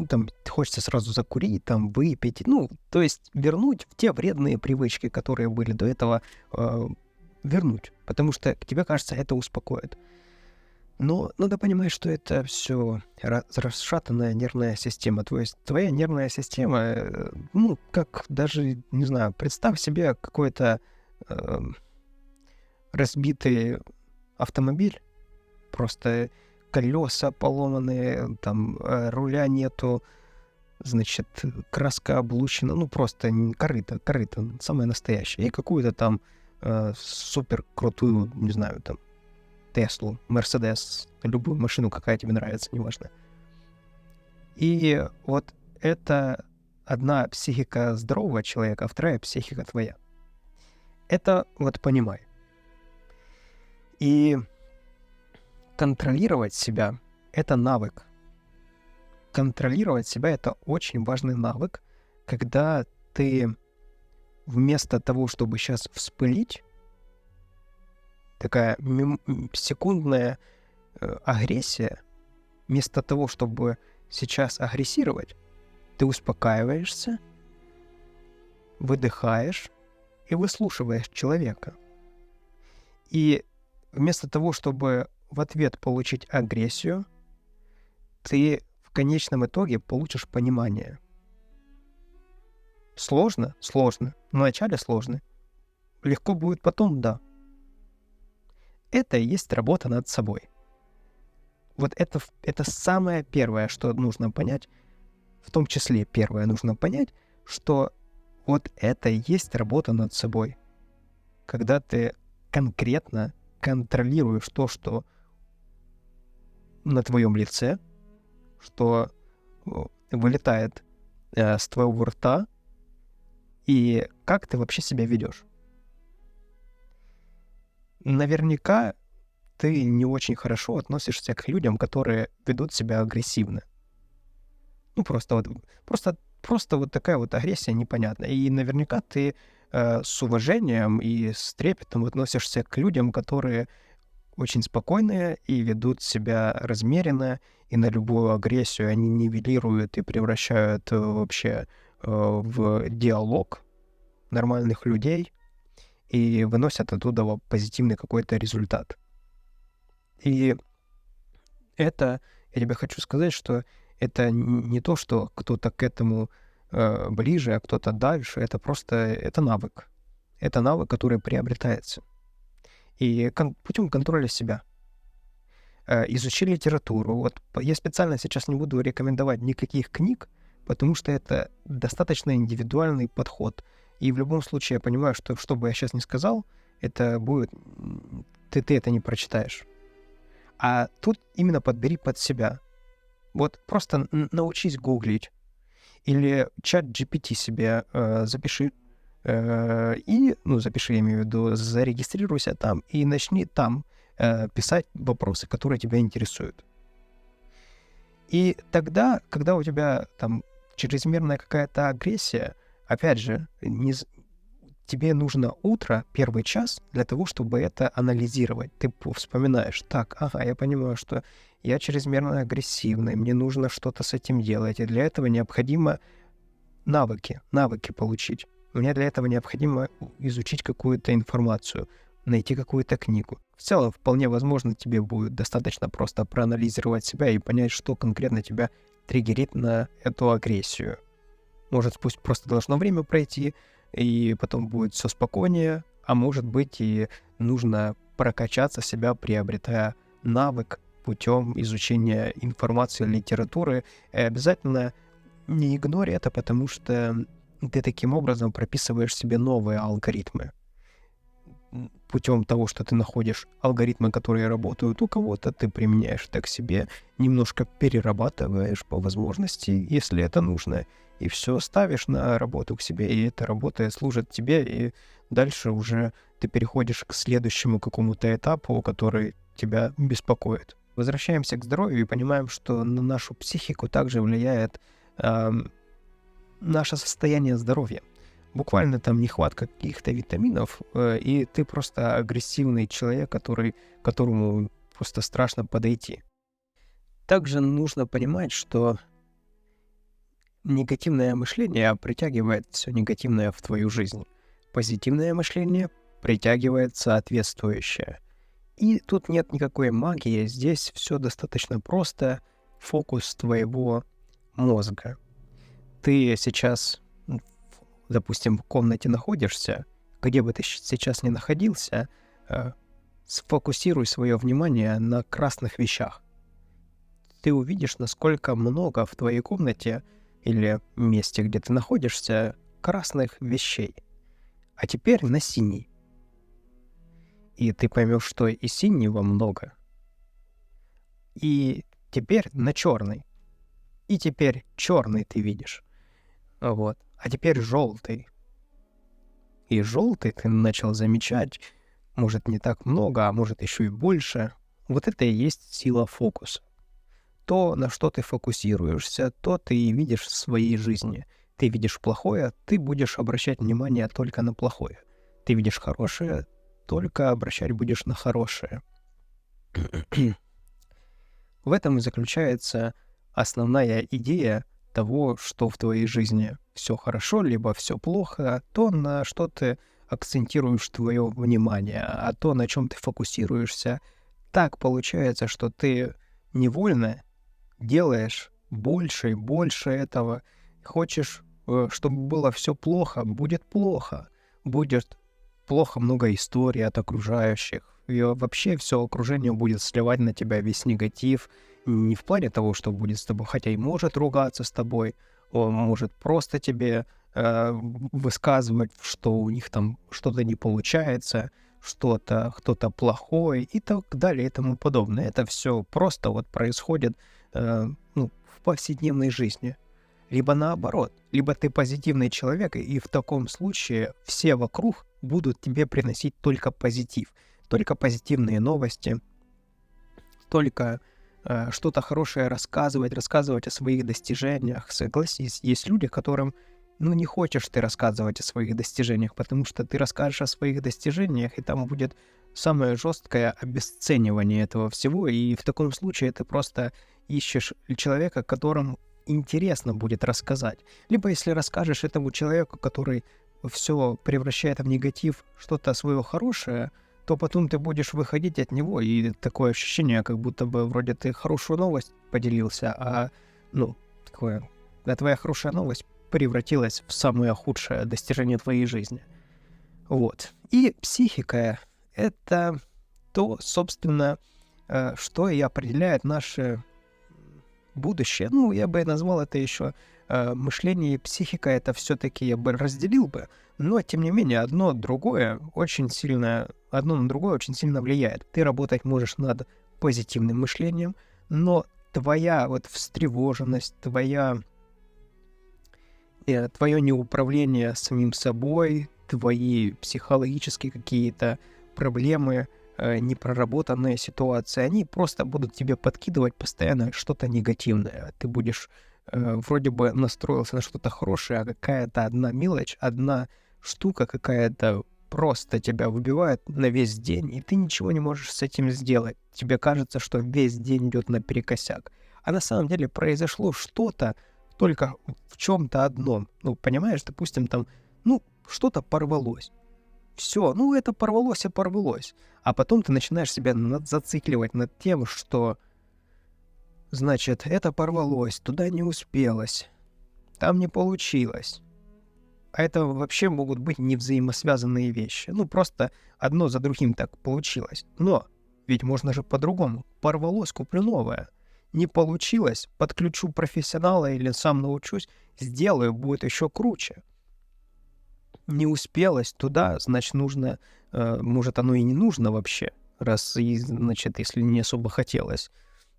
Там хочется сразу закурить, там выпить, то есть вернуть в те вредные привычки, которые были до этого, вернуть, потому что тебе кажется, это успокоит. Но надо понимать, что это все расшатанная нервная система. То есть твоя нервная система, как даже, не знаю, представь себе какой-то разбитый автомобиль, просто колеса поломанные, там руля нету, значит, краска облущена, просто корыто, самое настоящее. И какую-то там супер крутую, не знаю, там, Теслу, Мерседес, любую машину, какая тебе нравится, неважно. И вот это одна психика здорового человека, а вторая психика твоя. Это вот понимай. И контролировать себя — это навык. Контролировать себя — это очень важный навык, когда ты вместо того, чтобы сейчас вспылить, такая секундная агрессия, вместо того, чтобы сейчас агрессировать, ты успокаиваешься, выдыхаешь и выслушиваешь человека. И вместо того, чтобы в ответ получить агрессию, ты в конечном итоге получишь понимание. Сложно? Сложно. Вначале сложно. Легко будет потом? Да. Это и есть работа над собой. Вот это самое первое, что нужно понять, в том числе первое нужно понять, что вот это и есть работа над собой. Когда ты конкретно контролируешь то, что на твоем лице, что вылетает с твоего рта, и как ты вообще себя ведешь. Наверняка ты не очень хорошо относишься к людям, которые ведут себя агрессивно. Ну, просто вот такая вот агрессия непонятная. И наверняка ты с уважением и с трепетом относишься к людям, которые очень спокойные и ведут себя размеренно, и на любую агрессию они нивелируют и превращают вообще в диалог нормальных людей и выносят оттуда позитивный какой-то результат. И это, я тебе хочу сказать, что это не то, что кто-то к этому ближе, а кто-то дальше. Это просто это навык. Это навык, который приобретается. И путем контроля себя. Изучи литературу. Вот я специально сейчас не буду рекомендовать никаких книг, потому что это достаточно индивидуальный подход. И в любом случае я понимаю, что бы я сейчас ни сказал, это будет... Ты это не прочитаешь. А тут именно подбери под себя. Вот просто научись гуглить. Или чат GPT себе запиши. Запиши, я имею в виду, зарегистрируйся там и начни там писать вопросы, которые тебя интересуют. И тогда, когда у тебя там чрезмерная какая-то агрессия, опять же, тебе нужно утро, первый час, для того, чтобы это анализировать. Ты вспоминаешь, так, ага, я понимаю, что я чрезмерно агрессивный, мне нужно что-то с этим делать, и для этого необходимо навыки получить. Мне для этого необходимо изучить какую-то информацию, найти какую-то книгу. В целом, вполне возможно, тебе будет достаточно просто проанализировать себя и понять, что конкретно тебя триггерит на эту агрессию. Может, пусть просто должно время пройти, и потом будет все спокойнее, а может быть и нужно прокачаться себя, приобретая навык путем изучения информации, литературы. И обязательно не игнори это, потому что ты таким образом прописываешь себе новые алгоритмы. Путем того, что ты находишь алгоритмы, которые работают у кого-то, ты применяешь это к себе, немножко перерабатываешь по возможности, если это нужно, и все ставишь на работу к себе, и эта работа служит тебе, и дальше уже ты переходишь к следующему какому-то этапу, который тебя беспокоит. Возвращаемся к здоровью и понимаем, что на нашу психику также влияет наше состояние здоровья. Буквально там нехватка каких-то витаминов, и ты просто агрессивный человек, которому просто страшно подойти. Также нужно понимать, что негативное мышление притягивает все негативное в твою жизнь. Позитивное мышление притягивает соответствующее. И тут нет никакой магии, здесь все достаточно просто. Фокус твоего мозга. Ты сейчас, допустим, в комнате находишься, где бы ты сейчас ни находился, сфокусируй свое внимание на красных вещах. Ты увидишь, насколько много в твоей комнате или месте, где ты находишься, красных вещей. А теперь на синий. И ты поймешь, что и синего много. И теперь на черный. И теперь черный ты видишь. Вот. А теперь желтый. И желтый ты начал замечать, может, не так много, а может, еще и больше. Вот это и есть сила фокуса. То, на что ты фокусируешься, то ты и видишь в своей жизни. Ты видишь плохое, ты будешь обращать внимание только на плохое. Ты видишь хорошее, только обращать будешь на хорошее. В этом и заключается основная идея того, что в твоей жизни все хорошо, либо все плохо, то, на что ты акцентируешь твое внимание, а то, на чем ты фокусируешься, так получается, что ты невольно делаешь больше и больше этого. Хочешь, чтобы было все плохо, будет плохо. Будет плохо много историй от окружающих. И вообще все окружение будет сливать на тебя весь негатив. Не в плане того, что будет с тобой, хотя и может ругаться с тобой, он может просто тебе высказывать, что у них там что-то не получается, что-то, кто-то плохой и так далее и тому подобное. Это все просто вот происходит в повседневной жизни. Либо наоборот, либо ты позитивный человек, и в таком случае все вокруг будут тебе приносить только позитив, только позитивные новости, только что-то хорошее рассказывать о своих достижениях. Согласись, есть люди, которым не хочешь ты рассказывать о своих достижениях, потому что ты расскажешь о своих достижениях, и там будет самое жесткое обесценивание этого всего, и в таком случае ты просто ищешь человека, которому интересно будет рассказать. Либо если расскажешь этому человеку, который все превращает в негатив, что-то свое хорошее, то потом ты будешь выходить от него, и такое ощущение, как будто бы вроде ты хорошую новость поделился, а твоя хорошая новость превратилась в самое худшее достижение твоей жизни. Вот. И психика — это то, собственно, что и определяет наше будущее. Я бы назвал это еще мышление и психика. Это все-таки я бы разделил бы, но тем не менее одно на другое очень сильно влияет. Ты работать можешь над позитивным мышлением, но твоя встревоженность, твое неуправление самим собой, твои психологические какие-то проблемы, непроработанные ситуации, они просто будут тебе подкидывать постоянно что-то негативное. Ты будешь вроде бы настроился на что-то хорошее, а какая-то одна мелочь, одна штука какая-то просто тебя выбивает на весь день, и ты ничего не можешь с этим сделать. Тебе кажется, что весь день идет наперекосяк. А на самом деле произошло что-то только в чем-то одном. Понимаешь, допустим, там, что-то порвалось. Все, это порвалось и порвалось. А потом ты начинаешь себя зацикливать над тем, что, значит, это порвалось, туда не успелось, там не получилось. А это вообще могут быть невзаимосвязанные вещи. Просто одно за другим так получилось. Но ведь можно же по-другому. Порвалось, куплю новое. Не получилось, подключу профессионала или сам научусь, сделаю, будет еще круче. Не успелось туда, значит, нужно, может, оно и не нужно вообще, если не особо хотелось.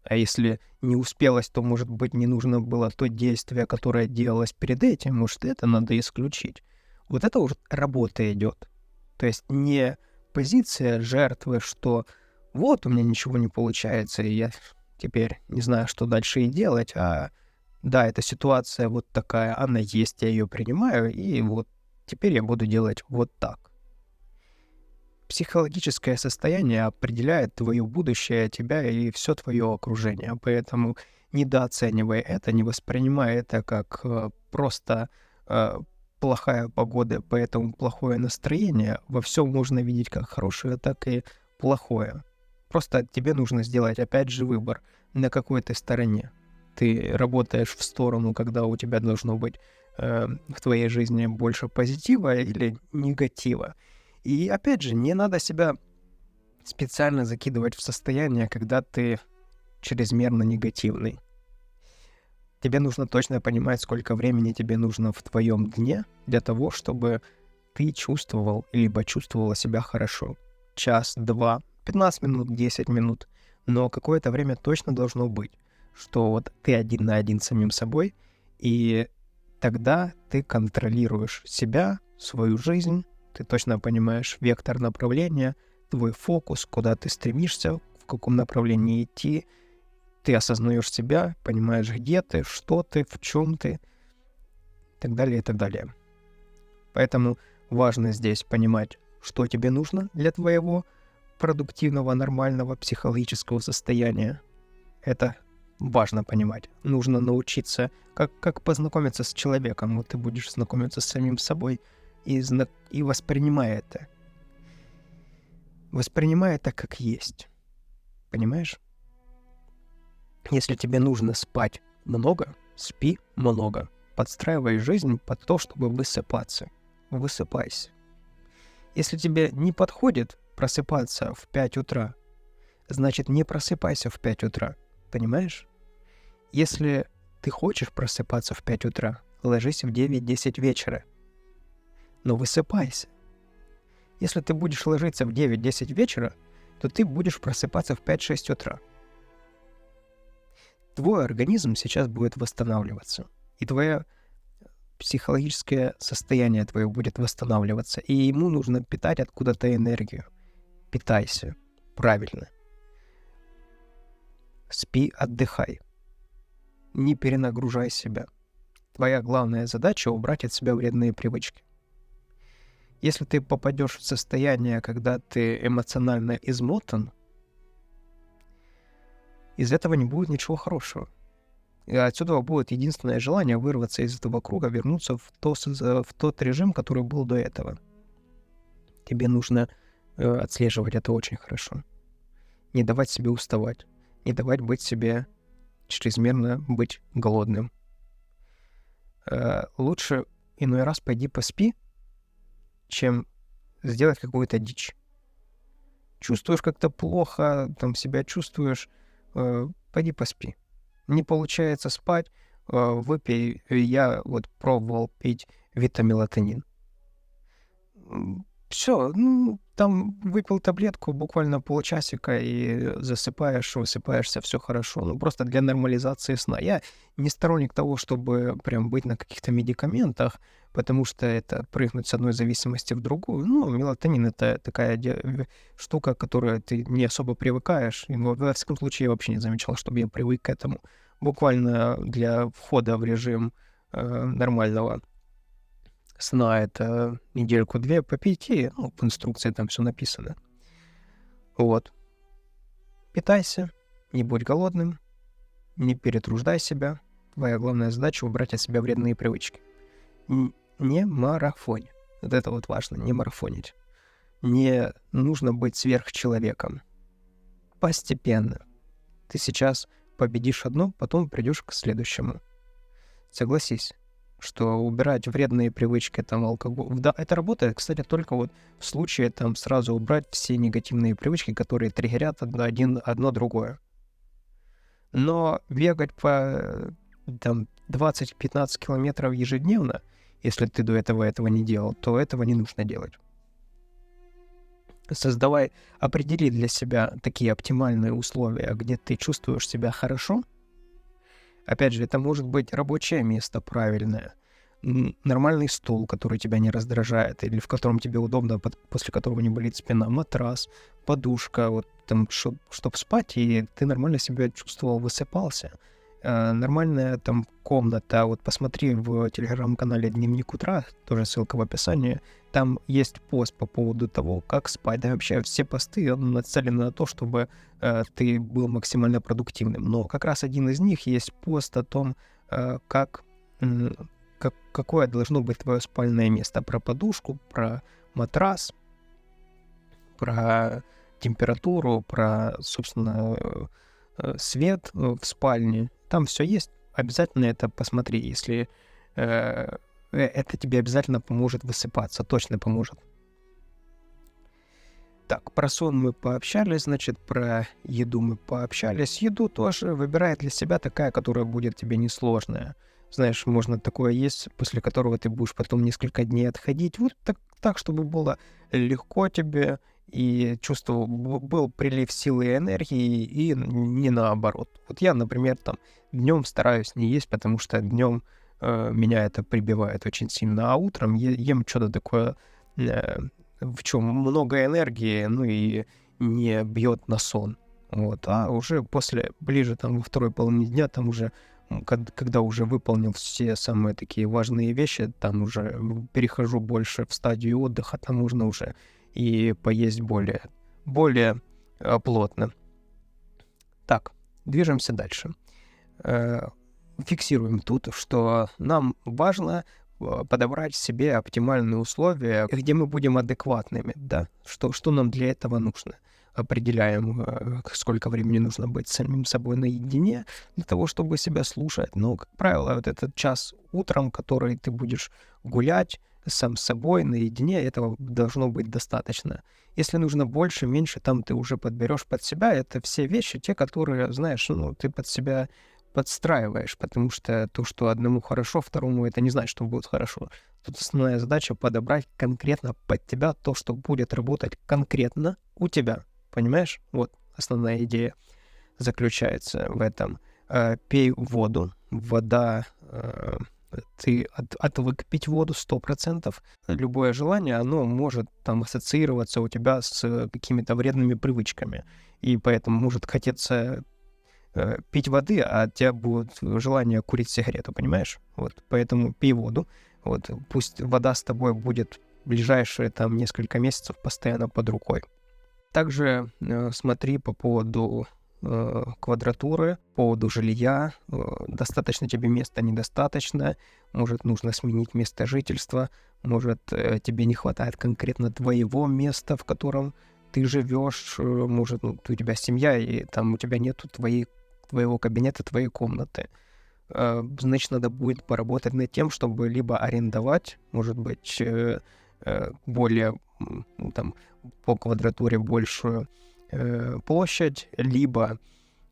А если не успелось, то, может быть, не нужно было то действие, которое делалось перед этим, может, это надо исключить. Вот это уже работа идет. То есть не позиция жертвы, что вот у меня ничего не получается, и я теперь не знаю, что дальше и делать, а да, эта ситуация вот такая, она есть, я ее принимаю, и вот теперь я буду делать вот так. Психологическое состояние определяет твое будущее, тебя и все твое окружение. Поэтому недооценивай это, не воспринимай это как просто плохая погода, поэтому плохое настроение. Во всем можно видеть как хорошее, так и плохое. Просто тебе нужно сделать, опять же, выбор, на какой ты стороне. Ты работаешь в сторону, когда у тебя должно быть в твоей жизни больше позитива или негатива. И опять же, не надо себя специально закидывать в состояние, когда ты чрезмерно негативный. Тебе нужно точно понимать, сколько времени тебе нужно в твоем дне для того, чтобы ты чувствовал, либо чувствовала себя хорошо. Час, 2, 15 минут, 10 минут. Но какое-то время точно должно быть, что вот ты один на один с самим собой, и тогда ты контролируешь себя, свою жизнь, ты точно понимаешь вектор направления, твой фокус, куда ты стремишься, в каком направлении идти. Ты осознаешь себя, понимаешь, где ты, что ты, в чем ты, и так далее, и так далее. Поэтому важно здесь понимать, что тебе нужно для твоего продуктивного, нормального психологического состояния. Это важно понимать. Нужно научиться, как познакомиться с человеком. Вот ты будешь знакомиться с самим собой и воспринимай это. Воспринимай это как есть. Понимаешь? Если тебе нужно спать много, спи много. Подстраивай жизнь под то, чтобы высыпаться. Высыпайся. Если тебе не подходит просыпаться в 5 утра, значит, не просыпайся в 5 утра. Понимаешь? Если ты хочешь просыпаться в 5 утра, ложись в 9-10 вечера. Но высыпайся. Если ты будешь ложиться в 9-10 вечера, то ты будешь просыпаться в 5-6 утра. Твой организм сейчас будет восстанавливаться. И твое психологическое состояние твое будет восстанавливаться. И ему нужно питать откуда-то энергию. Питайся правильно. Спи, отдыхай. Не перенагружай себя. Твоя главная задача — убрать от себя вредные привычки. Если ты попадешь в состояние, когда ты эмоционально измотан, из этого не будет ничего хорошего. И отсюда будет единственное желание вырваться из этого круга, вернуться в тот режим, который был до этого. Тебе нужно отслеживать это очень хорошо. Не давать себе уставать. Не давать быть себе чрезмерно быть голодным. Лучше иной раз пойди поспи, чем сделать какую-то дичь. Чувствуешь как-то плохо, там себя чувствуешь, пойди поспи. Не получается спать, выпей. Я вот пробовал пить витамелатонин. Все, там выпил таблетку, буквально полчасика, и засыпаешь, высыпаешься, все хорошо. Просто для нормализации сна. Я не сторонник того, чтобы прям быть на каких-то медикаментах, потому что это прыгнуть с одной зависимости в другую. Мелатонин — это такая штука, к которой ты не особо привыкаешь. И, во всяком случае, я вообще не замечал, чтобы я привык к этому. Буквально для входа в режим нормального сна это недельку-две попить, и в инструкции там все написано. Вот. Питайся, не будь голодным, не перетруждай себя. Твоя главная задача — убрать от себя вредные привычки. Не марафонь. Вот это вот важно, не марафонить. Не нужно быть сверхчеловеком. Постепенно. Ты сейчас победишь одно, потом придешь к следующему. Согласись, что убирать вредные привычки, там, алкоголь... Да, это работает, кстати, только вот в случае, там, сразу убрать все негативные привычки, которые триггерят одно другое. Но бегать по, там, 20-15 километров ежедневно, если ты до этого не делал, то этого не нужно делать. Определи для себя такие оптимальные условия, где ты чувствуешь себя хорошо. Опять же, это может быть рабочее место правильное, нормальный стул, который тебя не раздражает, или в котором тебе удобно, после которого не болит спина, матрас, подушка, вот там, чтобы спать, и ты нормально себя чувствовал, высыпался. Нормальная там комната, вот посмотри в телеграм-канале «Дневник утра», тоже ссылка в описании, там есть пост по поводу того, как спать, да, вообще все посты нацелены на то, чтобы ты был максимально продуктивным, но как раз один из них есть пост о том, какое должно быть твое спальное место, про подушку, про матрас, про температуру, про, собственно, свет в спальне. Там все есть. Обязательно это посмотри, если это тебе обязательно поможет высыпаться, точно поможет. Так, про сон мы пообщались, значит, про еду мы пообщались. Еду тоже выбирай для себя такая, которая будет тебе несложная. Знаешь, можно такое есть, после которого ты будешь потом несколько дней отходить. Вот так, чтобы было легко тебе, и чувствовал, был прилив силы и энергии, и не наоборот. Вот я, например, там днем стараюсь не есть, потому что днем меня это прибивает очень сильно, а утром ем что-то такое, в чем много энергии, и не бьет на сон. Вот. А уже ближе там во второй половине дня, там уже, когда уже выполнил все самые такие важные вещи, там уже перехожу больше в стадию отдыха, там можно уже и поесть более плотно. Так, движемся дальше. Фиксируем тут, что нам важно подобрать себе оптимальные условия, где мы будем адекватными, да, что нам для этого нужно. определяем, сколько времени нужно быть с самим собой наедине для того, чтобы себя слушать. Но, как правило, вот этот час утром, который ты будешь гулять сам с собой наедине, этого должно быть достаточно. Если нужно больше, меньше, там ты уже подберешь под себя. Это все вещи, те, которые, знаешь, ну, ты под себя подстраиваешь, потому что то, что одному хорошо, второму, это не значит, что будет хорошо. Тут основная задача подобрать конкретно под тебя то, что будет работать конкретно у тебя. Понимаешь? Вот основная идея заключается в этом. Пей воду. Вода, ты отвык пить воду 100%. Любое желание, оно может там ассоциироваться у тебя с какими-то вредными привычками. И поэтому может хотеться пить воды, а у тебя будет желание курить сигарету, понимаешь? Вот, поэтому пей воду. Вот, пусть вода с тобой будет ближайшие там несколько месяцев постоянно под рукой. Также смотри по поводу квадратуры, по поводу жилья. Достаточно тебе места, недостаточно. Может, нужно сменить место жительства. Может, тебе не хватает конкретно твоего места, в котором ты живешь. Может, у тебя семья, и там у тебя нету твоего кабинета, твоей комнаты. Значит, надо будет поработать над тем, чтобы либо арендовать, может быть, более, там, по квадратуре большую площадь, либо,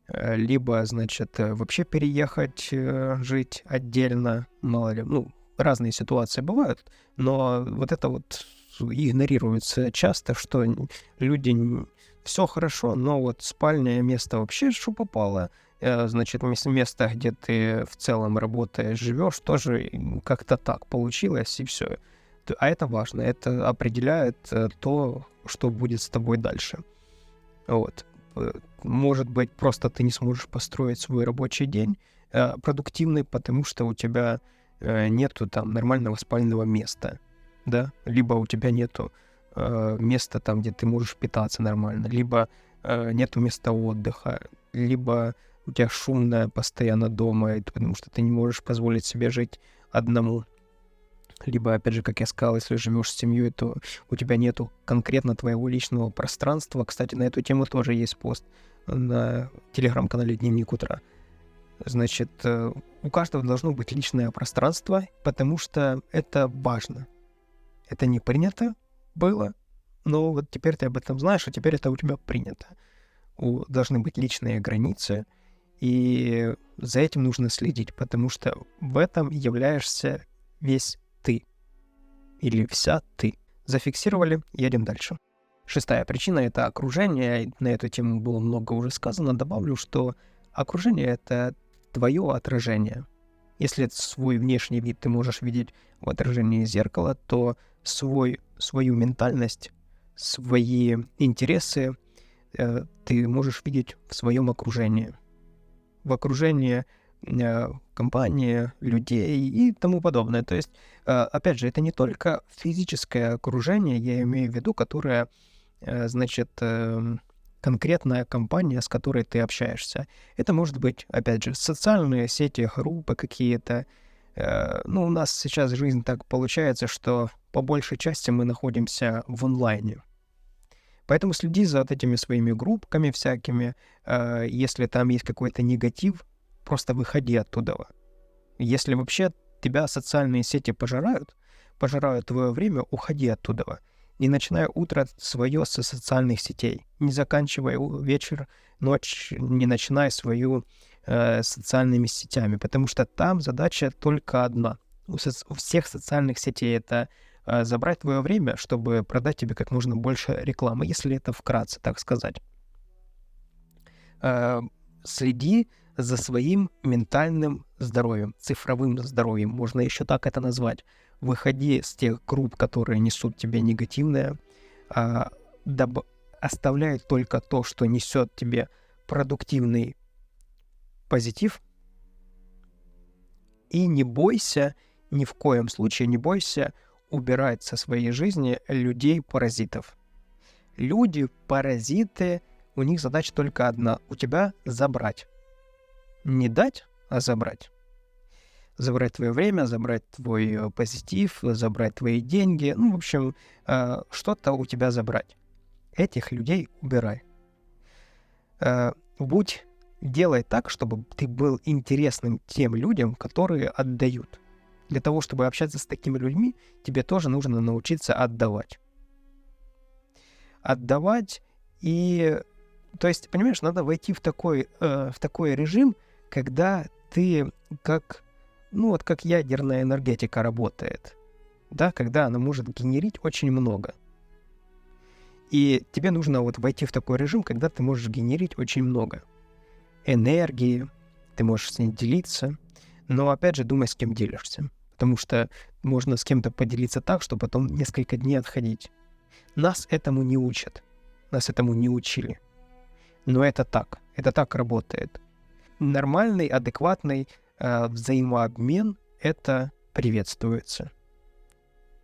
значит, вообще переехать, жить отдельно, мало ли, ну, разные ситуации бывают, но вот это вот игнорируется часто, что люди, все хорошо, но вот спальное место вообще что попало, значит, место, где ты в целом работаешь, живешь, тоже как-то так получилось, и все. А это важно, это определяет то, что будет с тобой дальше. Вот. Может быть, просто ты не сможешь построить свой рабочий день продуктивный, потому что у тебя нету там нормального спального места, да, либо у тебя нету места там, где ты можешь питаться нормально, либо нету места отдыха, либо у тебя шумно постоянно дома, потому что ты не можешь позволить себе жить одному. Либо, опять же, как я сказал, если живешь с семьей, то у тебя нету конкретно твоего личного пространства. Кстати, на эту тему тоже есть пост на телеграм-канале «Дневник утра». Значит, у каждого должно быть личное пространство, потому что это важно. Это не принято было, но вот теперь ты об этом знаешь, а теперь это у тебя принято. Должны быть личные границы, и за этим нужно следить, потому что в этом являешься весь ты. Или вся ты. Зафиксировали, едем дальше. 6-я причина — это окружение. На эту тему было много уже сказано. Добавлю, что окружение — это твое отражение. Если свой внешний вид ты можешь видеть в отражении зеркала, то свою ментальность, свои интересы ты можешь видеть в своем окружении. В окружении компании, людей и тому подобное. То есть, опять же, это не только физическое окружение, я имею в виду, которое, значит, конкретная компания, с которой ты общаешься. Это может быть, опять же, социальные сети, группы какие-то. Ну, у нас сейчас жизнь так получается, что по большей части мы находимся в онлайне. Поэтому следи за вот этими своими группками всякими. Если там есть какой-то негатив, просто выходи оттуда. Если вообще тебя социальные сети пожирают твое время, уходи оттуда. Не начинай утро свое со социальных сетей. Не заканчивай вечер, ночь, не начинай свою социальными сетями, потому что там задача только одна. У всех социальных сетей это забрать твое время, чтобы продать тебе как можно больше рекламы, если это вкратце, так сказать. Следи за своим ментальным здоровьем, цифровым здоровьем, можно еще так это назвать. Выходи с тех групп, которые несут тебе негативное, оставляй только то, что несет тебе продуктивный позитив, и не бойся, ни в коем случае не бойся убирать со своей жизни людей-паразитов. Люди-паразиты, у них задача только одна — у тебя забрать. Не дать, а забрать. Забрать твое время, забрать твой позитив, забрать твои деньги. Ну, в общем, что-то у тебя забрать. Этих людей убирай. делай так, чтобы ты был интересным тем людям, которые отдают. Для того, чтобы общаться с такими людьми, тебе тоже нужно научиться отдавать. Отдавать и... То есть, понимаешь, надо войти в такой режим, когда ты как... Ну, вот как ядерная энергетика работает. Да, когда она может генерить очень много. И тебе нужно вот войти в такой режим, когда ты можешь генерить очень много энергии, ты можешь с ней делиться, но опять же думай, с кем делишься. Потому что можно с кем-то поделиться так, что потом несколько дней отходить. Нас этому не учат. Нас этому не учили. Но это так работает. Нормальный, адекватный взаимообмен — это приветствуется.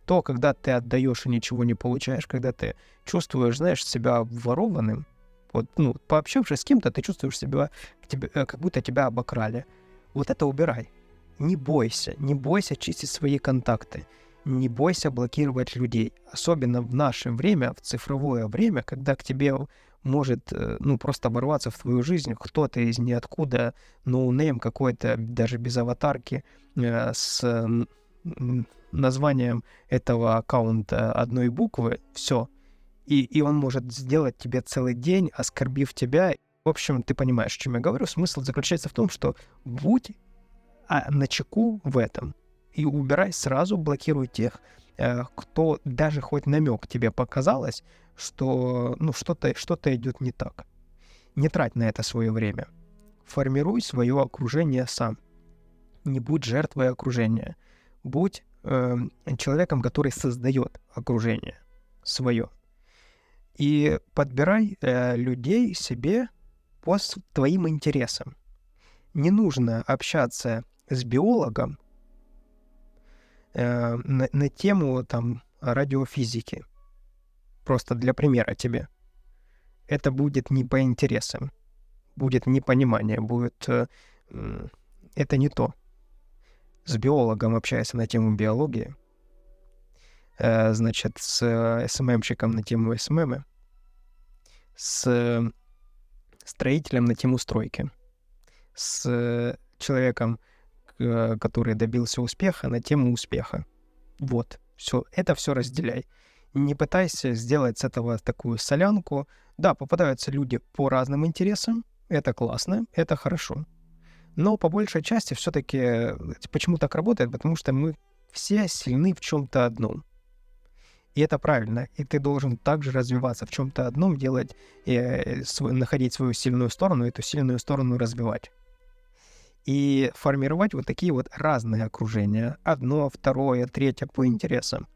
То, когда ты отдаешь и ничего не получаешь, когда ты чувствуешь, знаешь, себя обворованным, вот, ну, пообщавшись с кем-то, ты чувствуешь себя, как будто тебя обокрали. Вот это убирай. Не бойся чистить свои контакты, не бойся блокировать людей. Особенно в наше время, в цифровое время, когда к тебе может, просто ворваться в твою жизнь кто-то из ниоткуда, ноунейм какой-то, даже без аватарки, с названием этого аккаунта одной буквы, все. И он может сделать тебе целый день, оскорбив тебя. В общем, ты понимаешь, о чем я говорю. Смысл заключается в том, что будь начеку в этом. И убирай сразу, блокируй тех, кто даже хоть намек тебе показалось, что что-то идет не так. Не трать на это свое время. Формируй свое окружение сам. Не будь жертвой окружения. Будь человеком, который создает окружение свое. И подбирай людей себе по твоим интересам. Не нужно общаться с биологом на тему там радиофизики. Просто для примера тебе. Это будет не по интересам. Будет непонимание, будет... это не то. С биологом общайся на тему биологии. Значит, с СММщиком на тему СММ. С строителем на тему стройки. С человеком, который добился успеха, на тему успеха. Вот. Это все разделяй. Не пытайся сделать с этого такую солянку. Да, попадаются люди по разным интересам. Это классно, это хорошо. Но по большей части все-таки почему так работает? Потому что мы все сильны в чем-то одном. И это правильно. И ты должен также развиваться в чем-то одном, делать, находить свою сильную сторону, эту сильную сторону развивать. И формировать вот такие вот разные окружения. Одно, второе, третье по интересам.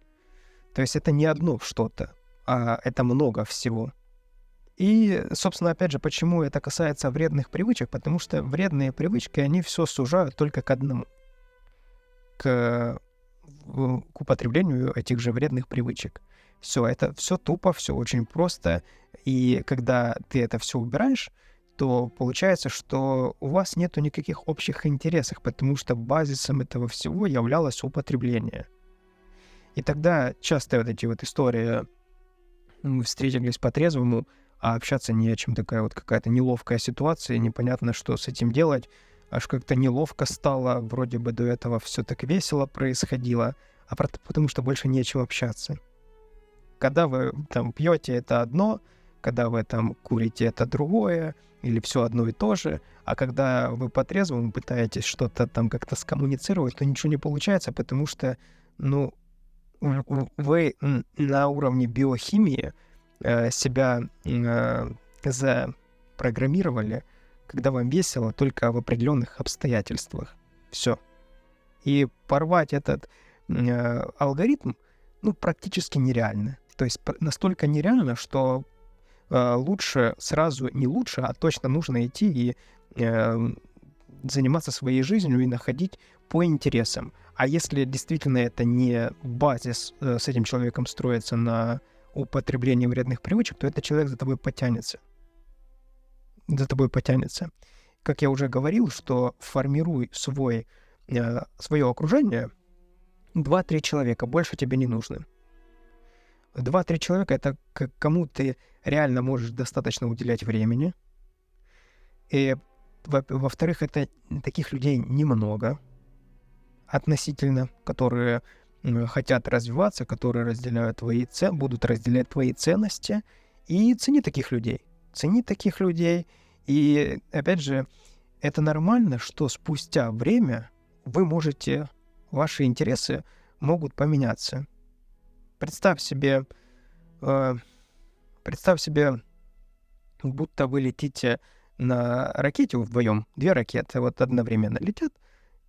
То есть это не одно что-то, а это много всего. И, собственно, опять же, почему это касается вредных привычек? Потому что вредные привычки, они все сужают только к одному. К употреблению этих же вредных привычек. Все, это все тупо, все очень просто. И когда ты это все убираешь, то получается, что у вас нету никаких общих интересов, потому что базисом этого всего являлось употребление. И тогда часто вот эти вот истории, мы встретились по-трезвому, а общаться не о чем, такая вот какая-то неловкая ситуация, непонятно, что с этим делать, аж как-то неловко стало, вроде бы до этого все так весело происходило, потому что больше не о чем общаться. Когда вы там пьете, это одно, когда вы там курите, это другое, или все одно и то же, а когда вы по-трезвому пытаетесь что-то там как-то скоммуницировать, то ничего не получается, потому что, вы на уровне биохимии себя запрограммировали, когда вам весело только в определенных обстоятельствах. Все. И порвать этот алгоритм, практически нереально. То есть настолько нереально, что лучше сразу, не лучше, а точно нужно идти и заниматься своей жизнью и находить по интересам. А если действительно это не базис с этим человеком строится на употреблении вредных привычек, то этот человек за тобой потянется. Как я уже говорил, что формируй свое окружение, 2-3 человека, больше тебе не нужно. 2-3 человека — это кому ты реально можешь достаточно уделять времени, И, во-вторых, это таких людей немного относительно, которые хотят развиваться, которые разделяют будут разделять твои ценности. И цени таких людей. Цени таких людей. И, опять же, это нормально, что спустя время ваши интересы могут поменяться. Представь себе, будто вы летите на ракете вдвоем, 2 ракеты вот одновременно летят,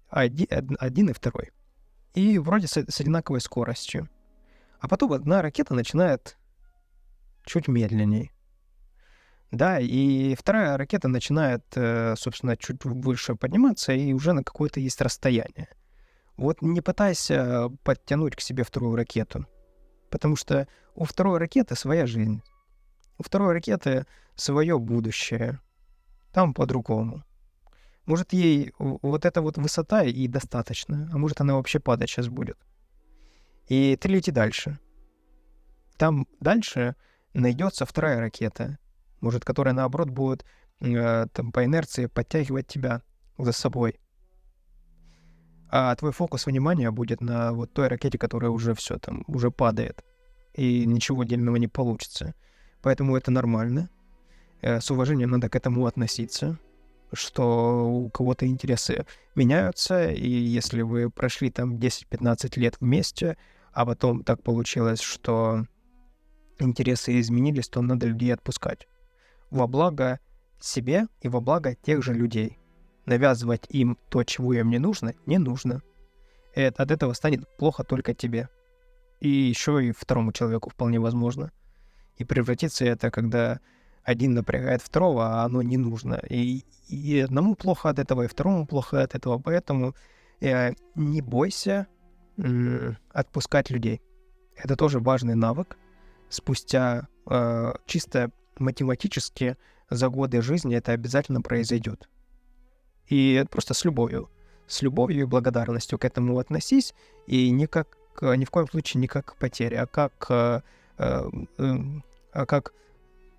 один и второй. И вроде с одинаковой скоростью. А потом одна ракета начинает чуть медленней. Да, и вторая ракета начинает, собственно, чуть выше подниматься, и уже на какое-то есть расстояние. Вот не пытайся подтянуть к себе вторую ракету, потому что у второй ракеты своя жизнь. У второй ракеты свое будущее. Там по-другому. Может, ей вот эта вот высота и достаточно, а может, она вообще падать сейчас будет. И ты лети дальше. Там дальше найдется вторая ракета, может, которая, наоборот, будет там, по инерции подтягивать тебя за собой. А твой фокус внимания будет на вот той ракете, которая уже все там, уже падает. И ничего дельного не получится. Поэтому это нормально. С уважением надо к этому относиться, что у кого-то интересы меняются, и если вы прошли там 10-15 лет вместе, а потом так получилось, что интересы изменились, то надо людей отпускать. Во благо себе и во благо тех же людей. Навязывать им то, чего им не нужно. И от этого станет плохо только тебе. И еще и второму человеку вполне возможно. И превратится это, когда один напрягает второго, а оно не нужно. И одному плохо от этого, и второму плохо от этого. Поэтому не бойся отпускать людей. Это тоже важный навык. Спустя чисто математически за годы жизни это обязательно произойдет. И просто с любовью и благодарностью к этому относись, и ни в коем случае не как к потере, а как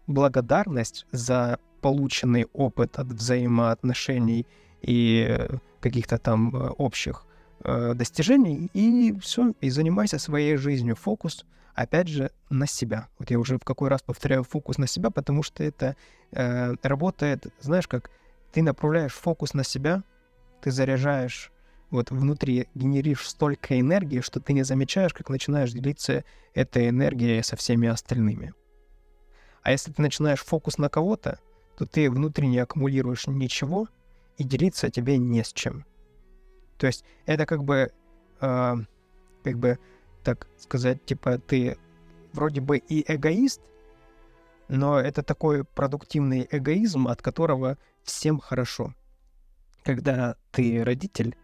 благодарность за полученный опыт от взаимоотношений и каких-то там общих достижений, и все, и занимайся своей жизнью. Фокус, опять же, на себя. Вот я уже в какой раз повторяю фокус на себя, потому что это работает, знаешь, как ты направляешь фокус на себя, ты заряжаешь, вот внутри генеришь столько энергии, что ты не замечаешь, как начинаешь делиться этой энергией со всеми остальными. А если ты начинаешь фокус на кого-то, то ты внутри не аккумулируешь ничего, и делиться тебе не с чем. То есть это как бы, так сказать, типа ты вроде бы и эгоист, но это такой продуктивный эгоизм, от которого всем хорошо. Когда ты родитель,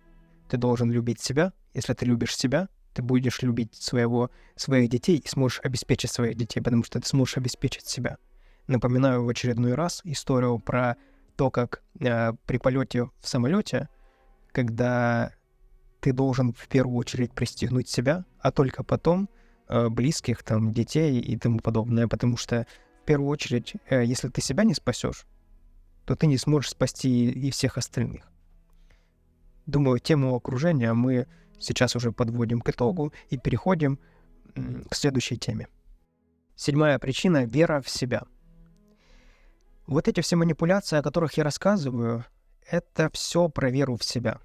ты должен любить себя. Если ты любишь себя, ты будешь любить своих детей и сможешь обеспечить своих детей, потому что ты сможешь обеспечить себя. Напоминаю в очередной раз историю про то, как при полете в самолете, когда ты должен в первую очередь пристегнуть себя, а только потом близких, там, детей и тому подобное, потому что в первую очередь, если ты себя не спасешь, то ты не сможешь спасти и всех остальных. Думаю, тему окружения мы сейчас уже подводим к итогу и переходим к следующей теме. 7-я причина — вера в себя. Вот эти все манипуляции, о которых я рассказываю, это все про веру в себя.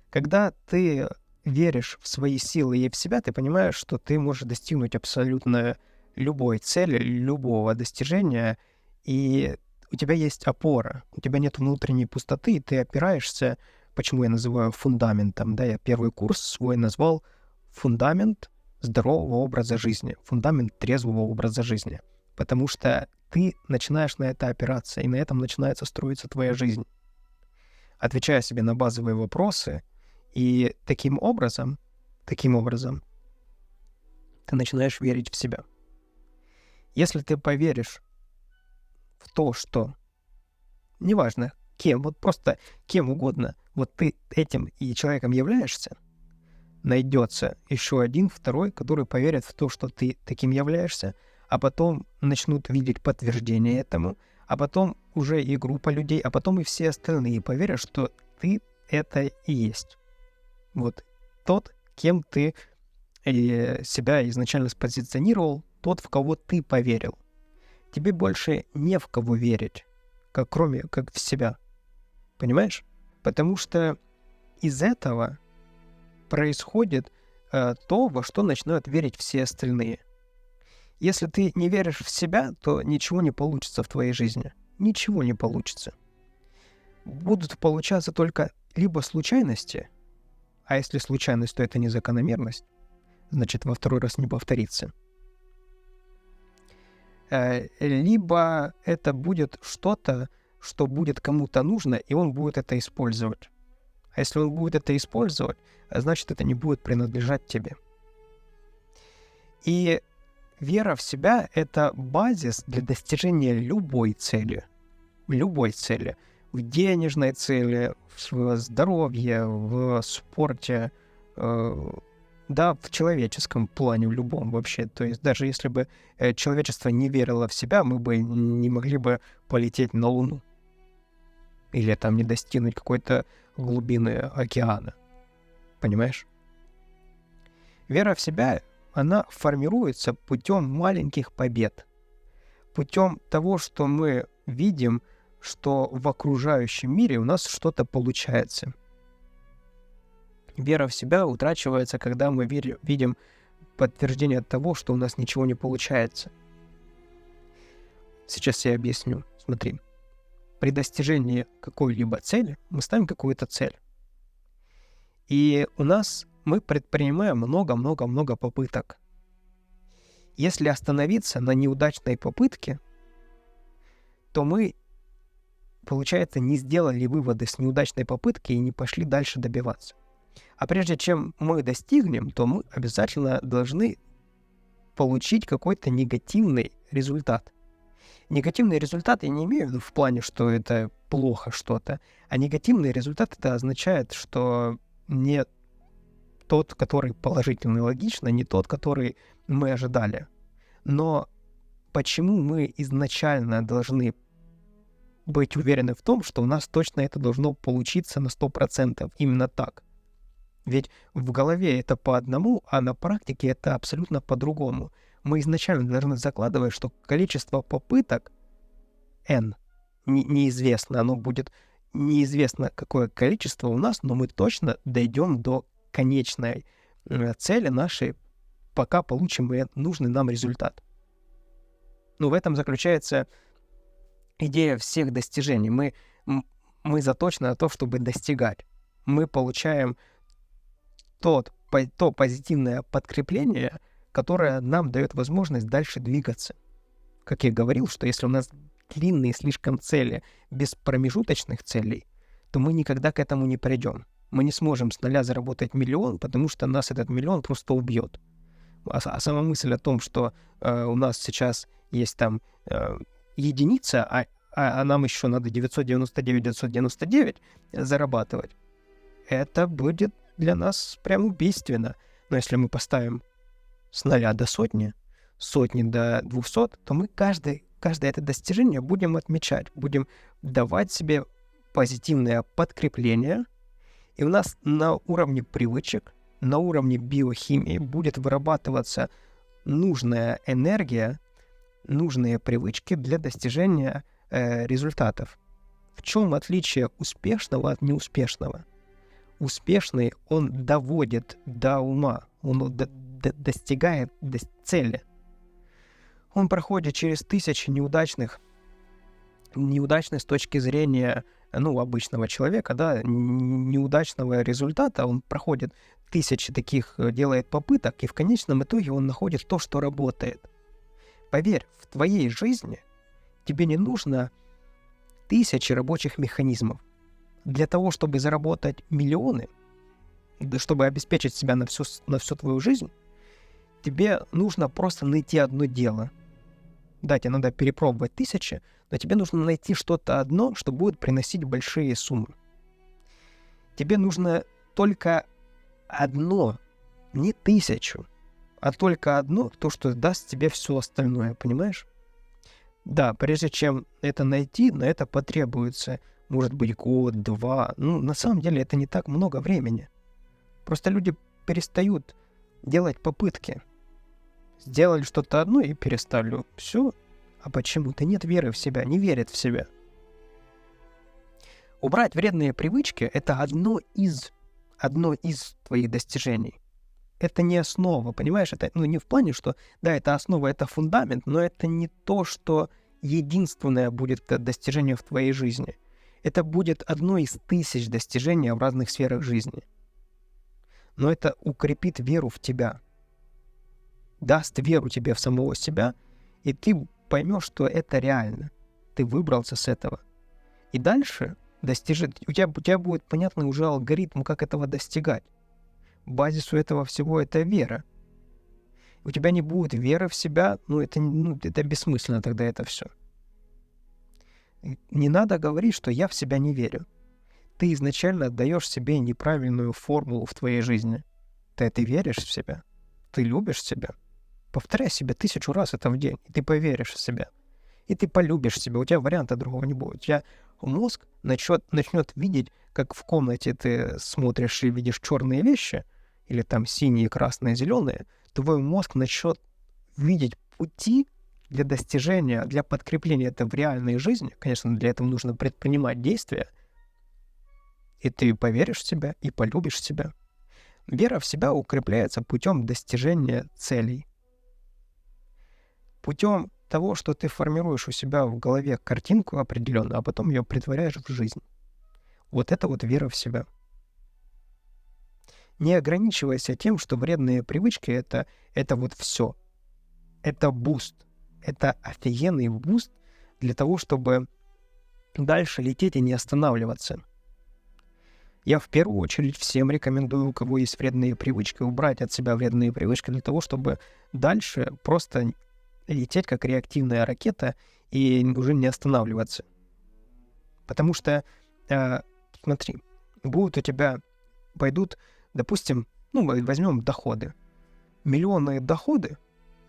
Когда ты веришь в свои силы и в себя, ты понимаешь, что ты можешь достигнуть абсолютно любой цели, любого достижения, и у тебя есть опора, у тебя нет внутренней пустоты, и ты опираешься, почему я называю фундаментом, да, я первый курс свой назвал «Фундамент здорового образа жизни», фундамент трезвого образа жизни, потому что ты начинаешь на это опираться, и на этом начинается строиться твоя жизнь. Отвечая себе на базовые вопросы, и таким образом, ты начинаешь верить в себя. Если ты поверишь в то, что неважно кем, вот просто кем угодно, вот ты этим и человеком являешься, найдется еще один, второй, который поверит в то, что ты таким являешься, а потом начнут видеть подтверждение этому, а потом уже и группа людей, а потом и все остальные поверят, что ты это и есть. Вот тот, кем ты себя изначально спозиционировал, тот, в кого ты поверил. Тебе больше не в кого верить, как в себя. Понимаешь? Потому что из этого происходит то, во что начинают верить все остальные. Если ты не веришь в себя, то ничего не получится в твоей жизни. Ничего не получится. Будут получаться только либо случайности, а если случайность, то это не закономерность, значит, во второй раз не повторится. Либо это будет что-то, что будет кому-то нужно, и он будет это использовать. А если он будет это использовать, значит, это не будет принадлежать тебе. И вера в себя — это базис для достижения любой цели. Любой цели. В денежной цели, в здоровье, в спорте, да, в человеческом плане, в любом вообще. То есть даже если бы человечество не верило в себя, мы бы не могли бы полететь на Луну. Или там не достигнуть какой-то глубины океана. Понимаешь? Вера в себя, она формируется путем маленьких побед. Путем того, что мы видим, что в окружающем мире у нас что-то получается. Вера в себя утрачивается, когда мы видим подтверждение того, что у нас ничего не получается. Сейчас я объясню. Смотри. При достижении какой-либо цели мы ставим какую-то цель. И мы предпринимаем много-много-много попыток. Если остановиться на неудачной попытке, то мы, получается, не сделали выводы с неудачной попытки и не пошли дальше добиваться. А прежде чем мы достигнем, то мы обязательно должны получить какой-то негативный результат. Негативный результат я не имею в виду в плане, что это плохо что-то, а негативный результат это означает, что не тот, который положительный, логично, не тот, который мы ожидали. Но почему мы изначально должны быть уверены в том, что у нас точно это должно получиться на 100%, именно так? Ведь в голове это по одному, а на практике это абсолютно по-другому. Мы изначально должны закладывать, что количество попыток n неизвестно, оно будет неизвестно какое количество у нас, но мы точно дойдем до конечной цели нашей, пока получим нужный нам результат. Но в этом заключается идея всех достижений. Мы заточены на то, чтобы достигать. Мы получаем то позитивное подкрепление, которое нам дает возможность дальше двигаться. Как я говорил, что если у нас длинные слишком цели без промежуточных целей, то мы никогда к этому не придем. Мы не сможем с нуля заработать миллион, потому что нас этот миллион просто убьет. А сама мысль о том, что у нас сейчас есть там единица, а нам еще надо 999 зарабатывать, это будет для нас прям убийственно. Но если мы поставим с 0 до сотни до 200, то мы каждое это достижение будем отмечать, будем давать себе позитивное подкрепление, и у нас на уровне привычек, на уровне биохимии будет вырабатываться нужная энергия, нужные привычки для достижения результатов. В чем отличие успешного от неуспешного? Успешный, он доводит до ума, он достигает цели. Он проходит через тысячи неудачных с точки зрения, обычного человека, да, неудачного результата. Он проходит тысячи таких, делает попыток, и в конечном итоге он находит то, что работает. Поверь, в твоей жизни тебе не нужно тысячи рабочих механизмов. Для того, чтобы заработать миллионы, чтобы обеспечить себя на всю твою жизнь, тебе нужно просто найти одно дело. Да, тебе надо перепробовать тысячи, но тебе нужно найти что-то одно, что будет приносить большие суммы. Тебе нужно только одно, не 1000, а только одно, то, что даст тебе все остальное, понимаешь? Да, прежде чем это найти, на это потребуется, может быть, год, два. Ну, на самом деле это не так много времени. Просто люди перестают делать попытки. Сделали что-то одно и перестали. Все. А почему-то нет веры в себя, не верят в себя. Убрать вредные привычки — это одно из твоих достижений. Это не основа, понимаешь? Это, не в плане, что, да, это основа, это фундамент, но это не то, что единственное будет достижение в твоей жизни. Это будет одно из 1000 достижений в разных сферах жизни. Но это укрепит веру в тебя, даст веру тебе в самого себя, и ты поймешь, что это реально. Ты выбрался с этого. И дальше у тебя будет понятный уже алгоритм, как этого достигать. Базису этого всего — это вера. У тебя не будет веры в себя, это бессмысленно тогда это все. Не надо говорить, что я в себя не верю. Ты изначально отдаешь себе неправильную формулу в твоей жизни. Ты веришь в себя, ты любишь себя. Повторяй себе 1000 раз это в день, и ты поверишь в себя. И ты полюбишь себя, у тебя варианта другого не будет. У тебя мозг начнет видеть, как в комнате ты смотришь и видишь черные вещи, или там синие, красные, зеленые, твой мозг начнет видеть пути для достижения, для подкрепления этого в реальной жизни. Конечно, для этого нужно предпринимать действия. И ты поверишь в себя и полюбишь себя. Вера в себя укрепляется путем достижения целей. Путем того, что ты формируешь у себя в голове картинку определенную, а потом ее претворяешь в жизнь. Вот это вот вера в себя. Не ограничивайся тем, что вредные привычки — это вот все. Это буст. Это офигенный буст для того, чтобы дальше лететь и не останавливаться. Я в первую очередь всем рекомендую, у кого есть вредные привычки, убрать от себя вредные привычки для того, чтобы дальше просто лететь как реактивная ракета и уже не останавливаться. Потому что, смотри, пойдут, допустим, возьмем доходы. Миллионные доходы,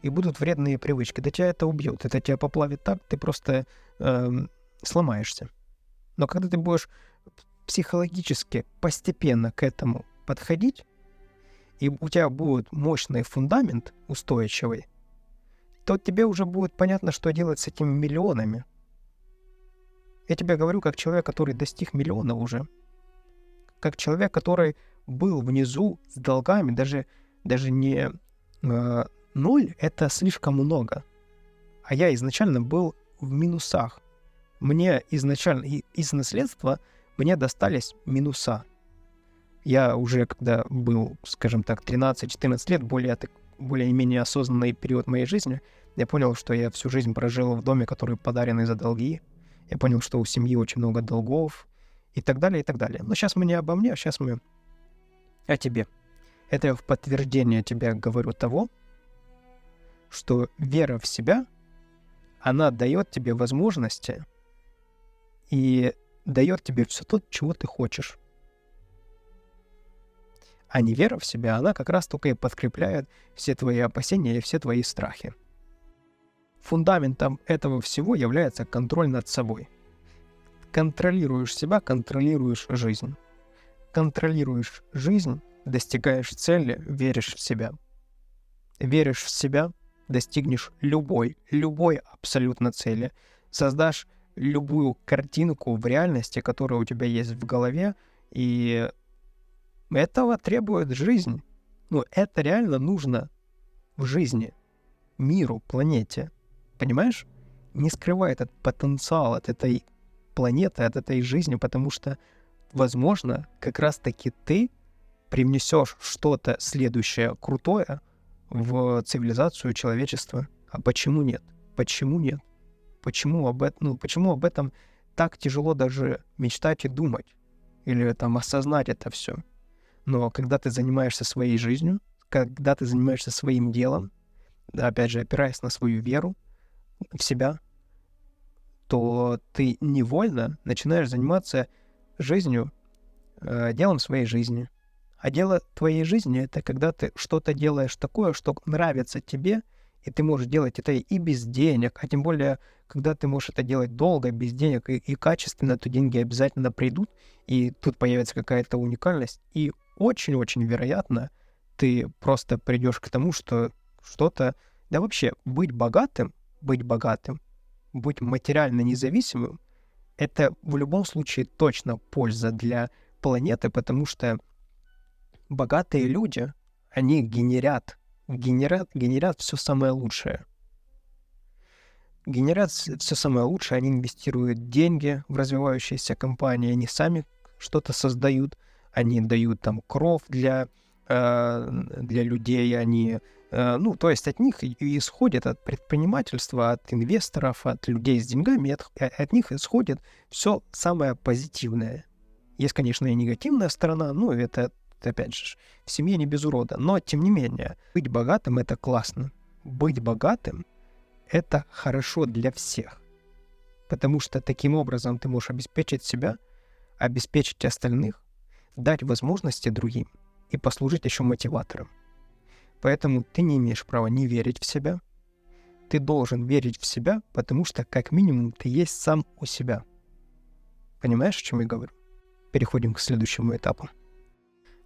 и будут вредные привычки. Да тебя это убьет, это тебя поплавит так, ты просто сломаешься. Но когда ты будешь психологически постепенно к этому подходить, и у тебя будет мощный фундамент устойчивый, то тебе уже будет понятно, что делать с этими миллионами. Я тебе говорю как человек, который достиг миллиона уже. Как человек, который был внизу с долгами, даже не 0 — это слишком много. А я изначально был в минусах. Мне изначально из наследства мне достались минуса. Я уже, когда был, скажем так, 13-14 лет, более-менее осознанный период моей жизни, я понял, что я всю жизнь прожил в доме, который подаренный за долги. Я понял, что у семьи очень много долгов и так далее, и так далее. Но сейчас мы не обо мне, сейчас мы о тебе. Это я в подтверждение тебе говорю того, что вера в себя, она дает тебе возможности и дает тебе все то, чего ты хочешь. А не вера в себя, она как раз только и подкрепляет все твои опасения и все твои страхи. Фундаментом этого всего является контроль над собой. Контролируешь себя, контролируешь жизнь. Контролируешь жизнь, достигаешь цели, веришь в себя. Веришь в себя, достигнешь любой абсолютно цели. Создашь любую картинку в реальности, которая у тебя есть в голове, и этого требует жизнь. Это реально нужно в жизни, миру, планете. Понимаешь? Не скрывай этот потенциал от этой планеты, от этой жизни, потому что, возможно, как раз-таки ты привнесешь что-то следующее крутое в цивилизацию человечества. А почему нет? Почему нет? Почему об этом так тяжело даже мечтать и думать? Или осознать это все? Но когда ты занимаешься своей жизнью, когда ты занимаешься своим делом, опять же, опираясь на свою веру в себя, то ты невольно начинаешь заниматься жизнью, делом своей жизни. А дело твоей жизни — это когда ты что-то делаешь такое, что нравится тебе И ты можешь делать это и без денег, а тем более, когда ты можешь это делать долго, без денег и качественно, то деньги обязательно придут, и тут появится какая-то уникальность. И очень-очень вероятно, ты просто придешь к тому, что что-то... Да вообще, быть материально независимым, это в любом случае точно польза для планеты, потому что богатые люди, они генерят все самое лучшее. Генерят все самое лучшее, они инвестируют деньги в развивающиеся компании, они сами что-то создают, они дают там кров для людей, они... то есть от них и исходит, от предпринимательства, от инвесторов, от людей с деньгами, от них исходит все самое позитивное. Есть, конечно, и негативная сторона, это, опять же, в семье не без урода. Но, тем не менее, быть богатым — это классно. Быть богатым — это хорошо для всех. Потому что таким образом ты можешь обеспечить себя, обеспечить остальных, дать возможности другим и послужить еще мотиватором. Поэтому ты не имеешь права не верить в себя. Ты должен верить в себя, потому что, как минимум, ты есть сам у себя. Понимаешь, о чем я говорю? Переходим к следующему этапу.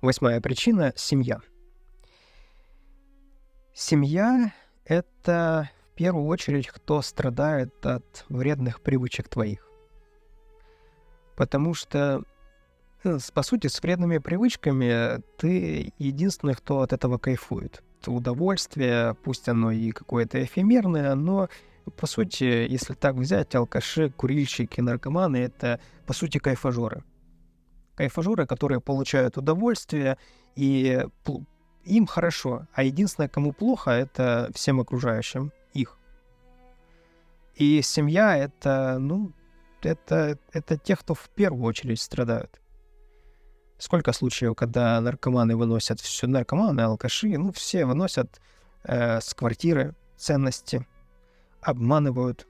8-я причина — семья. Семья — это в первую очередь кто страдает от вредных привычек твоих. Потому что, по сути, с вредными привычками ты единственный, кто от этого кайфует. Это удовольствие, пусть оно и какое-то эфемерное, но, по сути, если так взять, алкаши, курильщики, наркоманы — это, по сути, кайфажоры. Кайфажоры, которые получают удовольствие, и им хорошо, а единственное, кому плохо, это всем окружающим их. И семья — это те, кто в первую очередь страдают. Сколько случаев, когда наркоманы, алкаши, все выносят с квартиры ценности, обманывают,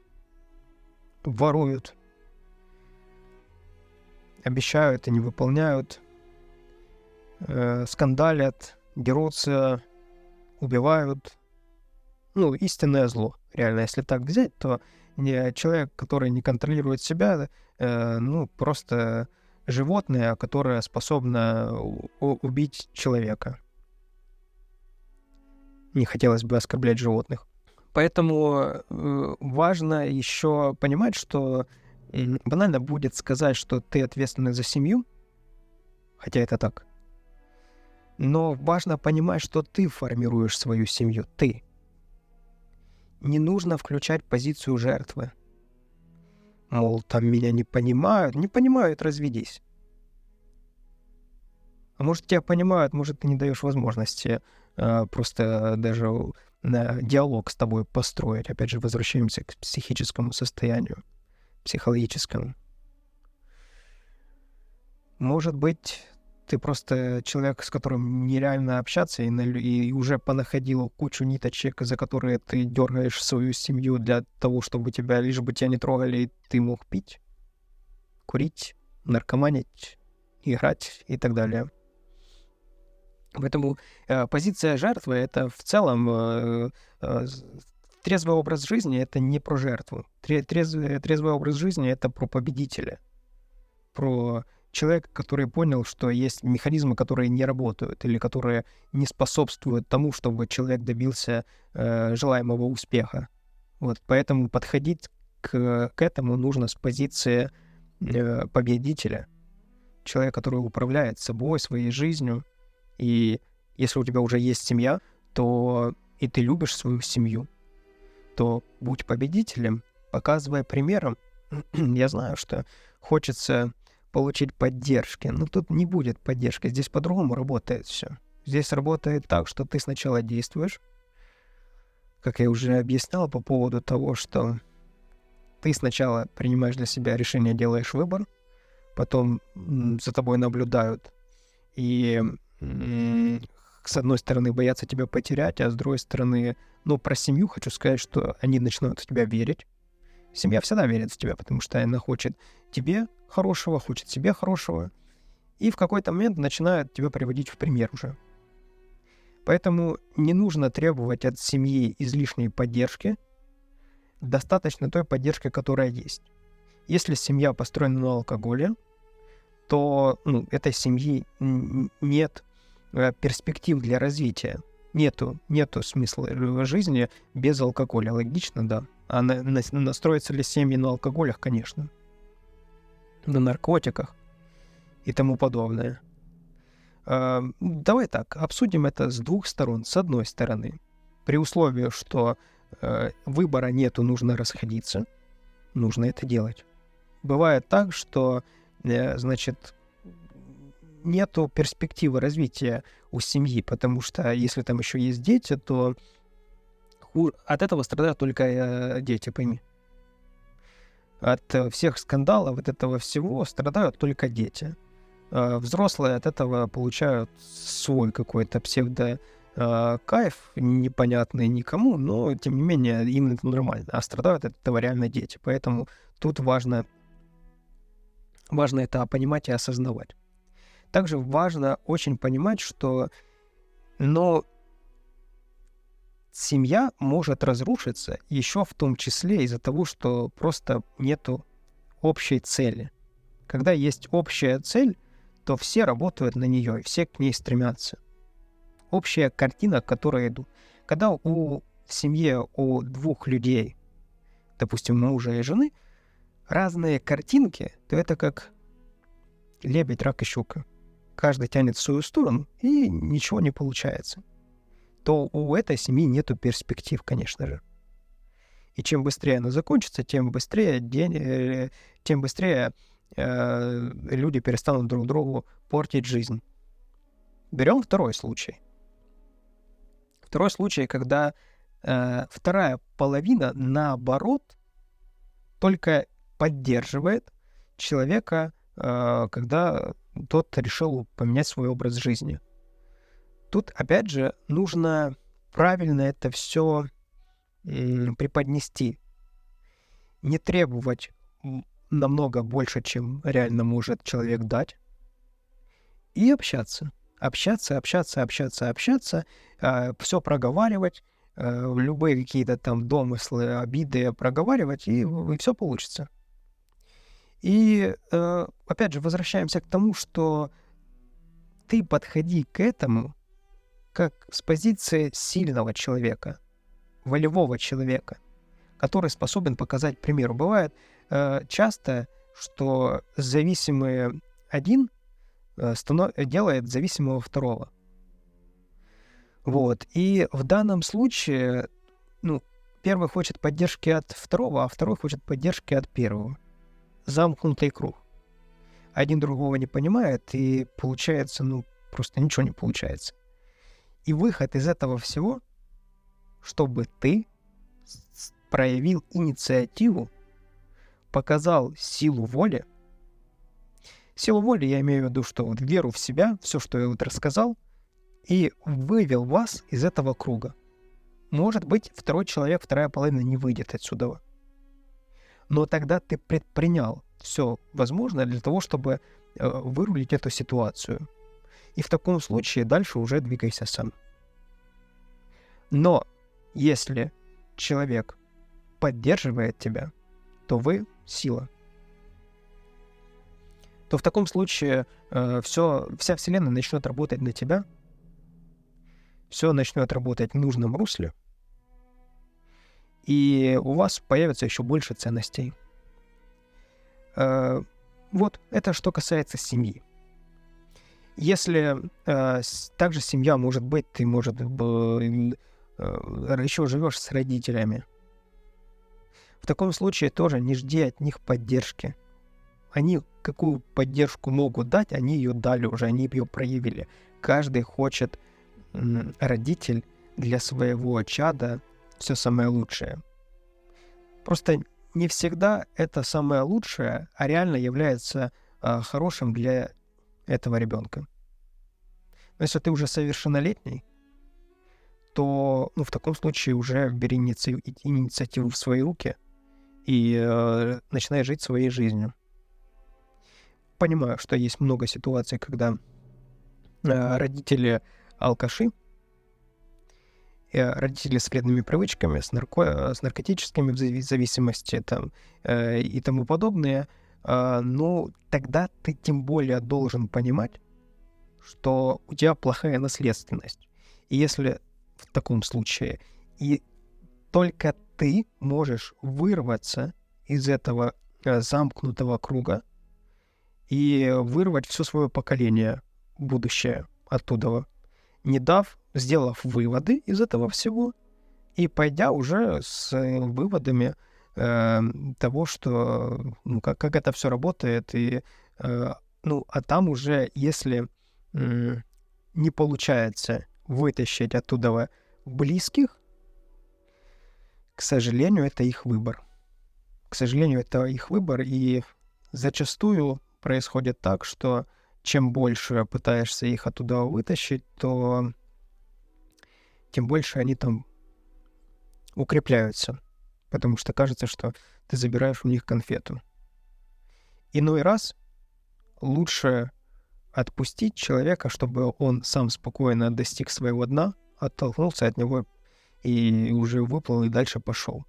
воруют, обещают и не выполняют, скандалят, дерутся, убивают. Истинное зло. Реально, если так взять, то человек, который не контролирует себя, просто животное, которое способно убить человека. Не хотелось бы оскорблять животных. Поэтому важно еще понимать, что банально будет сказать, что ты ответственный за семью, хотя это так. Но важно понимать, что ты формируешь свою семью, ты. Не нужно включать позицию жертвы. Мол, там меня не понимают, разведись. А может, тебя понимают, может, ты не даешь возможности просто даже диалог с тобой построить. Опять же, возвращаемся к психическому состоянию, психологическому. Может быть, ты просто человек, с которым нереально общаться, и уже понаходил кучу ниточек, за которые ты дергаешь свою семью для того, чтобы лишь бы тебя не трогали, и ты мог пить, курить, наркоманить, играть и так далее. Поэтому позиция жертвы — это в целом трезвый образ жизни — это не про жертву. Трезвый образ жизни — это про победителя, про человека, который понял, что есть механизмы, которые не работают или которые не способствуют тому, чтобы человек добился желаемого успеха. Поэтому подходить к этому нужно с позиции победителя, человека, который управляет собой, своей жизнью. И если у тебя уже есть семья, то и ты любишь свою семью, то будь победителем, показывая примером. Я знаю, что хочется получить поддержки, но тут не будет поддержки. Здесь по-другому работает все. Здесь работает так, что ты сначала действуешь, как я уже объяснял по поводу того, что ты сначала принимаешь для себя решение, делаешь выбор, потом за тобой наблюдают и с одной стороны боятся тебя потерять, а с другой стороны, про семью хочу сказать, что они начинают в тебя верить. Семья всегда верит в тебя, потому что она хочет тебе хорошего, хочет себе хорошего, и в какой-то момент начинает тебя приводить в пример уже. Поэтому не нужно требовать от семьи излишней поддержки, достаточно той поддержки, которая есть. Если семья построена на алкоголе, то этой семьи нет перспектив для развития. Нету смысла жизни без алкоголя. Логично, да. А настроятся ли семьи на алкоголях? Конечно. На наркотиках и тому подобное. Давай так, обсудим это с двух сторон. С одной стороны, при условии, что выбора нету, нужно расходиться, нужно это делать. Бывает так, что, нету перспективы развития у семьи, потому что если там еще есть дети, то от этого страдают только дети, пойми. От всех скандалов, от этого всего страдают только дети. Взрослые от этого получают свой какой-то кайф, непонятный никому, но, тем не менее, им это нормально, а страдают от этого реально дети. Поэтому тут важно это понимать и осознавать. Также важно очень понимать, что семья может разрушиться еще в том числе из-за того, что просто нету общей цели. Когда есть общая цель, то все работают на нее, и все к ней стремятся. Общая картина, к которой идут. Когда в семье у двух людей, допустим, мужа и жены, разные картинки, то это как лебедь, рак и щука. Каждый тянет в свою сторону, и ничего не получается. То у этой семьи нету перспектив, конечно же. И чем быстрее она закончится, тем быстрее люди перестанут друг другу портить жизнь. Берем второй случай. Второй случай, когда вторая половина, наоборот, только поддерживает человека, когда тот решил поменять свой образ жизни. Тут, опять же, нужно правильно это все преподнести. Не требовать намного больше, чем реально может человек дать. И общаться. Общаться, все проговаривать, любые какие-то там домыслы, обиды проговаривать, и все получится. И, опять же, возвращаемся к тому, что ты подходи к этому как с позиции сильного человека, волевого человека, который способен показать пример. Бывает часто, что зависимый один делает зависимого второго. Вот. И в данном случае, первый хочет поддержки от второго, а второй хочет поддержки от первого. Замкнутый круг. Один другого не понимает, и получается, просто ничего не получается. И выход из этого всего, чтобы ты проявил инициативу, показал силу воли. Силу воли я имею в виду, что веру в себя, все, что я рассказал, и вывел вас из этого круга. Может быть, второй человек, вторая половина не выйдет отсюда. Но тогда ты предпринял все возможное для того, чтобы вырулить эту ситуацию. И в таком случае дальше уже двигайся сам. Но если человек поддерживает тебя, то вы сила. То в таком случае вся Вселенная начнет работать на тебя, все начнет работать в нужном русле, и у вас появится еще больше ценностей. Вот, это что касается семьи. Если также семья может быть, ты, еще живешь с родителями. В таком случае тоже не жди от них поддержки. Они какую поддержку могут дать, они ее дали уже, они ее проявили. Каждый хочет, родитель, для своего чада все самое лучшее. Просто не всегда это самое лучшее, а реально является хорошим для этого ребенка. Но если ты уже совершеннолетний, то в таком случае уже бери инициативу в свои руки и начинай жить своей жизнью. Понимаю, что есть много ситуаций, когда родители алкаши, родители с вредными привычками, с наркотическими зависимости там, и тому подобное, ну, тогда ты тем более должен понимать, что у тебя плохая наследственность. И если в таком случае и только ты можешь вырваться из этого замкнутого круга и вырвать все свое поколение будущее оттуда, сделав выводы из этого всего и пойдя уже с выводами того, что, ну, как это все работает, и, ну, а там уже, если не получается вытащить оттуда близких, к сожалению, это их выбор. К сожалению, это их выбор, и зачастую происходит так, что чем больше пытаешься их оттуда вытащить, то тем больше они там укрепляются, потому что кажется, что ты забираешь у них конфету. Иной раз лучше отпустить человека, чтобы он сам спокойно достиг своего дна, оттолкнулся от него и уже выплыл и дальше пошел.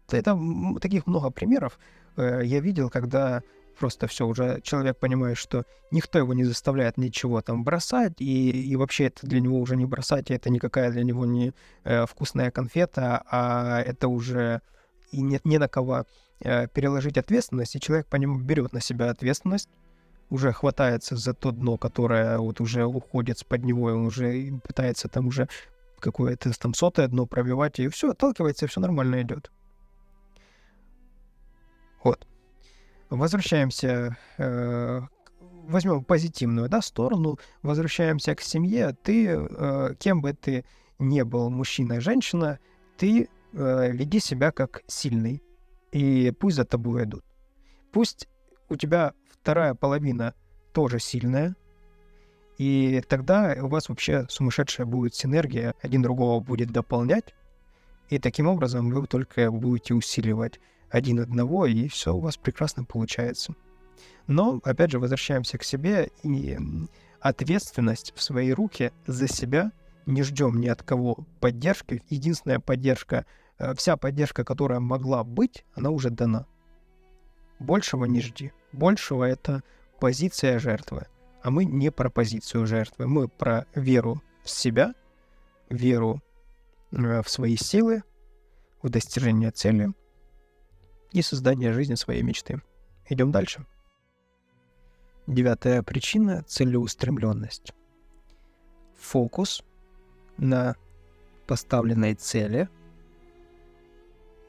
Таких много примеров я видел, когда просто все, уже человек понимает, что никто его не заставляет ничего там бросать, и вообще это для него уже не бросать, и это никакая для него не вкусная конфета, а это уже и нет не на кого переложить ответственность, и человек по нему берет на себя ответственность, уже хватается за то дно, которое вот уже уходит с-под него, и он уже пытается там уже какое-то там 100-е дно пробивать, и все, отталкивается, и все нормально идет. Вот. Возвращаемся, возьмем позитивную, да, сторону, возвращаемся к семье. Ты, кем бы ты ни был, мужчина, женщина, ты веди себя как сильный, и пусть за тобой идут. Пусть у тебя вторая половина тоже сильная, и тогда у вас вообще сумасшедшая будет синергия, один другого будет дополнять, и таким образом вы только будете усиливать один одного, и все у вас прекрасно получается. Но, опять же, возвращаемся к себе, и ответственность в свои руки за себя, не ждем ни от кого поддержки. Единственная поддержка, вся поддержка, которая могла быть, она уже дана. Большего не жди. Большего — это позиция жертвы. А мы не про позицию жертвы. Мы про веру в себя, веру в свои силы, в достижение цели и создание жизни своей мечты. Идем дальше. 9-я причина — целеустремленность. Фокус на поставленной цели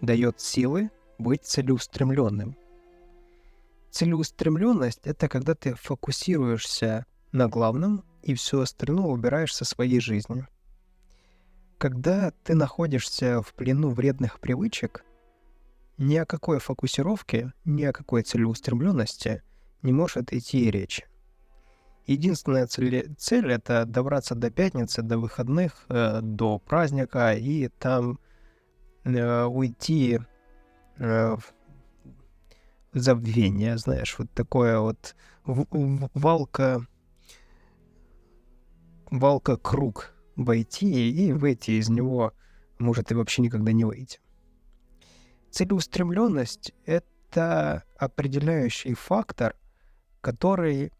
дает силы быть целеустремленным. Целеустремленность — это когда ты фокусируешься на главном и все остальное убираешь со своей жизни. Когда ты находишься в плену вредных привычек, ни о какой фокусировке, ни о какой целеустремленности не может идти и речи. Единственная цель — это добраться до пятницы, до выходных, до праздника и там уйти в забвение, знаешь, вот такое вот валка-круг войти и выйти из него, может и вообще никогда не выйти. Целеустремленность — это определяющий фактор, который,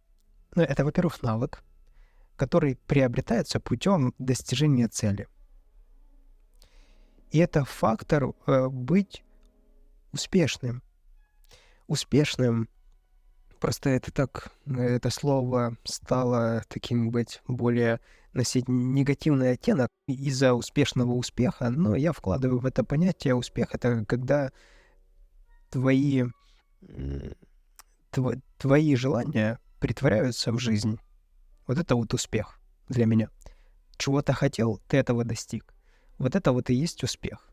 ну, это, во-первых, навык, который приобретается путем достижения цели. И это фактор быть успешным. Успешным, просто это слово стало таким быть более носить негативный оттенок из-за успешного успеха, но я вкладываю в это понятие успех. Это когда твои желания притворяются в жизнь. Вот это вот успех для меня. Чего-то хотел, ты этого достиг. Вот это вот и есть успех.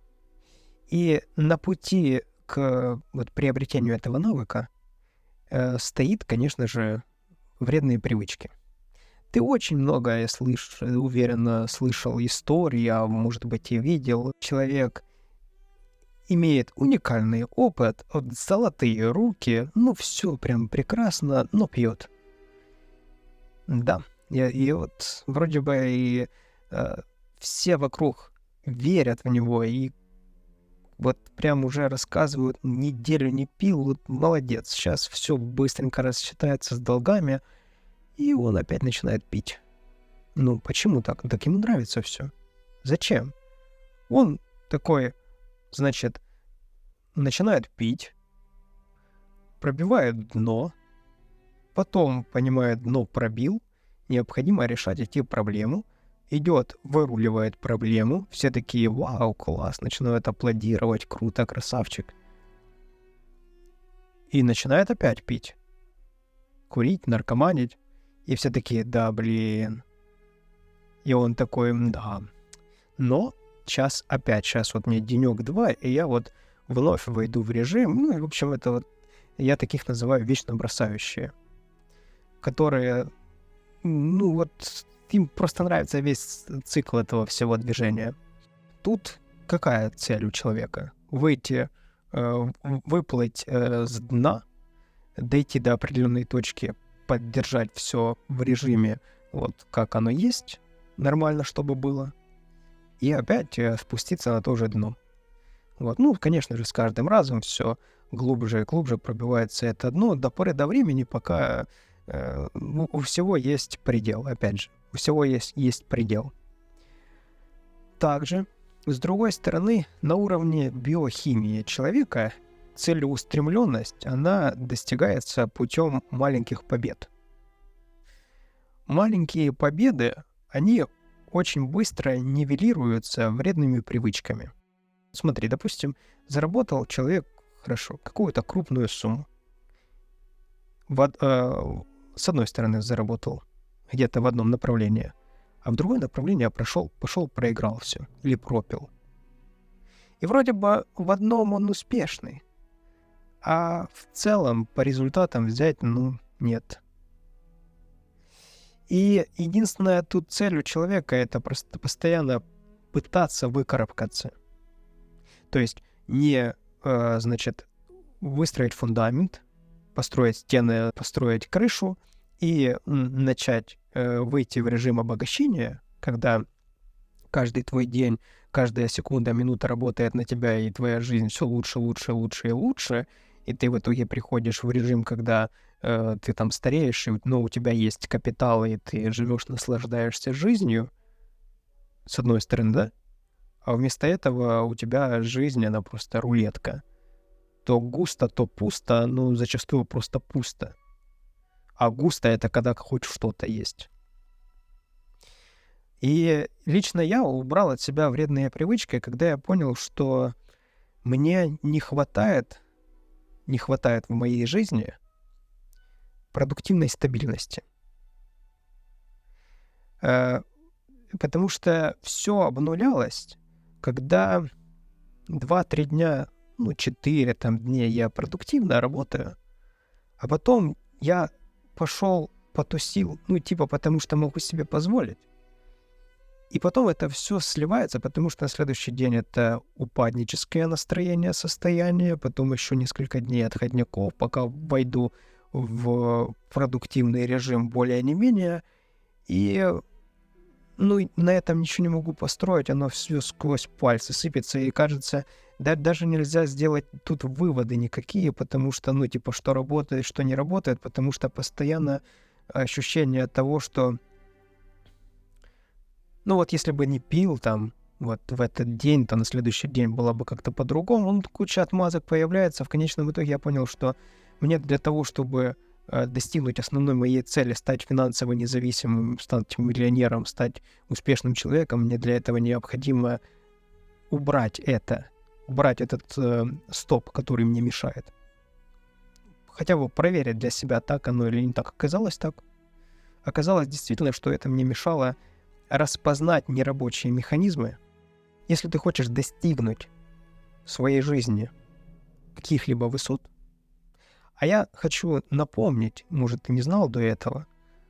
И на пути к приобретению этого навыка стоит, конечно же, вредные привычки. Ты очень много, я уверенно слышал историй, а может быть и видел. Человек имеет уникальный опыт, золотые руки, ну все прям прекрасно, но пьет. Да, и вот вроде бы и все вокруг верят в него и вот прям уже рассказывают, неделю не пил, вот молодец, сейчас все быстренько рассчитается с долгами, и он опять начинает пить. Ну, почему так? Так ему нравится все. Зачем? Он такой, значит, начинает пить, пробивает дно, потом, понимает, дно пробил, необходимо решать эти проблемы, идет, выруливает проблему, все такие, вау, класс, начинают аплодировать, круто, красавчик. И начинает опять пить, курить, наркоманить, и все такие, да, блин. И он такой, да. Но сейчас вот мне денек-два, и я вот вновь войду в режим. Ну, и, в общем, это вот, я таких называю вечно бросающие, которые, ну, вот, им просто нравится весь цикл этого всего движения. Тут какая цель у человека? Выйти, выплыть с дна, дойти до определенной точки, поддержать все в режиме, вот как оно есть, нормально, чтобы было, и опять спуститься на то же дно. Вот. Ну, конечно же, с каждым разом все глубже и глубже пробивается это дно до поры до времени, пока у всего есть предел, опять же. У всего есть предел. Также, с другой стороны, на уровне биохимии человека целеустремленность, она достигается путем маленьких побед. Маленькие победы, они очень быстро нивелируются вредными привычками. Смотри, допустим, заработал человек, хорошо, какую-то крупную сумму. С одной стороны заработал где-то в одном направлении, а в другое направление пошел, проиграл все или пропил. И вроде бы в одном он успешный, а в целом по результатам взять, ну, нет. И единственная тут цель у человека — это просто постоянно пытаться выкарабкаться. То есть не, значит, выстроить фундамент, построить стены, построить крышу и начать выйти в режим обогащения, когда каждый твой день, каждая секунда, минута работает на тебя, и твоя жизнь все лучше, лучше, лучше и лучше, и ты в итоге приходишь в режим, когда ты там стареешь, но у тебя есть капитал, и ты живешь, наслаждаешься жизнью, с одной стороны, да? А вместо этого у тебя жизнь, она просто рулетка. То густо, то пусто, ну, зачастую просто пусто. А густо — это когда хоть что-то есть. И лично я убрал от себя вредные привычки, когда я понял, что мне не хватает в моей жизни продуктивной стабильности. Потому что все обнулялось, когда 2-3 дня, 4 там дней я продуктивно работаю, а потом я пошел, потусил, потому что могу себе позволить. И потом это все сливается, потому что на следующий день это упадническое настроение, состояние, потом еще несколько дней отходняков, пока войду в продуктивный режим более не менее, и на этом ничего не могу построить, оно все сквозь пальцы сыпется, и кажется, даже нельзя сделать тут выводы никакие, потому что, что работает, что не работает, потому что постоянно ощущение того, что если бы не пил там вот в этот день, то на следующий день было бы как-то по-другому. Куча отмазок появляется. В конечном итоге я понял, что мне для того, чтобы достигнуть основной моей цели, стать финансово независимым, стать миллионером, стать успешным человеком, мне для этого необходимо убрать этот стоп, который мне мешает. Хотя бы проверить для себя, так оно или не так. Оказалось так. Оказалось действительно, что это мне мешало распознать нерабочие механизмы. Если ты хочешь достигнуть в своей жизни каких-либо высот. А я хочу напомнить, может, ты не знал до этого,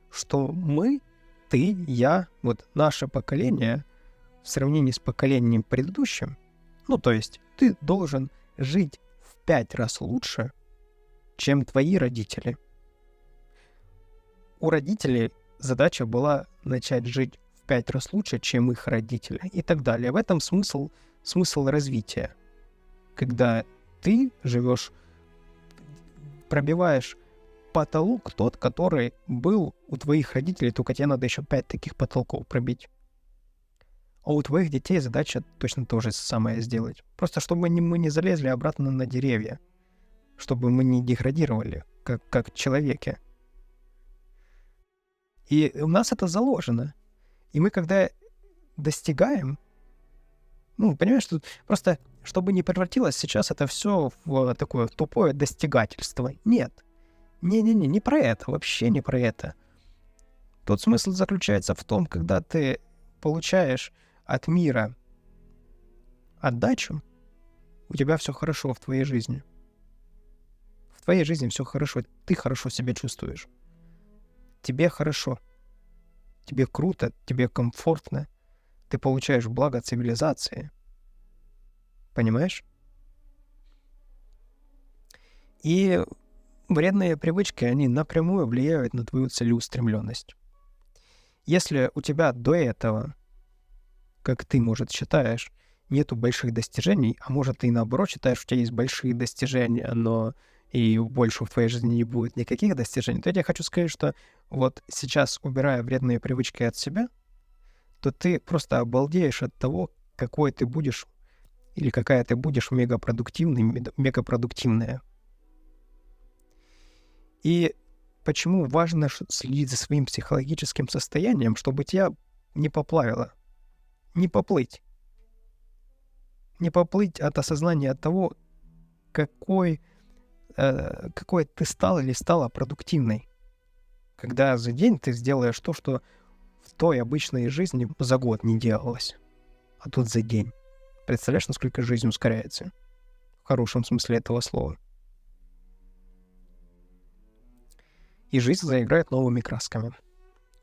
что мы, ты, я, наше поколение в сравнении с поколением предыдущим, то есть ты должен жить в 5 раз лучше, чем твои родители. У родителей задача была начать жить в 5 раз лучше, чем их родители и так далее. В этом смысл развития. Когда ты живешь, пробиваешь потолок тот, который был у твоих родителей, только тебе надо еще 5 таких потолков пробить. А у твоих детей задача точно то же самое сделать. Просто чтобы мы не залезли обратно на деревья, чтобы мы не деградировали, как человеки. И у нас это заложено. И мы когда достигаем, понимаешь, что просто, чтобы не превратилось сейчас это все в такое тупое достигательство. Нет. Не про это, вообще не про это. Тот смысл заключается в том, когда ты получаешь от мира отдачу, у тебя все хорошо в твоей жизни. В твоей жизни все хорошо, ты хорошо себя чувствуешь. Тебе хорошо, тебе круто, тебе комфортно, ты получаешь благо цивилизации. Понимаешь? И вредные привычки, они напрямую влияют на твою целеустремленность. Если у тебя до этого, как ты, может, считаешь, нету больших достижений, а может, ты наоборот считаешь, что у тебя есть большие достижения, но и больше в твоей жизни не будет никаких достижений, то я тебе хочу сказать, что вот сейчас, убирая вредные привычки от себя, то ты просто обалдеешь от того, какой ты будешь или какая ты будешь мегапродуктивная. И почему важно следить за своим психологическим состоянием, чтобы тебя не поплавило, не поплыть. Не поплыть от осознания того, какой ты стал или стала продуктивной. Когда за день ты сделаешь то, что в той обычной жизни за год не делалось. А тут за день. Представляешь, насколько жизнь ускоряется? В хорошем смысле этого слова. И жизнь заиграет новыми красками.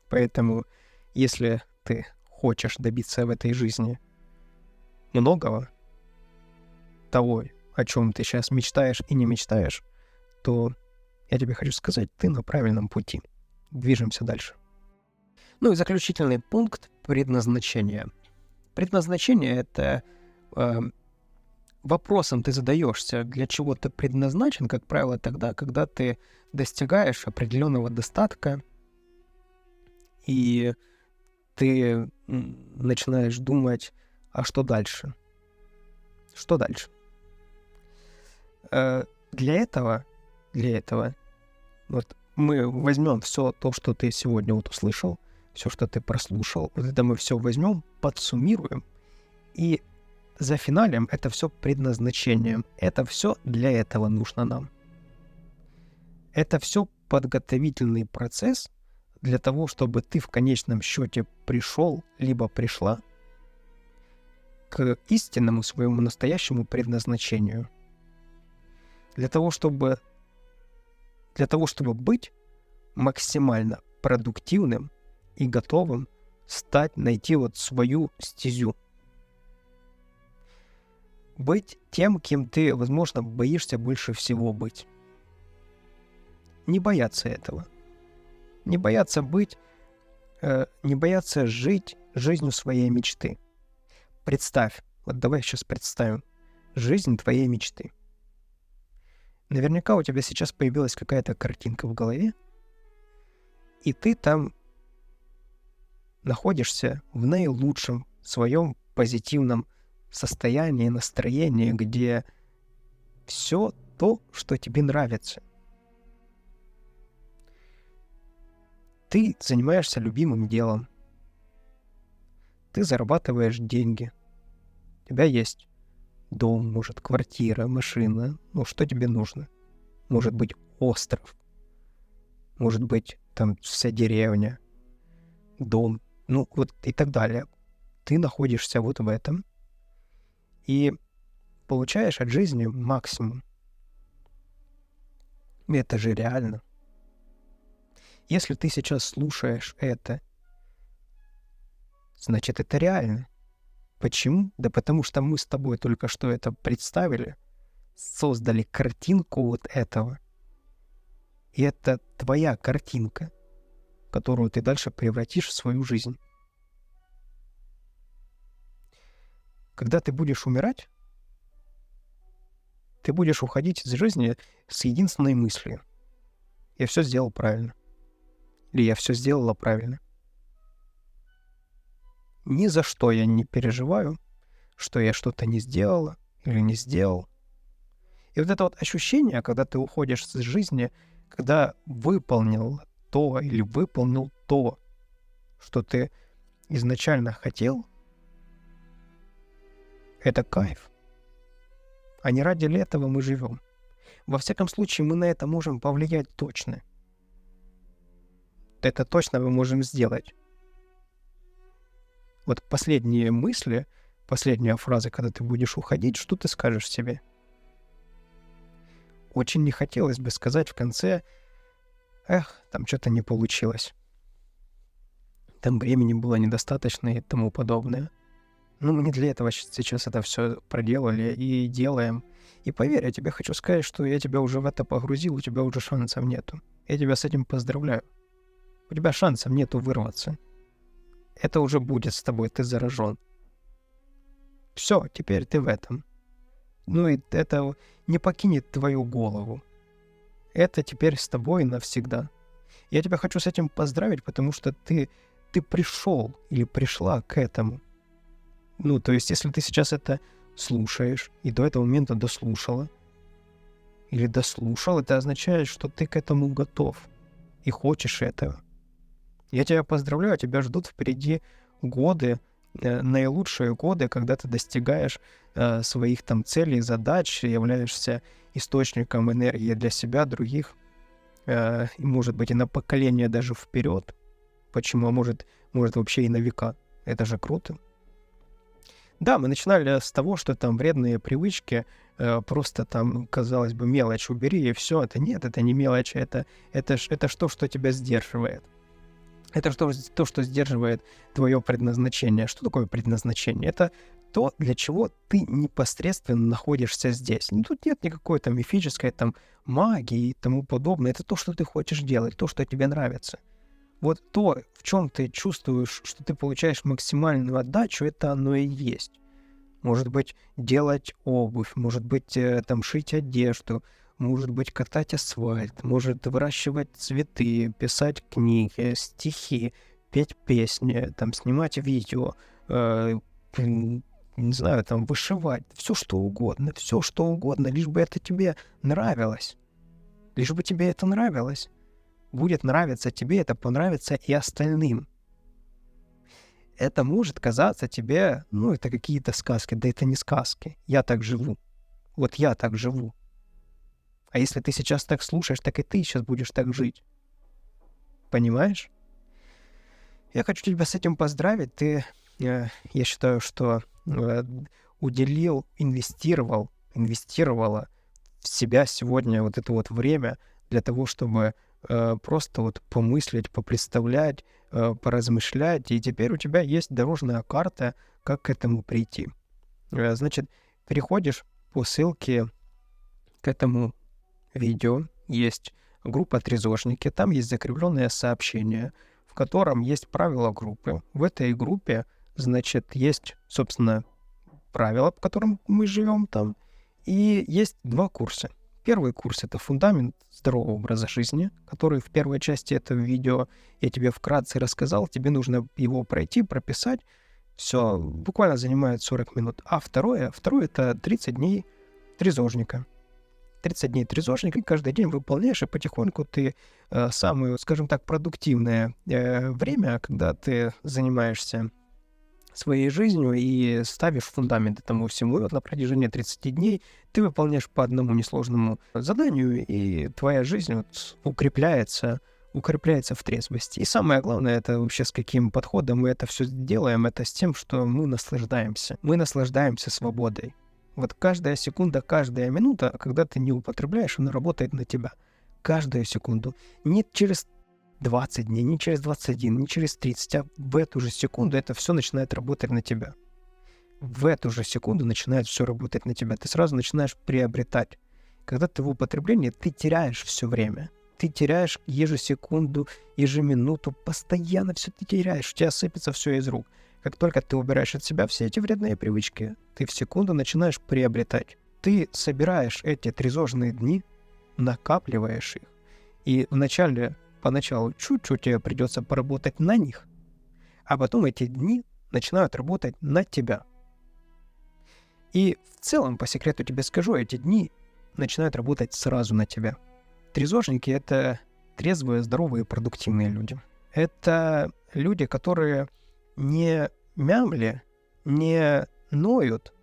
Поэтому, если ты хочешь добиться в этой жизни многого, того, о чем ты сейчас мечтаешь и не мечтаешь, то я тебе хочу сказать, ты на правильном пути. Движемся дальше. Ну и заключительный пункт — предназначение. Предназначение — это вопросом ты задаешься, для чего ты предназначен, как правило, тогда, когда ты достигаешь определенного достатка, и ты начинаешь думать, а что дальше? Что дальше? Для этого, вот мы возьмем все то, что ты сегодня вот услышал, все, что ты прослушал, вот это мы все возьмем, подсуммируем и зафиналим это все предназначением. Это все для этого нужно нам. Это все подготовительный процесс для того, чтобы ты в конечном счете пришел, либо пришла к истинному своему настоящему предназначению. Для того, чтобы быть максимально продуктивным и готовым найти вот свою стезю. Быть тем, кем ты, возможно, боишься больше всего быть. Не бояться этого. Не бояться жить жизнью своей мечты. Представь, вот давай сейчас представим жизнь твоей мечты. Наверняка у тебя сейчас появилась какая-то картинка в голове, и ты там находишься в наилучшем своем позитивном состоянии, настроении, где все то, что тебе нравится. Ты занимаешься любимым делом. Ты зарабатываешь деньги. У тебя есть дом, может, квартира, машина. Что тебе нужно? Может быть, остров. Может быть, там вся деревня. Дом. И так далее. Ты находишься вот в этом и получаешь от жизни максимум. И это же реально. Если ты сейчас слушаешь это, значит, это реально. Почему? Да потому что мы с тобой только что это представили, создали картинку вот этого. И это твоя картинка, которую ты дальше превратишь в свою жизнь. когда ты будешь умирать, ты будешь уходить из жизни с единственной мыслью. Я все сделал правильно. Или я все сделала правильно. Ни за что я не переживаю, что я что-то не сделала или не сделал. И вот это вот ощущение, когда ты уходишь из жизни, когда выполнил то или выполнил то, что ты изначально хотел, это кайф. А не ради этого мы живем. Во всяком случае, мы на это можем повлиять точно. Это точно мы можем сделать. Вот последние мысли, последняя фраза, когда ты будешь уходить, что ты скажешь себе? Очень не хотелось бы сказать в конце: эх, там что-то не получилось. Там времени было недостаточно и тому подобное. Ну, мы не для этого сейчас это все проделали и делаем. И поверь, я тебе хочу сказать, что я тебя уже в это погрузил, у тебя уже шансов нету. Я тебя с этим поздравляю. У тебя шансов нету вырваться. Это уже будет с тобой, ты заражен. Все, теперь ты в этом. Ну и это не покинет твою голову. Это теперь с тобой навсегда. Я тебя хочу с этим поздравить, потому что ты пришел или пришла к этому. Ну, то есть, если ты сейчас это слушаешь и до этого момента дослушала или дослушал, это означает, что ты к этому готов и хочешь этого. Я тебя поздравляю, тебя ждут впереди годы, наилучшие годы, когда ты достигаешь своих там целей, задач, являешься источником энергии для себя, других, и, может быть, и на поколение даже вперед. Почему? А может вообще и на века. Это же круто. Да, мы начинали с того, что там вредные привычки, просто там, казалось бы, мелочь убери, и все. Это нет, это не мелочь, это то, что тебя сдерживает. Это то, что сдерживает твое предназначение. Что такое предназначение? Это то, для чего ты непосредственно находишься здесь. Ну, тут нет никакой там мифической там магии и тому подобное. Это то, что ты хочешь делать, то, что тебе нравится. Вот то, в чем ты чувствуешь, что ты получаешь максимальную отдачу, это оно и есть. Может быть, делать обувь, может быть, там шить одежду, может быть, катать асфальт, может выращивать цветы, писать книги, стихи, петь песни, там снимать видео, не знаю, там вышивать, все что угодно, лишь бы это тебе нравилось. Лишь бы тебе это нравилось. Будет нравиться тебе, это понравится и остальным. Это может казаться тебе, ну, это какие-то сказки. Да это не сказки. Я так живу. Вот я так живу. А если ты сейчас так слушаешь, так и ты сейчас будешь так жить. Понимаешь? Я хочу тебя с этим поздравить. Ты, я считаю, что инвестировала в себя сегодня вот это вот время для того, чтобы просто вот помыслить, попредставлять, поразмышлять, и теперь у тебя есть дорожная карта, как к этому прийти. Значит, переходишь по ссылке к этому видео, есть группа «Трезожники», там есть закрепленное сообщение, в котором есть правила группы. В этой группе, значит, есть, собственно, правила, по которым мы живем там, и есть 2 курса. Первый курс — это фундамент здорового образа жизни, который в первой части этого видео я тебе вкратце рассказал. Тебе нужно его пройти, прописать. Все буквально занимает 40 минут. А второе — это 30 дней трезожника. 30 дней трезожника, и каждый день выполняешь, и потихоньку ты самое, скажем так, продуктивное время, когда ты занимаешься своей жизнью и ставишь фундамент этому всему. И вот на протяжении 30 дней ты выполняешь по одному несложному заданию, и твоя жизнь вот укрепляется в трезвости. И самое главное, это вообще с каким подходом мы это все делаем, это с тем, что мы наслаждаемся. Мы наслаждаемся свободой. Вот каждая секунда, каждая минута, когда ты не употребляешь, она работает на тебя. Каждую секунду. Не через 20 дней, не через 21, не через 30, а в эту же секунду это все начинает работать на тебя. В эту же секунду начинает все работать на тебя. Ты сразу начинаешь приобретать. Когда ты в употреблении, ты теряешь все время. Ты теряешь ежесекунду, ежеминуту, постоянно все ты теряешь. У тебя сыпется все из рук. Как только ты убираешь от себя все эти вредные привычки, ты в секунду начинаешь приобретать. Ты собираешь эти тревожные дни, накапливаешь их, и поначалу чуть-чуть тебе придется поработать на них, а потом эти дни начинают работать на тебя. И в целом, по секрету тебе скажу, эти дни начинают работать сразу на тебя. Трезожники — это трезвые, здоровые, продуктивные люди. Это люди, которые не мямли, не ноют,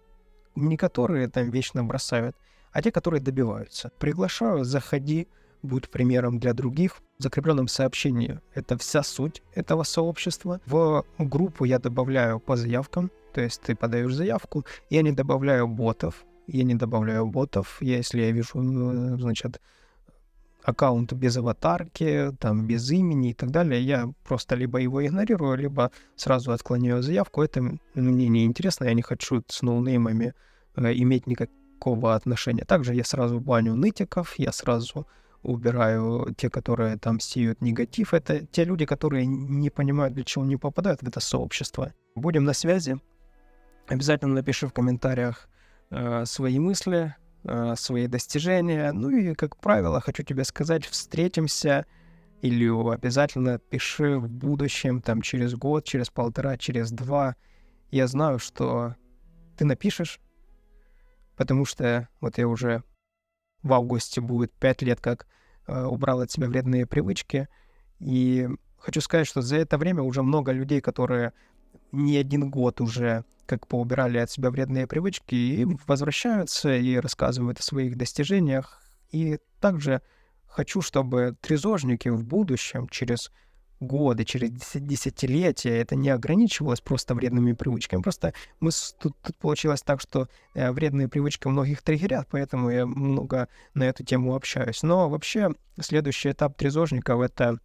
не которые там вечно бросают, а те, которые добиваются. Приглашаю, заходи, будь примером для других. В закрепленном сообщении это вся суть этого сообщества. В группу я добавляю по заявкам, то есть ты подаешь заявку, я не добавляю ботов, если я вижу, значит, аккаунт без аватарки, там, без имени и так далее, я просто либо его игнорирую, либо сразу отклоняю заявку. Это мне не интересно, я не хочу с ноунеймами иметь никакого отношения. Также я сразу баню нытиков, я сразу убираю те, которые там сеют негатив. Это те люди, которые не понимают, для чего они попадают в это сообщество. Будем на связи. Обязательно напиши в комментариях свои мысли, свои достижения. Ну и, как правило, хочу тебе сказать, встретимся, или обязательно пиши в будущем, там, через год, через 1,5, через 2. Я знаю, что ты напишешь, потому что вот я уже в августе будет 5 лет, как убрал от себя вредные привычки, и хочу сказать, что за это время уже много людей, которые не 1 год уже как поубирали от себя вредные привычки, и возвращаются и рассказывают о своих достижениях. И также хочу, чтобы трезожники в будущем, через годы, через десятилетия, это не ограничивалось просто вредными привычками. Просто тут получилось так, что вредные привычки многих триггерят, поэтому я много на эту тему общаюсь. Но вообще следующий этап трезожников — это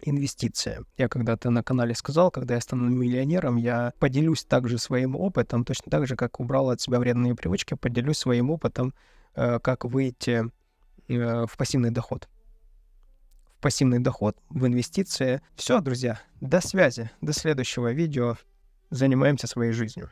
инвестиция. Я когда-то на канале сказал, когда я стану миллионером, я поделюсь также своим опытом, точно так же, как убрал от себя вредные привычки, поделюсь своим опытом, как выйти в пассивный доход. В пассивный доход, в инвестиции. Все, друзья, до связи, до следующего видео. Занимаемся своей жизнью.